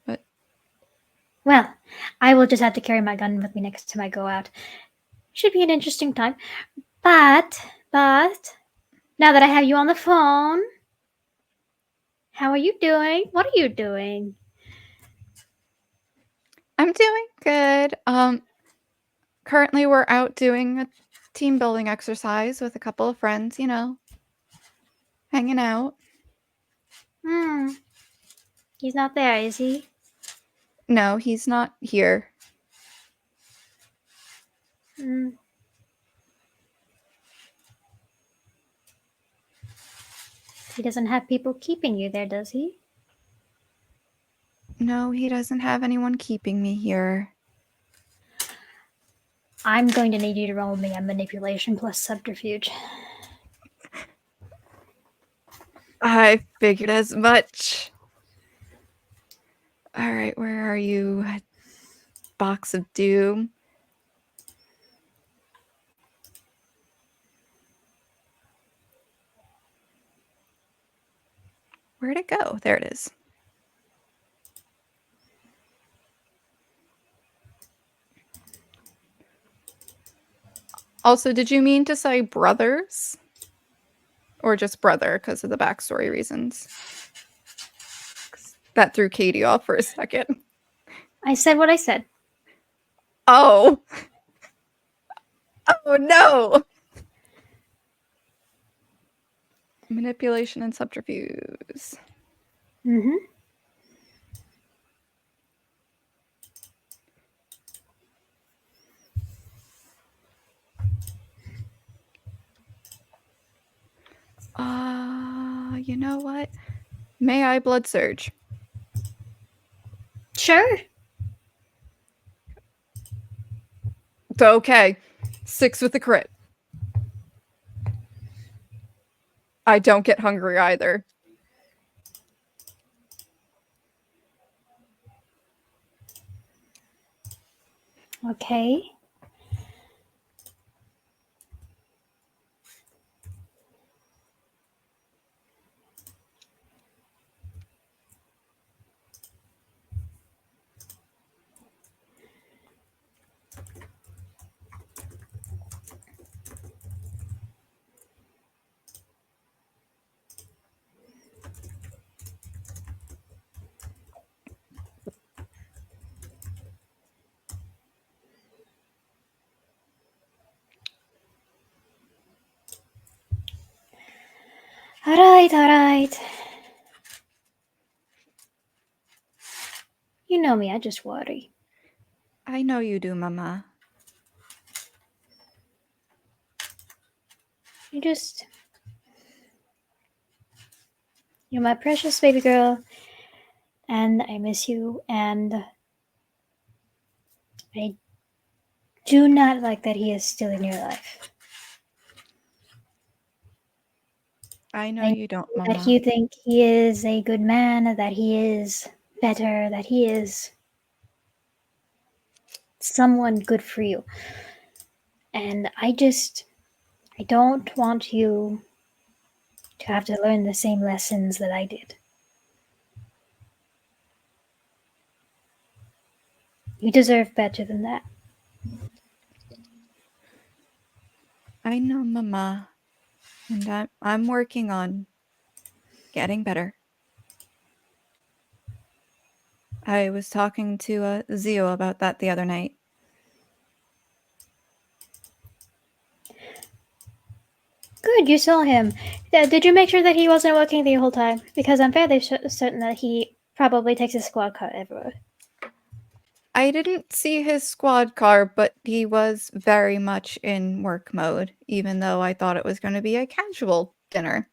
But Well, I will just have to carry my gun with me next time I go out. Should be an interesting time. But, now that I have you on the phone, how are you doing? What are you doing? I'm doing good. Currently we're out doing a team building exercise with a couple of friends, hanging out. He's not there, is he? No, he's not here. He doesn't have people keeping you there, does he? No, he doesn't have anyone keeping me here. I'm going to need you to roll me a manipulation plus subterfuge. I figured as much. All right, where are you? Box of Doom. Where'd it go? There it is. Also, did you mean to say brothers? Or just brother because of the backstory reasons? That threw Katie off for a second. I said what I said. Oh. Oh no. Manipulation and subterfuge. Mm-hmm. You know what? May I blood surge? Sure. Okay. 6 with the crit. I don't get hungry either. Okay. Alright, alright. You know me, I just worry. I know you do, Mama. You just. You're my precious baby girl, and I miss you, and I do not like that he is still in your life. I know I you don't, know Mama. that you think he is a good man, that he is better, that he is someone good for you. And I don't want you to have to learn the same lessons that I did. You deserve better than that. I know, Mama. And I'm working on getting better. I was talking to Zio about that the other night. Good, you saw him. Did you make sure that he wasn't working the whole time? Because I'm fairly certain that he probably takes his squad car everywhere. I didn't see his squad car, but he was very much in work mode, even though I thought it was going to be a casual dinner.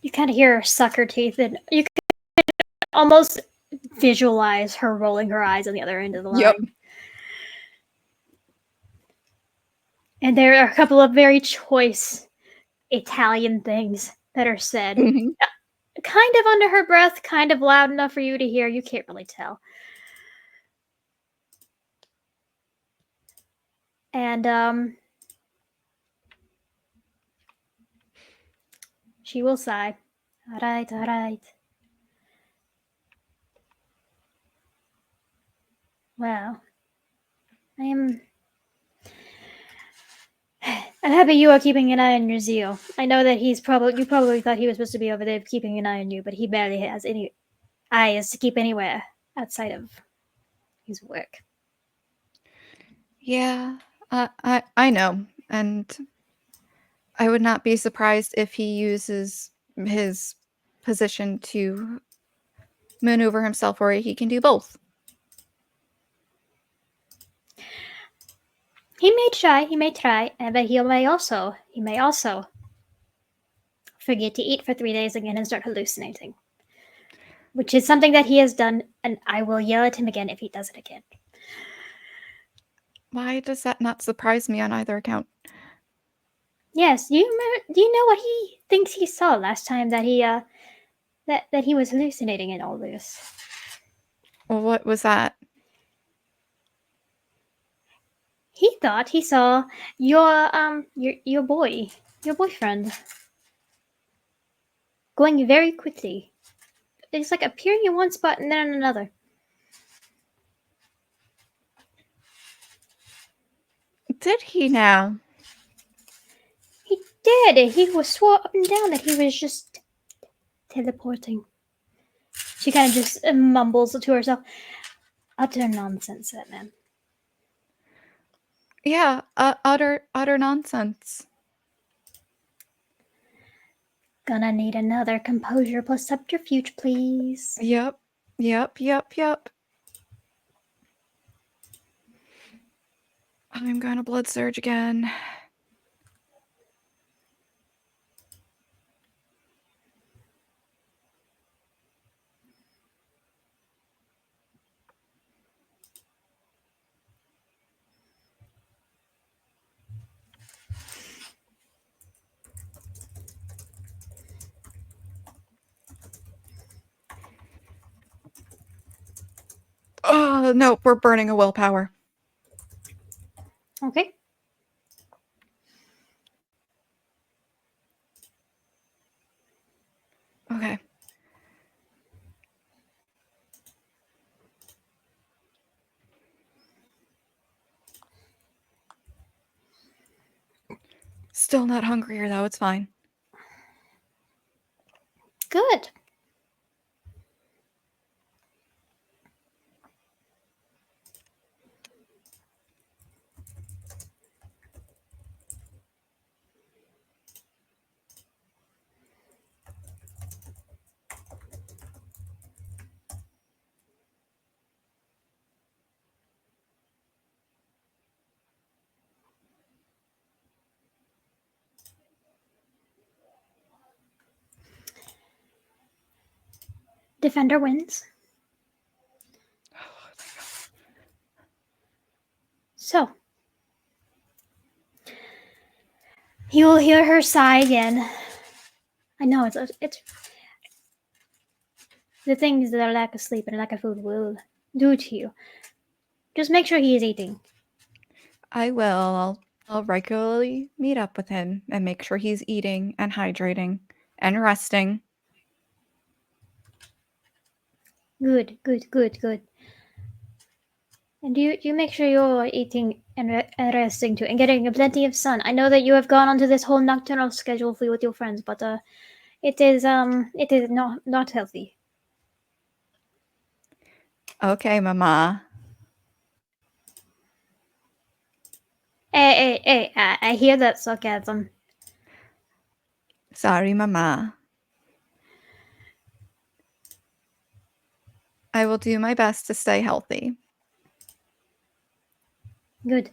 You kind of hear her suck her teeth, and you can almost visualize her rolling her eyes on the other end of the line. Yep. And there are a couple of very choice Italian things that are said. Mhm. Kind of under her breath, kind of loud enough for you to hear. You can't really tell. And she will sigh. All right, all right. Well, I'm happy you are keeping an eye on your Zio. I know that you probably thought he was supposed to be over there keeping an eye on you, but he barely has any eyes to keep anywhere outside of his work. Yeah, I know, and I would not be surprised if he uses his position to maneuver himself where he can do both. He may try, but he may also forget to eat for 3 days again and start hallucinating. Which is something that he has done, and I will yell at him again if he does it again. Why does that not surprise me on either account? Yes, do you know what he thinks he saw last time that he was hallucinating in all this? Well, what was that? He thought he saw your boyfriend going very quickly. It's like appearing in one spot and then in another. Did he now? He did. He was swore up and down that he was just teleporting. She kind of just mumbles to herself. Utter nonsense, that man. Yeah, utter nonsense. Gonna need another composure plus subterfuge, please. Yep. I'm gonna blood surge again. Oh, no, we're burning a willpower. Okay. Okay. Still not hungrier, though. It's fine. Good. Defender wins. So, you'll hear her sigh again. I know it's the things that a lack of sleep and a lack of food will do to you. Just make sure he is eating. I will. I'll regularly meet up with him and make sure he's eating and hydrating and resting. Good. And you make sure you're eating and resting too, and getting plenty of sun. I know that you have gone onto this whole nocturnal schedule with your friends, but it is not healthy. Okay, Mama. Hey, I hear that sarcasm. Sorry, Mama. I will do my best to stay healthy. Good.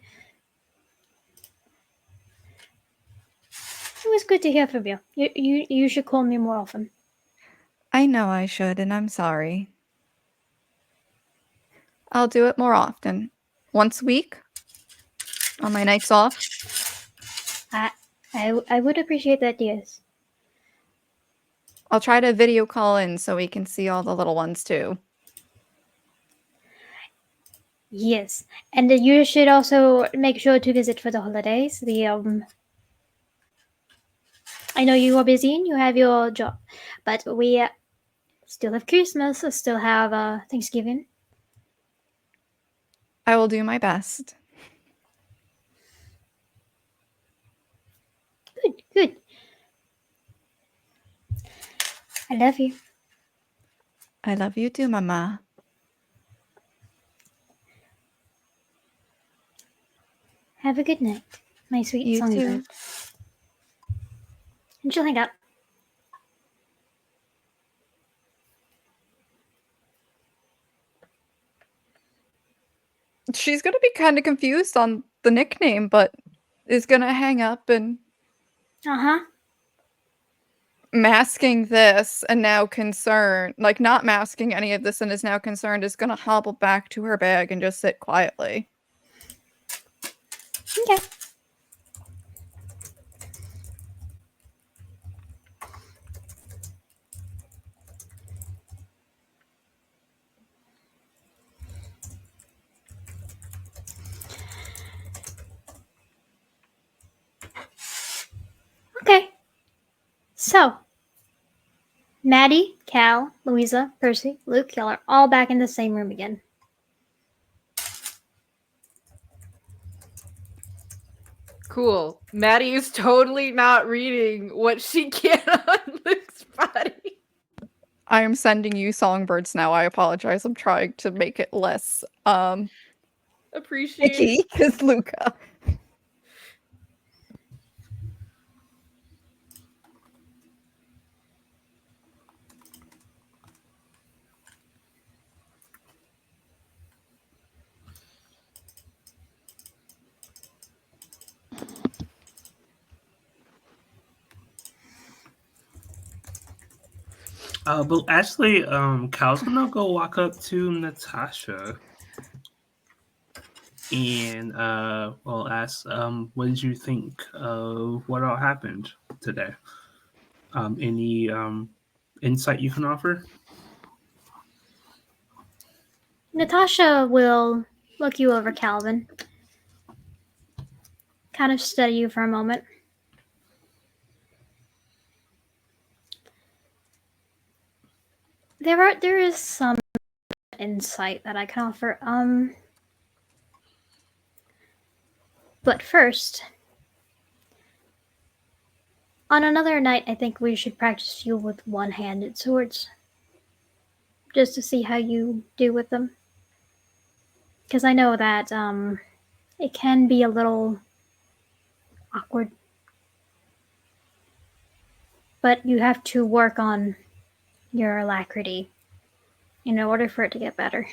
It was good to hear from you. You should call me more often. I know I should, and I'm sorry. I'll do it more often. Once a week? On my nights off? I would appreciate that, yes. I'll try to video call in so we can see all the little ones too. Yes, and you should also make sure to visit for the holidays. I know you are busy and you have your job, but we still have Christmas, still have Thanksgiving. I will do my best. Good. I love you. I love you too, Mama. Have a good night, my sweet You songbird. too. And she'll hang out. She's gonna be kind of confused on the nickname, but is gonna hang up and masking this and now concerned, like not masking any of this and is now concerned, is gonna hobble back to her bag and just sit quietly. Okay. Okay. So, Maddie, Cal, Louisa, Percy, Luke, y'all are all back in the same room again. Cool. Maddie is totally not reading what she can on Luke's body. I am sending you songbirds now. I apologize. I'm trying to make it less Appreciate icky because Luca. But actually, Cal's gonna go walk up to Natasha and well ask, what did you think of what all happened today? Any insight you can offer? Natasha will look you over, Calvin. Kind of study you for a moment. There is some insight that I can offer. But first, on another night, I think we should practice you with one-handed swords, just to see how you do with them. Because I know that it can be a little awkward, but you have to work on your alacrity in order for it to get better.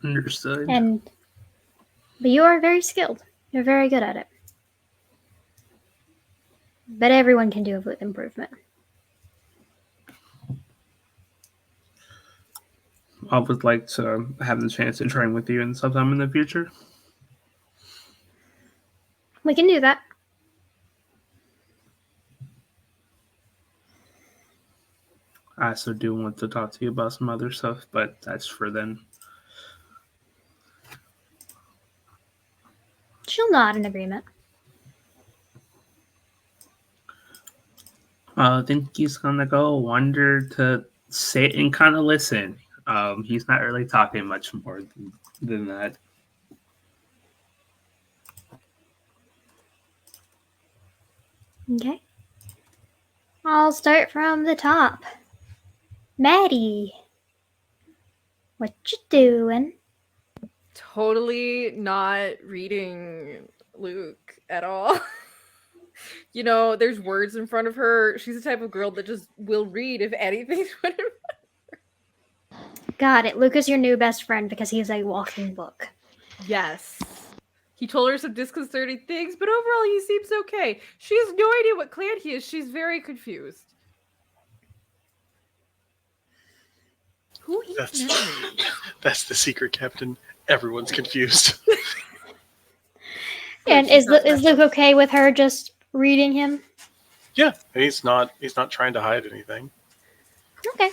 Understood. But you are very skilled. You're very good at it. but everyone can do with improvement. I would like to have the chance to train with you in sometime in the future. We can do that. I also do want to talk to you about some other stuff, but that's for then. She'll nod in agreement. I think he's gonna go wander to sit and kind of listen. He's not really talking much more than that. Okay. I'll start from the top. Maddie, what you doing? Totally not reading Luke at all. You know, there's words in front of her. She's the type of girl that just will read if anything's put in. Got it. Luke is your new best friend because he is a walking book. Yes. He told her some disconcerting things, but overall he seems okay. She has no idea what clan he is. She's very confused. Who eats memories? That's the secret, Captain. Everyone's confused. And is Luke okay with her just reading him? Yeah, and he's not trying to hide anything. Okay.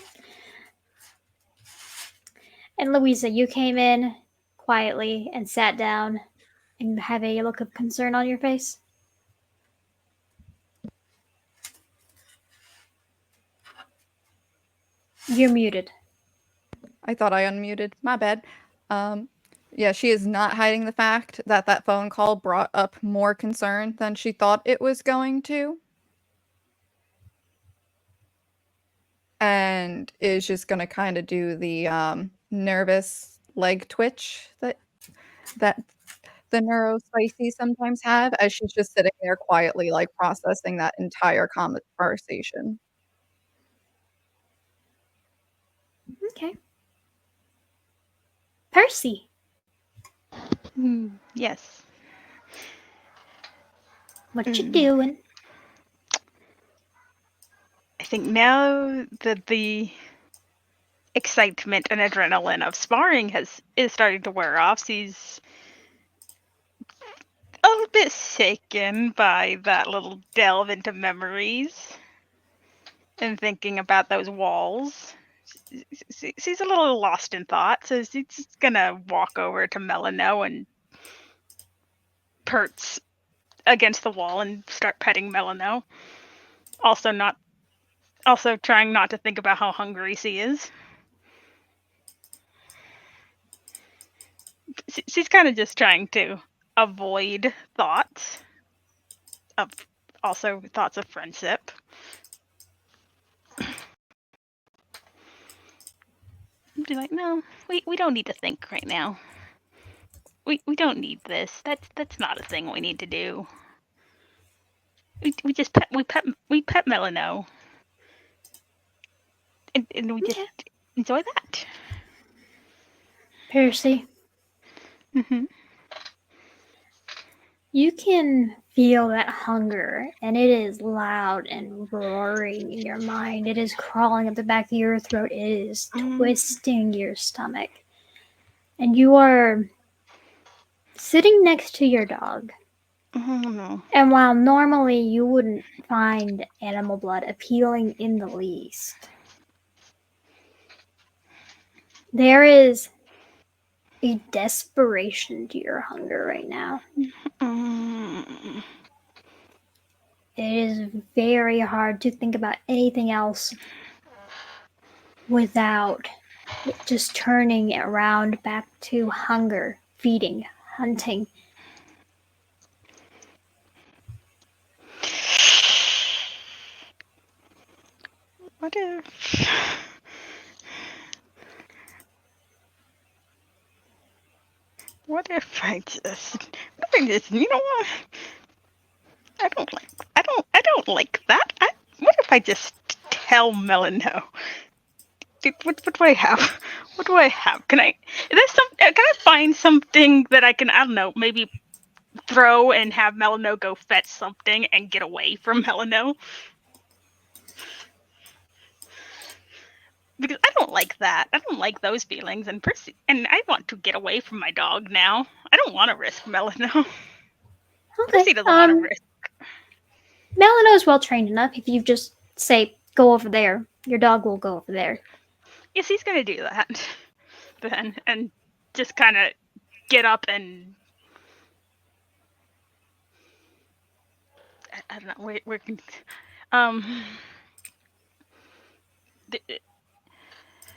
And Louisa, you came in quietly and sat down and have a look of concern on your face. You're muted. I thought I unmuted. My bad. Yeah, she is not hiding the fact that that phone call brought up more concern than she thought it was going to. And is just going to kind of do the nervous leg twitch that the neurospicy sometimes have as she's just sitting there quietly, like processing that entire conversation. Okay. Percy. Yes. What you doing? I think now that the excitement and adrenaline of sparring is starting to wear off, she's a little bit shaken by that little delve into memories and thinking about those walls. She's a little lost in thought, so she's just gonna walk over to Melano and perch against the wall and start petting Melano. Also trying not to think about how hungry she is. She's kind of just trying to avoid thoughts of friendship. Be like, no, we don't need to think right now. We don't need this. That's not a thing we need to do. We just pet Melano. And we just enjoy that. Percy. Mm-hmm. You can feel that hunger, and it is loud and roaring in your mind. It is crawling up the back of your throat. It is twisting your stomach. And you are sitting next to your dog. No. And while normally you wouldn't find animal blood appealing in the least, there is a desperation to your hunger right now. It is very hard to think about anything else without it just turning around back to hunger, feeding, hunting. What if I just you know what? I don't like that. What if I just tell Melano? What do I have? What do I have? Can I find something that I can, I don't know, maybe throw and have Melano go fetch something and get away from Melano. Because I don't like that. I don't like those feelings, and I want to get away from my dog now. I don't want to risk Melano. Okay. Percy doesn't want to risk. Melano is well trained enough. If you just say go over there, your dog will go over there. Yes, he's gonna do that then, and just kind of get up and I don't know. We're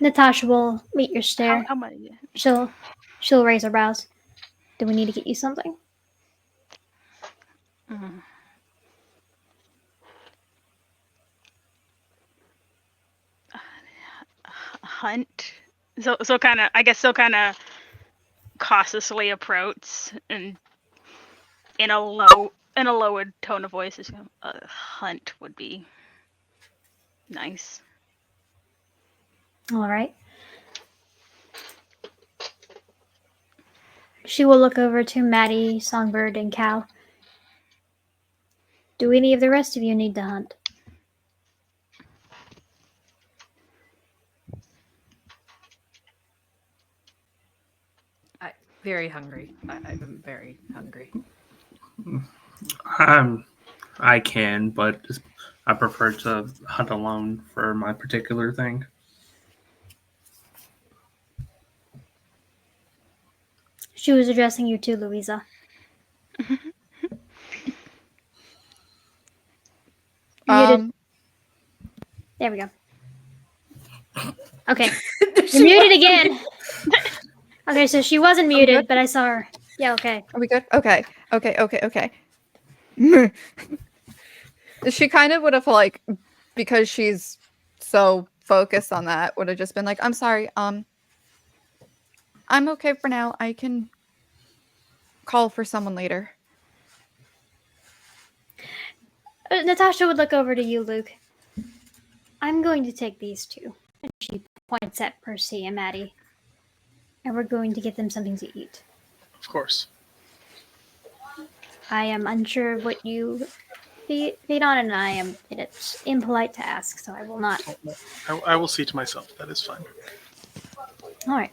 Natasha will meet your stare. how many? She'll raise her brows. Do we need to get you something? Hunt. So kind of. I guess so kind of cautiously approach and in a lowered tone of voice, is a hunt would be nice. All right. She will look over to Maddie, Songbird, and Cal. Do any of the rest of you need to hunt? Very hungry. I'm very hungry. I can, but I prefer to hunt alone for my particular thing. She was addressing you too, Louisa. Muted. There we go. Okay. You're muted again. Okay, so she wasn't muted, but I saw her. Yeah, okay. Are we good? Okay. She kind of would have like, because she's so focused on that, would have just been like, I'm sorry, I'm okay for now. I can call for someone later. Natasha would look over to you, Luke. I'm going to take these two. And she points at Percy and Maddie. And we're going to get them something to eat. Of course. I am unsure of what you feed on, and it's impolite to ask, so I will not. I will see to myself. That is fine. All right.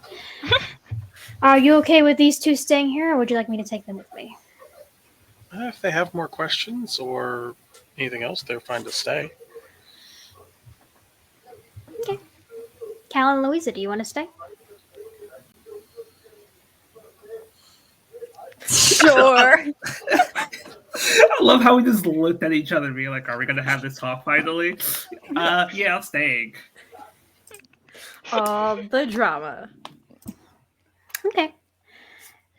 Are you okay with these two staying here, or would you like me to take them with me? If they have more questions or anything else, they're fine to stay. Okay. Cal and Louisa, do you want to stay? Sure. I love how we just looked at each other being like, are we going to have this talk finally? Yeah, I'm staying. All the drama. Okay.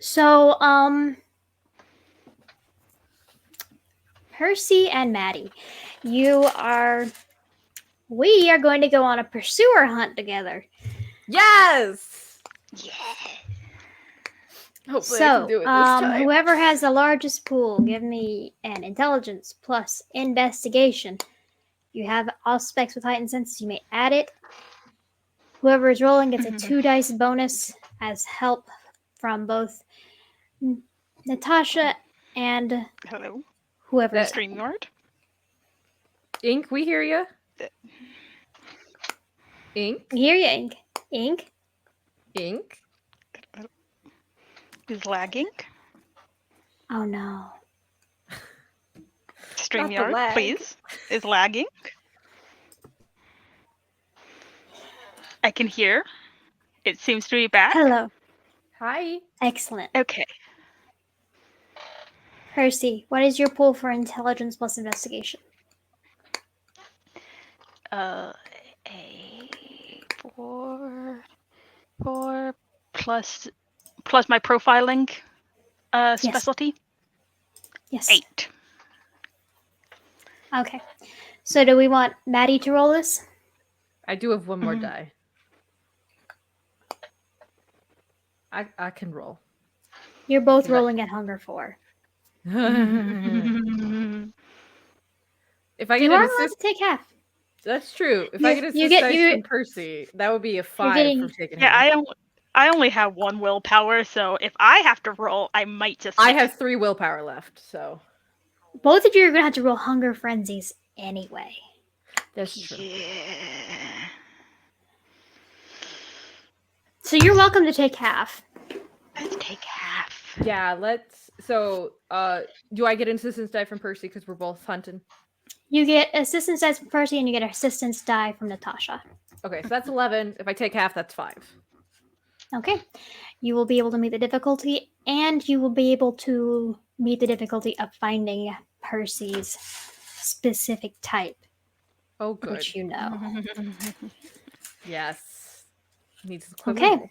So, Percy and Maddie, we are going to go on a pursuer hunt together. Yes! Yeah. Hopefully I can do it this time. Whoever has the largest pool, give me an intelligence plus investigation. You have all specs with heightened senses, you may add it. Whoever is rolling gets a 2 dice bonus as help from both Natasha and Hello. whoever. StreamYard. Ink, we hear you. Ink. We hear you, Ink. Ink. Ink. Is lagging. Oh no. StreamYard, lag. please. Is lagging. I can hear. It seems to be back. Hello. Hi. Excellent. Okay. Percy, what is your pool for intelligence plus investigation? A 4 plus my profiling specialty. Yes. 8. Okay. So do we want Maddie to roll this? I do have one more die. I can roll. You're both Right. rolling at Hunger 4. If I You get are an allowed assist, to take half. that's true. If I get an assist dice from Percy, that would be a 5 from taking Yeah, half. I don't. I only have 1 willpower, so if I have to roll, I might just. I have 3 willpower left, so Both of you are going to have to roll hunger frenzies anyway. that's true. Yeah. So you're welcome to take half. Let's take half. Yeah, let's. So, do I get assistance die from Percy because we're both hunting? You get assistance dice from Percy and you get assistance die from Natasha. Okay, so that's 11. If I take half, that's 5. Okay. You will be able to meet the difficulty, and you will be able to meet the difficulty of finding Percy's specific type, Oh, good. which you know. Yes. Needs Okay.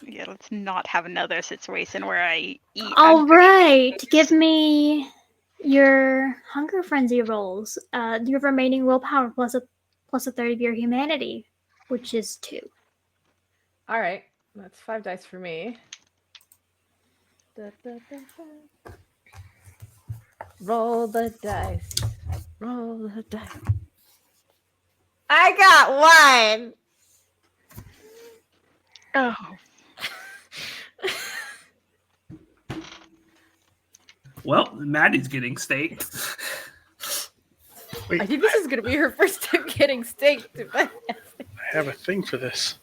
Yeah, let's not have another situation where I eat. All right. Give me your hunger frenzy rolls. Your remaining willpower plus a third of your humanity, which is 2. All right, that's 5 dice for me. Da, da, da, da. Roll the dice. Roll the dice. I got 1. Oh, Well, Maddie's getting steak. I think this is going to be her first time getting staked. I have a thing for this.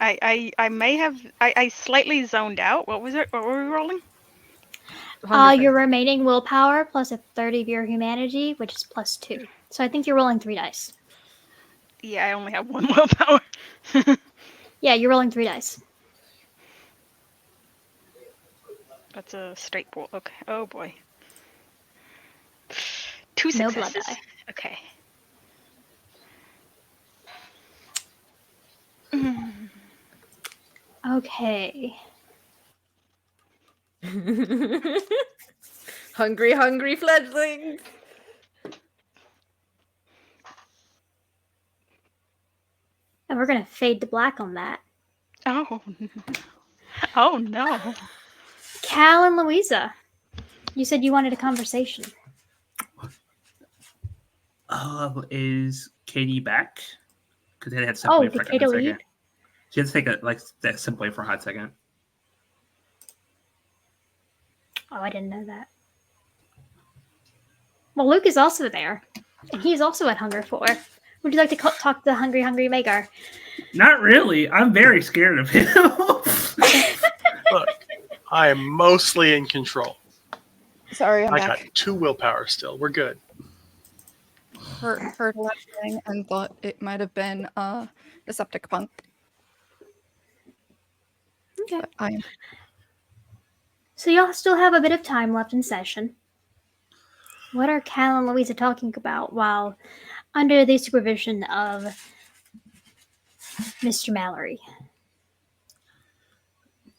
I may have. I slightly zoned out. What was it? What were we rolling? Your remaining willpower plus a third of your humanity, which is plus 2. So I think you're rolling 3 dice. Yeah, I only have 1 willpower. Yeah, you're rolling 3 dice. That's a straight roll. Okay. Oh boy. 2 No successes. blood die. Okay. Okay. Hungry, hungry fledglings. And we're going to fade to black on that. Oh. Oh no. Cal and Louisa, you said you wanted a conversation. Is Katie back? Because they had step away Oh, for did a Kato second. leave? She had to take that step away for a hot second. Oh, I didn't know that. Well, Luke is also there, and he's also at Hunger 4. Would you like to talk to Hungry Magar? Not really. I'm very scared of him. Look, I am mostly in control. Sorry, I'm I back. got 2 willpower still. We're good. Heard one thing and thought it might have been the septic punk. Okay. But I am. So y'all still have a bit of time left in session. What are Cal and Louisa talking about while under the supervision of Mr. Mallory?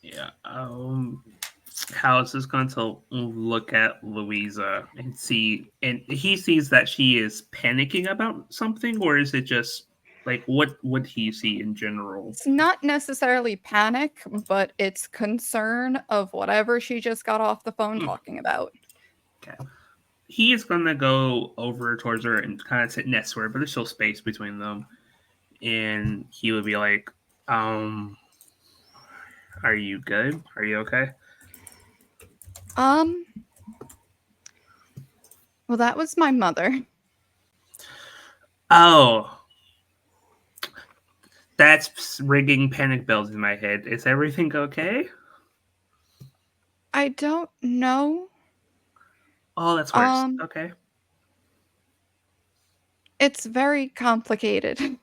Yeah. House is going to look at Louisa and see, and he sees that she is panicking about something, or is it just like what would he see in general? It's not necessarily panic, but it's concern of whatever she just got off the phone talking about. Okay. He is going to go over towards her and kind of sit next to her, but there's still space between them. And he would be like, are you good? Are you okay? Well, that was my mother. Oh. That's ringing panic bells in my head. Is everything okay? I don't know. Oh, that's worse. Okay. It's very complicated.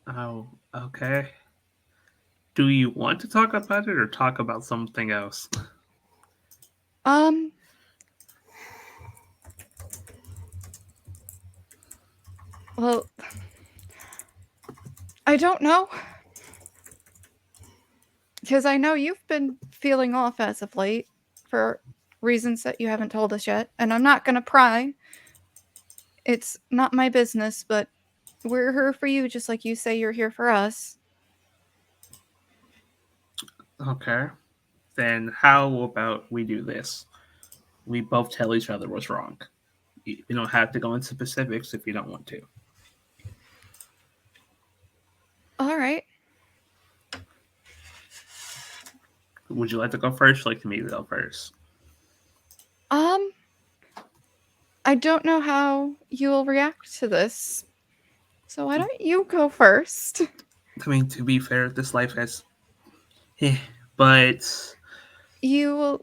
Oh, okay. Do you want to talk about it or talk about something else? Well, I don't know. Because I know you've been feeling off as of late for reasons that you haven't told us yet, and I'm not going to pry. It's not my business, but we're here for you just like you say you're here for us. Okay. Then how about we do this? We both tell each other what's wrong. You don't have to go into specifics if you don't want to. All right. Would you like to go first? Or like me to go first? I don't know how you will react to this. So why don't you go first? I mean, to be fair, this life has, but You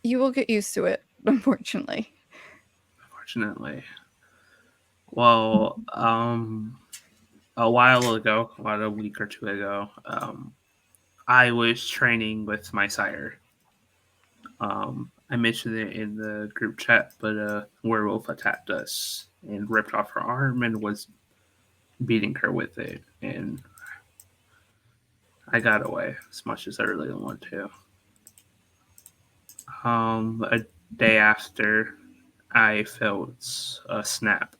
will get used to it, unfortunately. unfortunately, well, a while ago, about a week or two ago, I was training with my sire. I mentioned it in the group chat, but a werewolf attacked us and ripped off her arm and was beating her with it, and I got away as much as I really didn't want to. A day after, I felt a snap.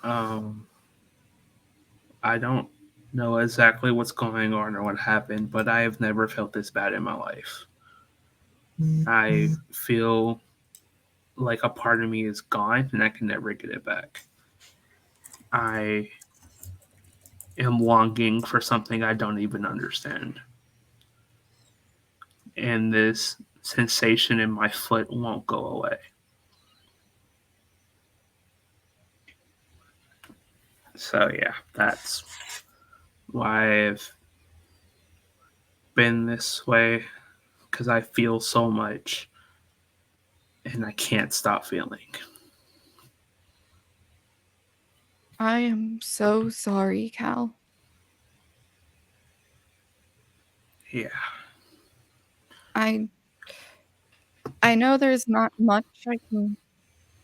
Um, I don't know exactly what's going on or what happened, but I have never felt this bad in my life. I feel like a part of me is gone and I can never get it back. I am longing for something I don't even understand. And this sensation in my foot won't go away. So, yeah, that's why I've been this way because I feel so much and I can't stop feeling. I am so sorry, Cal. Yeah. I know there's not much I can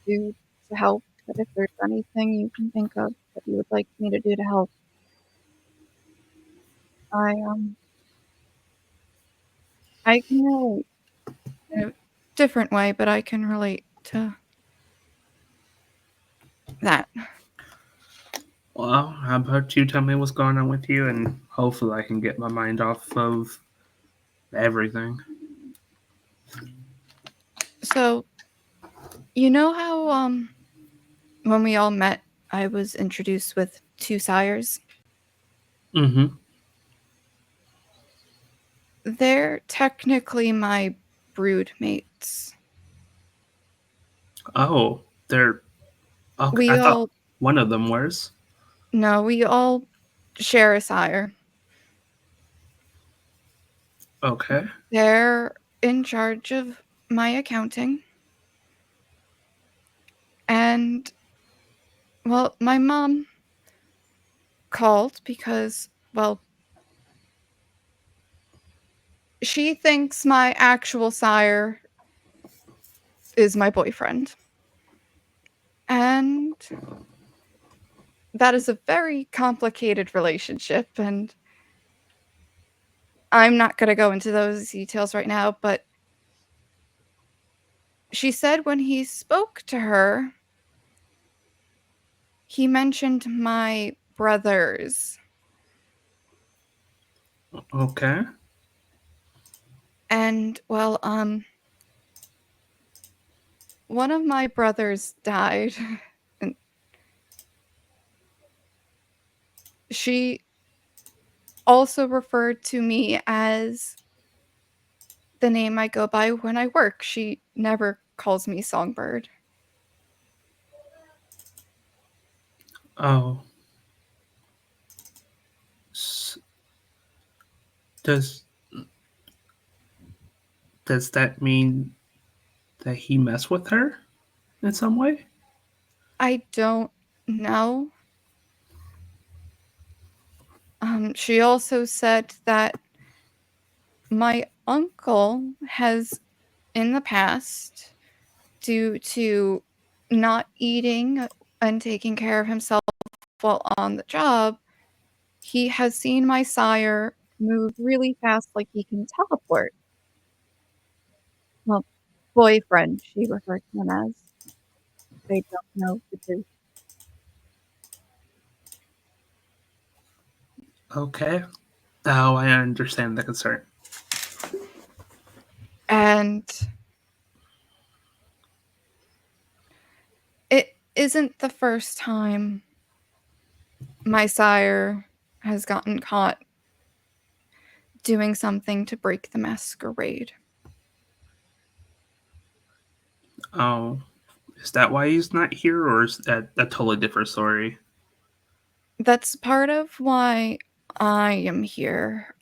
do to help, but if there's anything you can think of that you would like me to do to help, I I can relate in a different way, but I can relate to that. Well, how about you tell me what's going on with you, and hopefully I can get my mind off of everything. So, you know how when we all met, I was introduced with two sires? Mm-hmm. They're technically my brood mates. Oh, they're okay. We I thought all one of them was. No, we all share a sire. Okay. They're in charge of my accounting. And, well, my mom called because, well, she thinks my actual sire is my boyfriend. And that is a very complicated relationship, and I'm not going to go into those details right now, but she said when he spoke to her, he mentioned my brothers. Okay. And, well, one of my brothers died, and she also referred to me as the name I go by when I work. She never calls me Songbird. Oh. S- Does does that mean that he messed with her in some way? I don't know. She also said that my uncle has, in the past, due to not eating and taking care of himself while on the job, he has seen my sire move really fast like he can teleport. Well, boyfriend, she referred to him as. They don't know the truth. Okay. Oh, I understand the concern. And it isn't the first time my sire has gotten caught doing something to break the masquerade. Oh, is that why he's not here, or is that a totally different story? That's part of why I am here.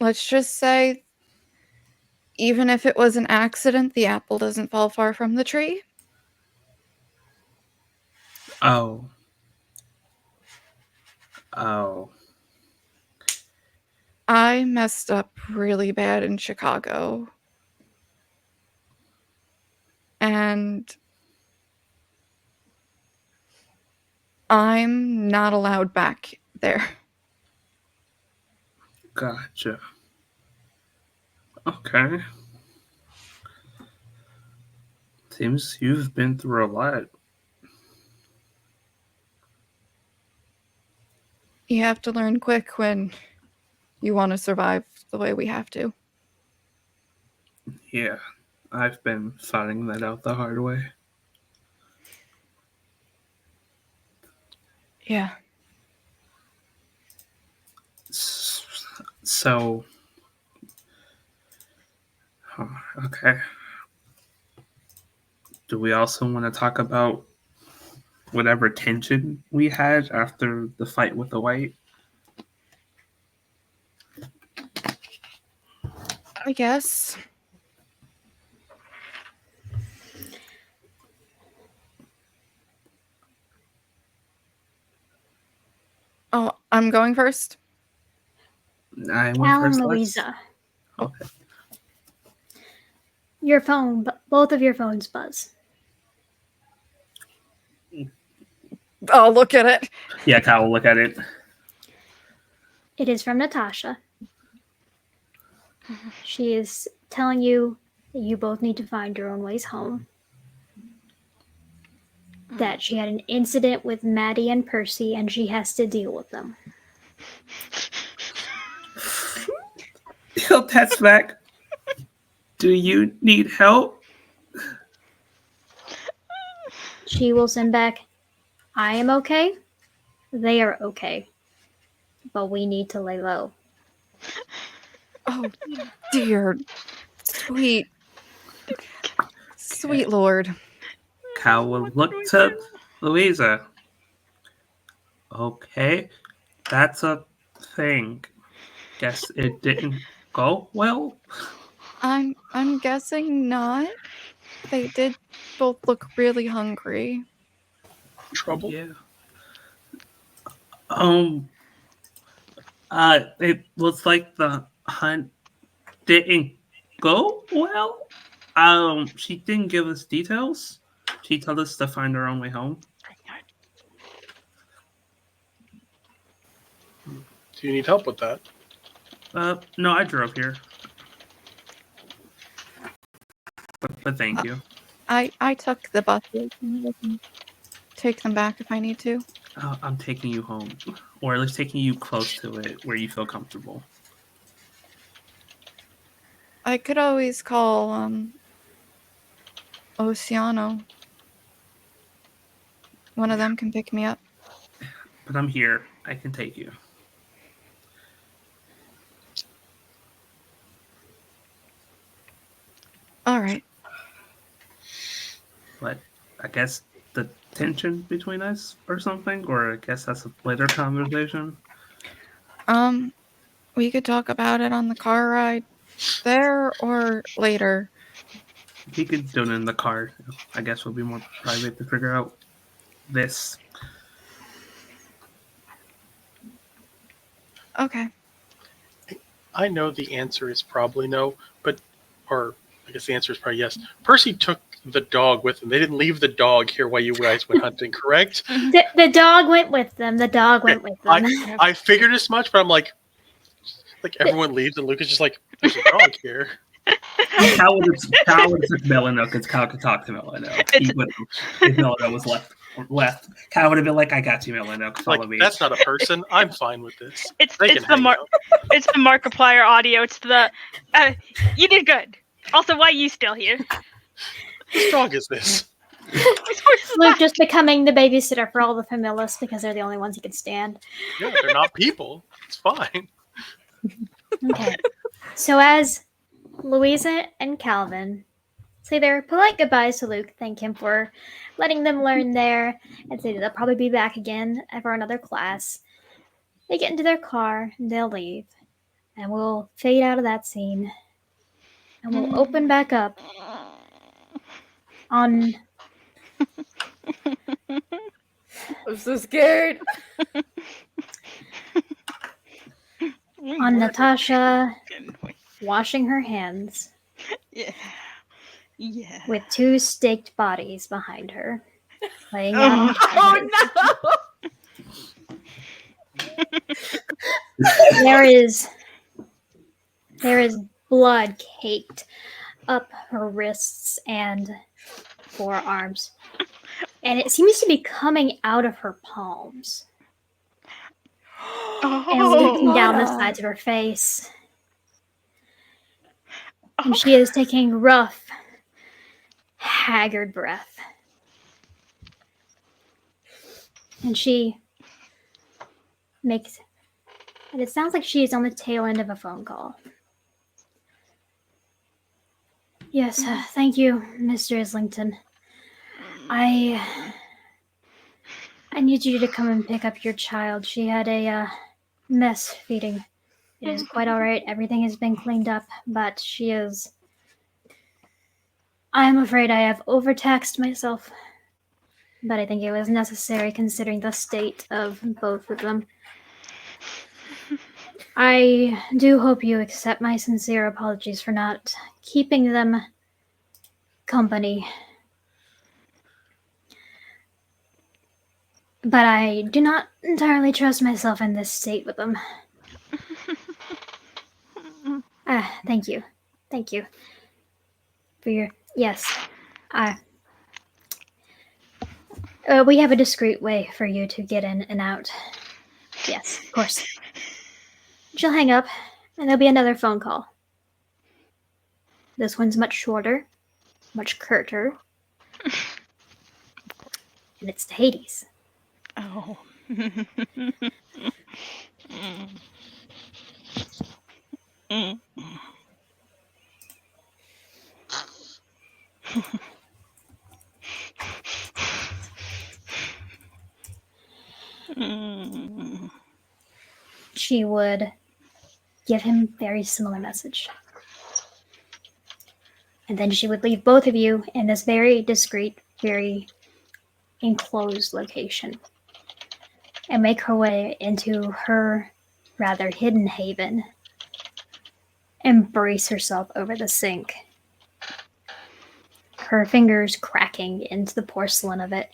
Let's just say, even if it was an accident, the apple doesn't fall far from the tree. Oh. Oh. I messed up really bad in Chicago. And I'm not allowed back there. Gotcha. Okay. Seems you've been through a lot. You have to learn quick when you want to survive the way we have to. Yeah, I've been finding that out the hard way. Yeah. So, okay. Do we also want to talk about whatever tension we had after the fight with the white? I guess. Oh, I'm going first? I went Cal and first. Louisa, Okay. your phone, both of your phones buzz. Oh, look at it. Yeah, Kyle will look at it. It is from Natasha. She is telling you that you both need to find your own ways home. That she had an incident with Maddie and Percy and she has to deal with them. He'll text back. Do you need help? She will send back, I am okay. They are okay. But we need to lay low. Oh, dear. Sweet. Sweet Lord. Kyle will look to Louisa. Okay, that's a thing. Guess it didn't go well. I'm guessing not. They did both look really hungry. Trouble? Yeah. It looks like the hunt didn't go well. She didn't give us details. She told us to find our own way home. Do you need help with that? No, I drove here. But thank you. I took the buses. I can take them back if I need to. I'm taking you home, or at least taking you close to it, where you feel comfortable. I could always call Oceano. One of them can pick me up. But I'm here. I can take you. All right. But I guess the tension between us or something, or I guess that's a later conversation. We could talk about it on the car ride there or later. He could do it in the car. I guess we'll be more private to figure out this. Okay. I know the answer is probably no, or I guess the answer is probably yes. Percy took the dog with him. They didn't leave the dog here while you guys went hunting, correct? The dog went with them. The dog went with them. I figured as much, but I'm like everyone leaves and Luke is just like, there's a dog here. Cal would have took Melano because Cal could talk to Melano. If Melano was left, Cal would have been like, I got you, Melano. Follow me. That's not a person. I'm fine with this. It's They it's can the hang out. it's the Markiplier audio. It's the you did good. Also, why are you still here? Whose dog is this? Luke just becoming the babysitter for all the familiars because they're the only ones he can stand. Yeah, they're not people. It's fine. Okay. So as Louisa and Calvin say their polite goodbyes to Luke, thank him for letting them learn there, and say that they'll probably be back again for another class. They get into their car, and they'll leave, and we'll fade out of that scene, and we'll open back up on I'm so scared. Natasha washing her hands Yeah. Yeah. with two staked bodies behind her, laying out on Oh no! there is blood caked up her wrists and forearms, and it seems to be coming out of her palms and leaking down the sides of her face. And she is taking rough, haggard breath. And she makes, and it sounds like she is on the tail end of a phone call. Yes, thank you, Mr. Islington. I need you to come and pick up your child. She had a mess feeding. It is quite all right. Everything has been cleaned up, but she is... I am afraid I have overtaxed myself, but I think it was necessary considering the state of both of them. I do hope you accept my sincere apologies for not keeping them company. But I do not entirely trust myself in this state with them. Thank you. Thank you. For your... Yes. We have a discreet way for you to get in and out. Yes, of course. She'll hang up, and there'll be another phone call. This one's much shorter, much curter. And it's to Hades. Oh. She would give him very similar message. And then she would leave both of you in this very discreet, very enclosed location and make her way into her rather hidden haven and brace herself over the sink, her fingers cracking into the porcelain of it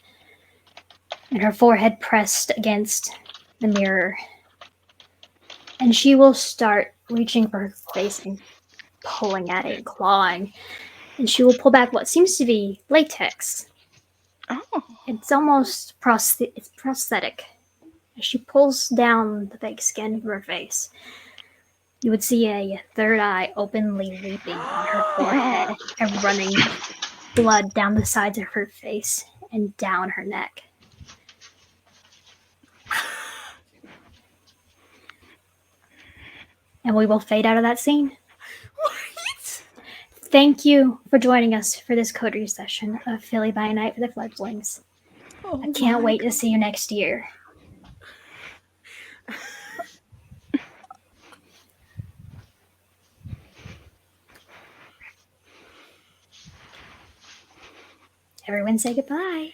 and her forehead pressed against the mirror. And she will start reaching for her face and pulling at it, clawing, and she will pull back what seems to be latex. Oh. It's almost it's prosthetic. As she pulls down the fake skin from her face, you would see a third eye openly leaping on her forehead and running blood down the sides of her face and down her neck. And we will fade out of that scene. What? Thank you for joining us for this coterie session of Philly by Night for the Fledglings. Oh I can't wait to see you next year. Everyone say goodbye.